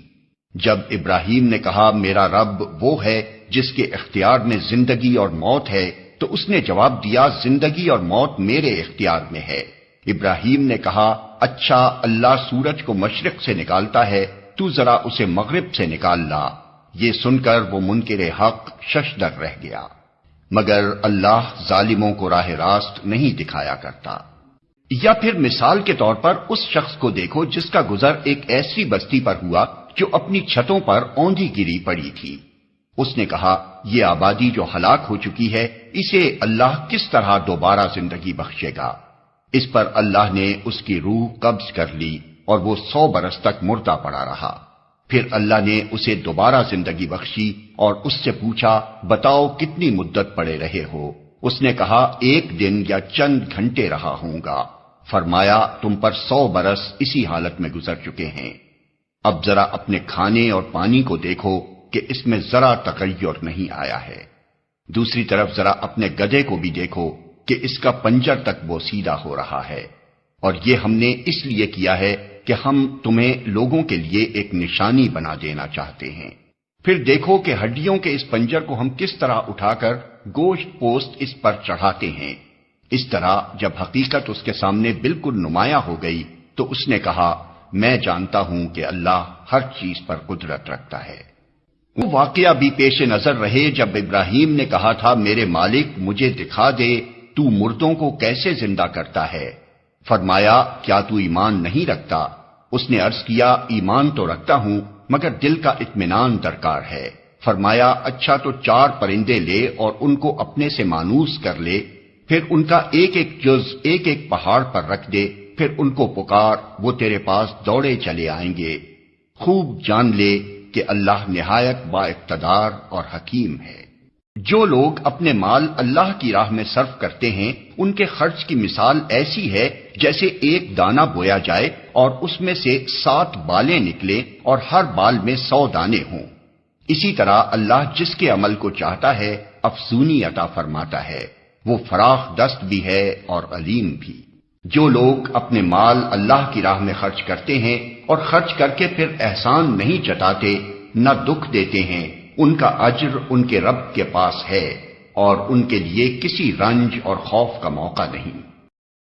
جب ابراہیم نے کہا میرا رب وہ ہے جس کے اختیار میں زندگی اور موت ہے، تو اس نے جواب دیا زندگی اور موت میرے اختیار میں ہے۔ ابراہیم نے کہا اچھا اللہ سورج کو مشرق سے نکالتا ہے، تو ذرا اسے مغرب سے نکال لا۔ یہ سن کر وہ منکر حق ششدر رہ گیا، مگر اللہ ظالموں کو راہ راست نہیں دکھایا کرتا۔ یا پھر مثال کے طور پر اس شخص کو دیکھو جس کا گزر ایک ایسی بستی پر ہوا جو اپنی چھتوں پر اوندھی گری پڑی تھی۔ اس نے کہا یہ آبادی جو ہلاک ہو چکی ہے اسے اللہ کس طرح دوبارہ زندگی بخشے گا؟ اس پر اللہ نے اس کی روح قبض کر لی اور وہ 100 برس تک مردہ پڑا رہا۔ پھر اللہ نے اسے دوبارہ زندگی بخشی اور اس سے پوچھا بتاؤ کتنی مدت پڑے رہے ہو؟ اس نے کہا 1 دن یا چند گھنٹے رہا ہوں گا۔ فرمایا تم پر 100 برس اسی حالت میں گزر چکے ہیں۔ اب ذرا اپنے کھانے اور پانی کو دیکھو کہ اس میں ذرا تغیر نہیں آیا ہے۔ دوسری طرف ذرا اپنے گدھے کو بھی دیکھو کہ اس کا پنجر تک وہ سیدھا ہو رہا ہے، اور یہ ہم نے اس لیے کیا ہے کہ ہم تمہیں لوگوں کے لیے ایک نشانی بنا دینا چاہتے ہیں۔ پھر دیکھو کہ ہڈیوں کے اس پنجر کو ہم کس طرح اٹھا کر گوشت پوست اس پر چڑھاتے ہیں۔ اس طرح جب حقیقت اس کے سامنے بالکل نمایاں ہو گئی تو اس نے کہا میں جانتا ہوں کہ اللہ ہر چیز پر قدرت رکھتا ہے۔ وہ واقعہ بھی پیش نظر رہے جب ابراہیم نے کہا تھا میرے مالک مجھے دکھا دے تو مردوں کو کیسے زندہ کرتا ہے؟ فرمایا کیا تو ایمان نہیں رکھتا؟ اس نے عرض کیا ایمان تو رکھتا ہوں مگر دل کا اطمینان درکار ہے۔ فرمایا اچھا تو 4 پرندے لے اور ان کو اپنے سے مانوس کر لے، پھر ان کا ایک ایک جز ایک ایک پہاڑ پر رکھ دے، پھر ان کو پکار، وہ تیرے پاس دوڑے چلے آئیں گے۔ خوب جان لے کہ اللہ نہایت با اقتدار اور حکیم ہے۔ جو لوگ اپنے مال اللہ کی راہ میں صرف کرتے ہیں ان کے خرچ کی مثال ایسی ہے جیسے ایک دانہ بویا جائے اور اس میں سے 7 بالیں نکلیں اور ہر بال میں 100 دانے ہوں۔ اسی طرح اللہ جس کے عمل کو چاہتا ہے افزونی عطا فرماتا ہے، وہ فراخ دست بھی ہے اور علیم بھی۔ جو لوگ اپنے مال اللہ کی راہ میں خرچ کرتے ہیں اور خرچ کر کے پھر احسان نہیں جتاتے نہ دکھ دیتے ہیں، ان کا اجر ان کے رب کے پاس ہے اور ان کے لیے کسی رنج اور خوف کا موقع نہیں۔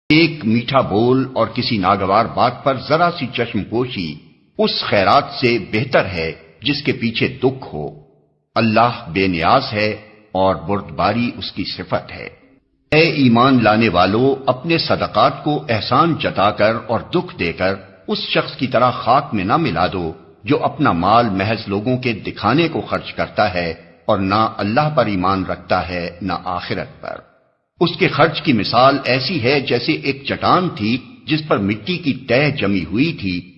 ایک میٹھا بول اور کسی ناگوار بات پر ذرا سی چشم پوشی اس خیرات سے بہتر ہے جس کے پیچھے دکھ ہو۔ اللہ بے نیاز ہے اور بردباری اس کی صفت ہے۔ اے ایمان لانے والو، اپنے صدقات کو احسان جتا کر اور دکھ دے کر اس شخص کی طرح خاک میں نہ ملا دو جو اپنا مال محض لوگوں کے دکھانے کو خرچ کرتا ہے اور نہ اللہ پر ایمان رکھتا ہے نہ آخرت پر۔ اس کے خرچ کی مثال ایسی ہے جیسے ایک چٹان تھی جس پر مٹی کی تہ جمی ہوئی تھی،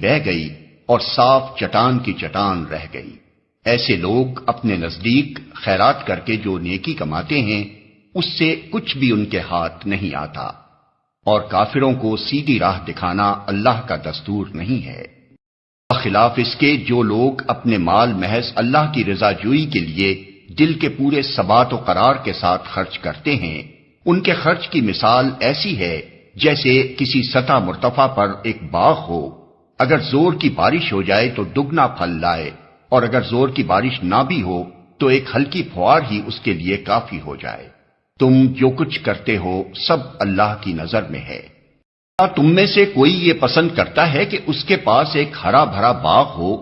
بہہ گئی اور صاف چٹان کی چٹان رہ گئی۔ ایسے لوگ اپنے نزدیک خیرات کر کے جو نیکی کماتے ہیں اس سے کچھ بھی ان کے ہاتھ نہیں آتا، اور کافروں کو سیدھی راہ دکھانا اللہ کا دستور نہیں ہے۔ خلاف اس کے جو لوگ اپنے مال محض اللہ کی رضا جوئی کے لیے دل کے پورے ثبات و قرار کے ساتھ خرچ کرتے ہیں، ان کے خرچ کی مثال ایسی ہے جیسے کسی سطح مرتفع پر ایک باغ ہو، اگر زور کی بارش ہو جائے تو دگنا پھل لائے، اور اگر زور کی بارش نہ بھی ہو تو ایک ہلکی پھوار ہی اس کے لیے کافی ہو جائے۔ تم جو کچھ کرتے ہو سب اللہ کی نظر میں ہے۔ کیا تم میں سے کوئی یہ پسند کرتا ہے کہ اس کے پاس ایک ہرا بھرا باغ ہو،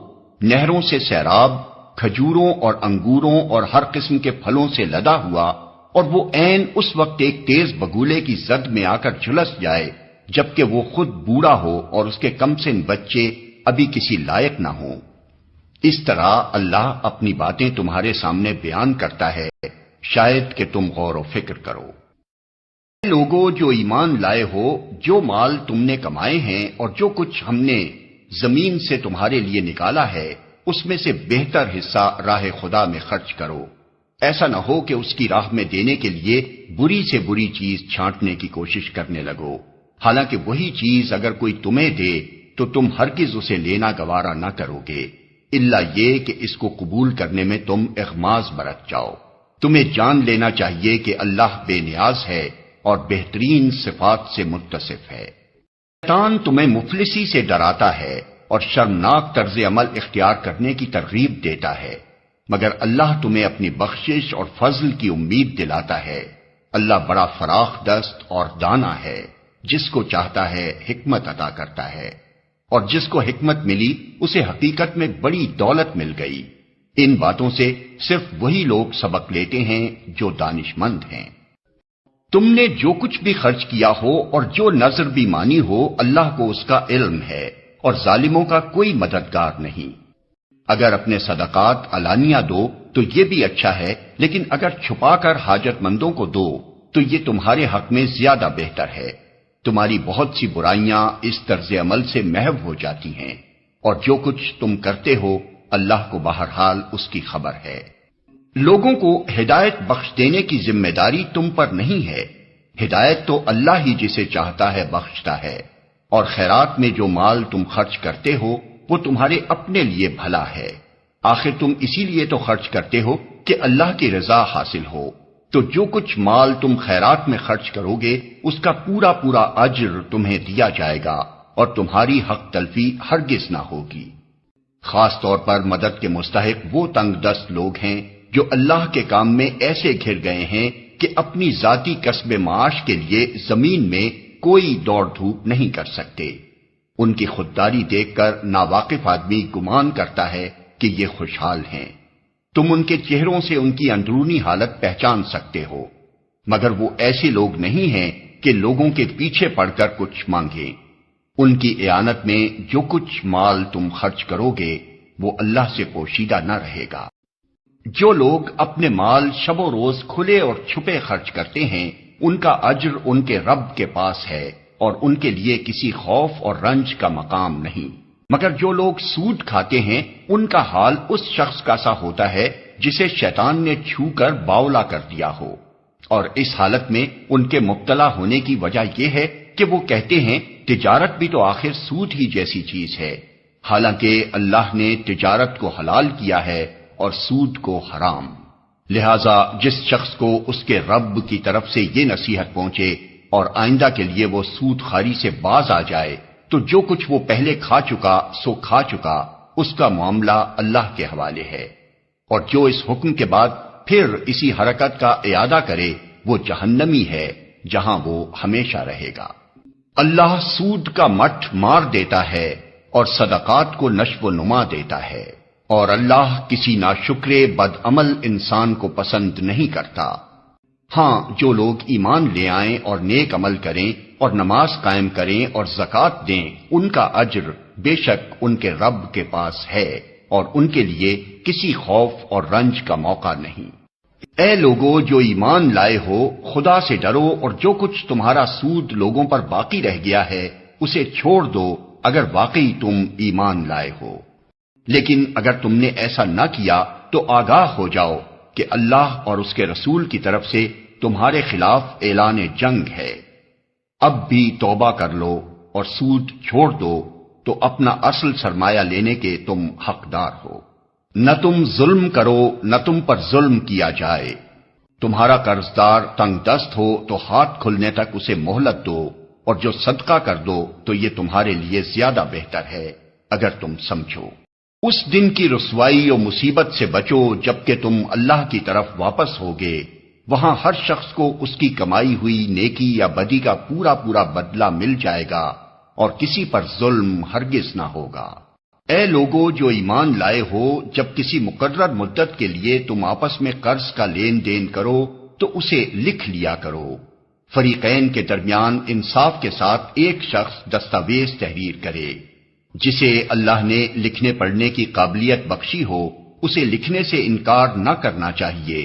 نہروں سے سیراب، کھجوروں اور انگوروں اور ہر قسم کے پھلوں سے لدا ہوا، اور وہ عین اس وقت ایک تیز بگولے کی زد میں آ کر جھلس جائے جبکہ وہ خود بوڑھا ہو اور اس کے کم سن بچے ابھی کسی لائق نہ ہوں؟ اس طرح اللہ اپنی باتیں تمہارے سامنے بیان کرتا ہے، شاید کہ تم غور و فکر کرو۔ لوگوں جو ایمان لائے ہو، جو مال تم نے کمائے ہیں اور جو کچھ ہم نے زمین سے تمہارے لیے نکالا ہے اس میں سے بہتر حصہ راہ خدا میں خرچ کرو۔ ایسا نہ ہو کہ اس کی راہ میں دینے کے لیے بری سے بری چیز چھانٹنے کی کوشش کرنے لگو، حالانکہ وہی چیز اگر کوئی تمہیں دے تو تم ہرگز اسے لینا گوارا نہ کرو گے، الا یہ کہ اس کو قبول کرنے میں تم اغماض برت جاؤ۔ تمہیں جان لینا چاہیے کہ اللہ بے نیاز ہے اور بہترین صفات سے متصف ہے۔ شیطان تمہیں مفلسی سے ڈراتا ہے اور شرمناک طرز عمل اختیار کرنے کی ترغیب دیتا ہے، مگر اللہ تمہیں اپنی بخشش اور فضل کی امید دلاتا ہے۔ اللہ بڑا فراخ دست اور دانا ہے، جس کو چاہتا ہے حکمت عطا کرتا ہے، اور جس کو حکمت ملی اسے حقیقت میں بڑی دولت مل گئی۔ ان باتوں سے صرف وہی لوگ سبق لیتے ہیں جو دانش مند ہیں۔ تم نے جو کچھ بھی خرچ کیا ہو اور جو نذر بھی مانی ہو، اللہ کو اس کا علم ہے اور ظالموں کا کوئی مددگار نہیں۔ اگر اپنے صدقات علانیہ دو تو یہ بھی اچھا ہے، لیکن اگر چھپا کر حاجت مندوں کو دو تو یہ تمہارے حق میں زیادہ بہتر ہے۔ تمہاری بہت سی برائیاں اس طرز عمل سے محو ہو جاتی ہیں، اور جو کچھ تم کرتے ہو اللہ کو بہرحال اس کی خبر ہے۔ لوگوں کو ہدایت بخش دینے کی ذمہ داری تم پر نہیں ہے، ہدایت تو اللہ ہی جسے چاہتا ہے بخشتا ہے، اور خیرات میں جو مال تم خرچ کرتے ہو وہ تمہارے اپنے لیے بھلا ہے۔ آخر تم اسی لیے تو خرچ کرتے ہو کہ اللہ کی رضا حاصل ہو، تو جو کچھ مال تم خیرات میں خرچ کرو گے اس کا پورا پورا اجر تمہیں دیا جائے گا، اور تمہاری حق تلفی ہرگز نہ ہوگی۔ خاص طور پر مدد کے مستحق وہ تنگ دست لوگ ہیں جو اللہ کے کام میں ایسے گھر گئے ہیں کہ اپنی ذاتی کسب معاش کے لیے زمین میں کوئی دوڑ دھوپ نہیں کر سکتے۔ ان کی خودداری دیکھ کر ناواقف آدمی گمان کرتا ہے کہ یہ خوشحال ہیں۔ تم ان کے چہروں سے ان کی اندرونی حالت پہچان سکتے ہو، مگر وہ ایسے لوگ نہیں ہیں کہ لوگوں کے پیچھے پڑ کر کچھ مانگیں۔ ان کی اعانت میں جو کچھ مال تم خرچ کرو گے وہ اللہ سے پوشیدہ نہ رہے گا۔ جو لوگ اپنے مال شب و روز کھلے اور چھپے خرچ کرتے ہیں ان کا اجر ان کے رب کے پاس ہے، اور ان کے لیے کسی خوف اور رنج کا مقام نہیں۔ مگر جو لوگ سود کھاتے ہیں ان کا حال اس شخص کا سا ہوتا ہے جسے شیطان نے چھو کر باولا کر دیا ہو، اور اس حالت میں ان کے مبتلا ہونے کی وجہ یہ ہے کہ وہ کہتے ہیں تجارت بھی تو آخر سود ہی جیسی چیز ہے، حالانکہ اللہ نے تجارت کو حلال کیا ہے اور سود کو حرام۔ لہذا جس شخص کو اس کے رب کی طرف سے یہ نصیحت پہنچے اور آئندہ کے لیے وہ سود خواری سے باز آ جائے تو جو کچھ وہ پہلے کھا چکا سو کھا چکا، اس کا معاملہ اللہ کے حوالے ہے، اور جو اس حکم کے بعد پھر اسی حرکت کا اعادہ کرے وہ جہنمی ہے جہاں وہ ہمیشہ رہے گا۔ اللہ سود کا مٹھ مار دیتا ہے اور صدقات کو نشو و نما دیتا ہے، اور اللہ کسی ناشکرے بدعمل انسان کو پسند نہیں کرتا۔ ہاں، جو لوگ ایمان لے آئیں اور نیک عمل کریں اور نماز قائم کریں اور زکوٰۃ دیں، ان کا اجر بے شک ان کے رب کے پاس ہے، اور ان کے لیے کسی خوف اور رنج کا موقع نہیں۔ اے لوگو جو ایمان لائے ہو، خدا سے ڈرو اور جو کچھ تمہارا سود لوگوں پر باقی رہ گیا ہے اسے چھوڑ دو اگر واقعی تم ایمان لائے ہو۔ لیکن اگر تم نے ایسا نہ کیا تو آگاہ ہو جاؤ کہ اللہ اور اس کے رسول کی طرف سے تمہارے خلاف اعلان جنگ ہے۔ اب بھی توبہ کر لو اور سود چھوڑ دو تو اپنا اصل سرمایہ لینے کے تم حقدار ہو۔ نہ تم ظلم کرو نہ تم پر ظلم کیا جائے۔ تمہارا قرضدار تنگ دست ہو تو ہاتھ کھلنے تک اسے مہلت دو، اور جو صدقہ کر دو تو یہ تمہارے لیے زیادہ بہتر ہے اگر تم سمجھو۔ اس دن کی رسوائی و مصیبت سے بچو جبکہ تم اللہ کی طرف واپس ہوگے، وہاں ہر شخص کو اس کی کمائی ہوئی نیکی یا بدی کا پورا پورا بدلہ مل جائے گا، اور کسی پر ظلم ہرگز نہ ہوگا۔ اے لوگو جو ایمان لائے ہو، جب کسی مقرر مدت کے لیے تم آپس میں قرض کا لین دین کرو تو اسے لکھ لیا کرو۔ فریقین کے درمیان انصاف کے ساتھ ایک شخص دستاویز تحریر کرے۔ جسے اللہ نے لکھنے پڑھنے کی قابلیت بخشی ہو اسے لکھنے سے انکار نہ کرنا چاہیے۔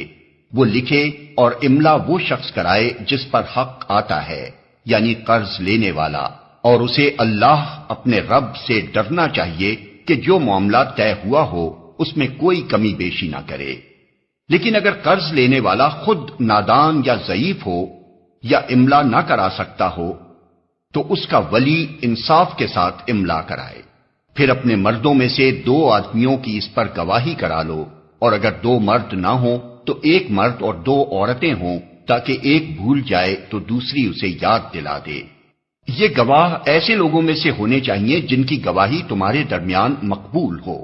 وہ لکھے اور املا وہ شخص کرائے جس پر حق آتا ہے، یعنی قرض لینے والا، اور اسے اللہ اپنے رب سے ڈرنا چاہیے کہ جو معاملہ طے ہوا ہو اس میں کوئی کمی بیشی نہ کرے۔ لیکن اگر قرض لینے والا خود نادان یا ضعیف ہو یا املا نہ کرا سکتا ہو تو اس کا ولی انصاف کے ساتھ املا کرائے۔ پھر اپنے مردوں میں سے 2 آدمیوں کی اس پر گواہی کرا لو، اور اگر 2 مرد نہ ہوں تو 1 مرد اور 2 عورتیں ہوں، تاکہ ایک بھول جائے تو دوسری اسے یاد دلا دے۔ یہ گواہ ایسے لوگوں میں سے ہونے چاہیے جن کی گواہی تمہارے درمیان مقبول ہو۔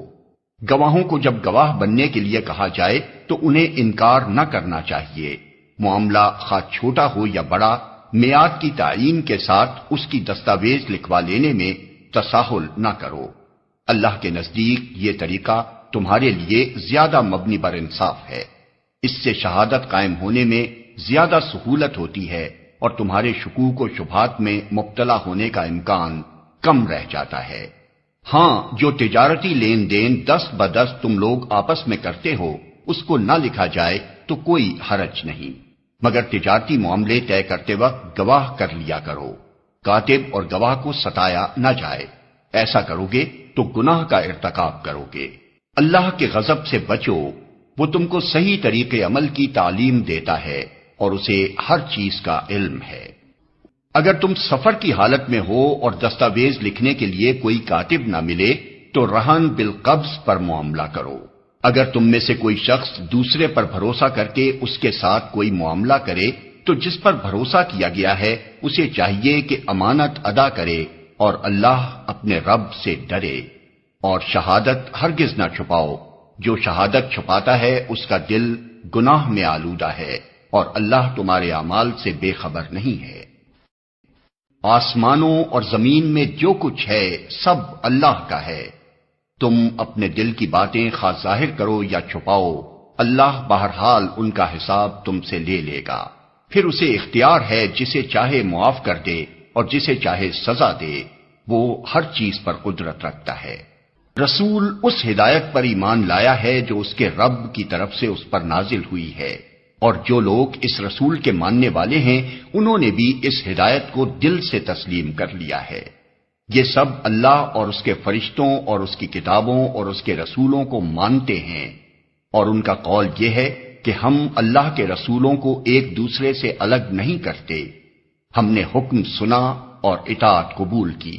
گواہوں کو جب گواہ بننے کے لیے کہا جائے تو انہیں انکار نہ کرنا چاہیے۔ معاملہ خواہ چھوٹا ہو یا بڑا، میعاد کی تعین کے ساتھ اس کی دستاویز لکھوا لینے میں تساہل نہ کرو۔ اللہ کے نزدیک یہ طریقہ تمہارے لیے زیادہ مبنی بر انصاف ہے۔ اس سے شہادت قائم ہونے میں زیادہ سہولت ہوتی ہے، اور تمہارے شکوک و شبہات میں مبتلا ہونے کا امکان کم رہ جاتا ہے۔ ہاں، جو تجارتی لین دین دست بدست تم لوگ آپس میں کرتے ہو اس کو نہ لکھا جائے تو کوئی حرج نہیں، مگر تجارتی معاملے طے کرتے وقت گواہ کر لیا کرو۔ کاتب اور گواہ کو ستایا نہ جائے، ایسا کرو گے تو گناہ کا ارتکاب کرو گے۔ اللہ کے غضب سے بچو، وہ تم کو صحیح طریقے عمل کی تعلیم دیتا ہے اور اسے ہر چیز کا علم ہے۔ اگر تم سفر کی حالت میں ہو اور دستاویز لکھنے کے لیے کوئی کاتب نہ ملے تو رہن بالقبض پر معاملہ کرو۔ اگر تم میں سے کوئی شخص دوسرے پر بھروسہ کر کے اس کے ساتھ کوئی معاملہ کرے تو جس پر بھروسہ کیا گیا ہے اسے چاہیے کہ امانت ادا کرے اور اللہ اپنے رب سے ڈرے، اور شہادت ہرگز نہ چھپاؤ۔ جو شہادت چھپاتا ہے اس کا دل گناہ میں آلودہ ہے، اور اللہ تمہارے اعمال سے بے خبر نہیں ہے۔ آسمانوں اور زمین میں جو کچھ ہے سب اللہ کا ہے۔ تم اپنے دل کی باتیں خواہ ظاہر کرو یا چھپاؤ، اللہ بہرحال ان کا حساب تم سے لے لے گا۔ پھر اسے اختیار ہے جسے چاہے معاف کر دے اور جسے چاہے سزا دے، وہ ہر چیز پر قدرت رکھتا ہے۔ رسول اس ہدایت پر ایمان لایا ہے جو اس کے رب کی طرف سے اس پر نازل ہوئی ہے، اور جو لوگ اس رسول کے ماننے والے ہیں انہوں نے بھی اس ہدایت کو دل سے تسلیم کر لیا ہے۔ یہ سب اللہ اور اس کے فرشتوں اور اس کی کتابوں اور اس کے رسولوں کو مانتے ہیں، اور ان کا قول یہ ہے کہ ہم اللہ کے رسولوں کو ایک دوسرے سے الگ نہیں کرتے۔ ہم نے حکم سنا اور اطاعت قبول کی۔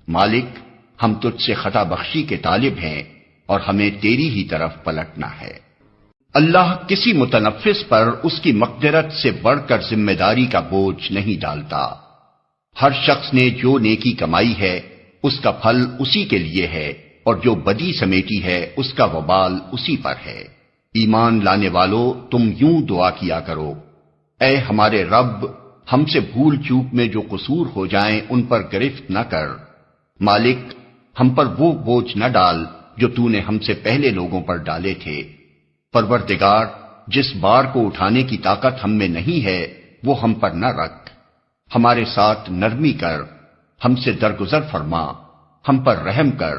مالک، ہم تجھ سے خطا بخشی کے طالب ہیں اور ہمیں تیری ہی طرف پلٹنا ہے۔ اللہ کسی متنفس پر اس کی مقدرت سے بڑھ کر ذمہ داری کا بوجھ نہیں ڈالتا۔ ہر شخص نے جو نیکی کمائی ہے اس کا پھل اسی کے لیے ہے، اور جو بدی سمیٹی ہے اس کا وبال اسی پر ہے۔ ایمان لانے والو، تم یوں دعا کیا کرو، اے ہمارے رب، ہم سے بھول چوک میں جو قصور ہو جائیں ان پر گرفت نہ کر۔ مالک، ہم پر وہ بوجھ نہ ڈال جو تو نے ہم سے پہلے لوگوں پر ڈالے تھے۔ پروردگار، جس بار کو اٹھانے کی طاقت ہم میں نہیں ہے وہ ہم پر نہ رکھ، ہمارے ساتھ نرمی کر، ہم سے درگزر فرما، ہم پر رحم کر،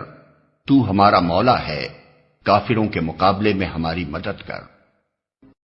تو ہمارا مولا ہے، کافروں کے مقابلے میں ہماری مدد کر۔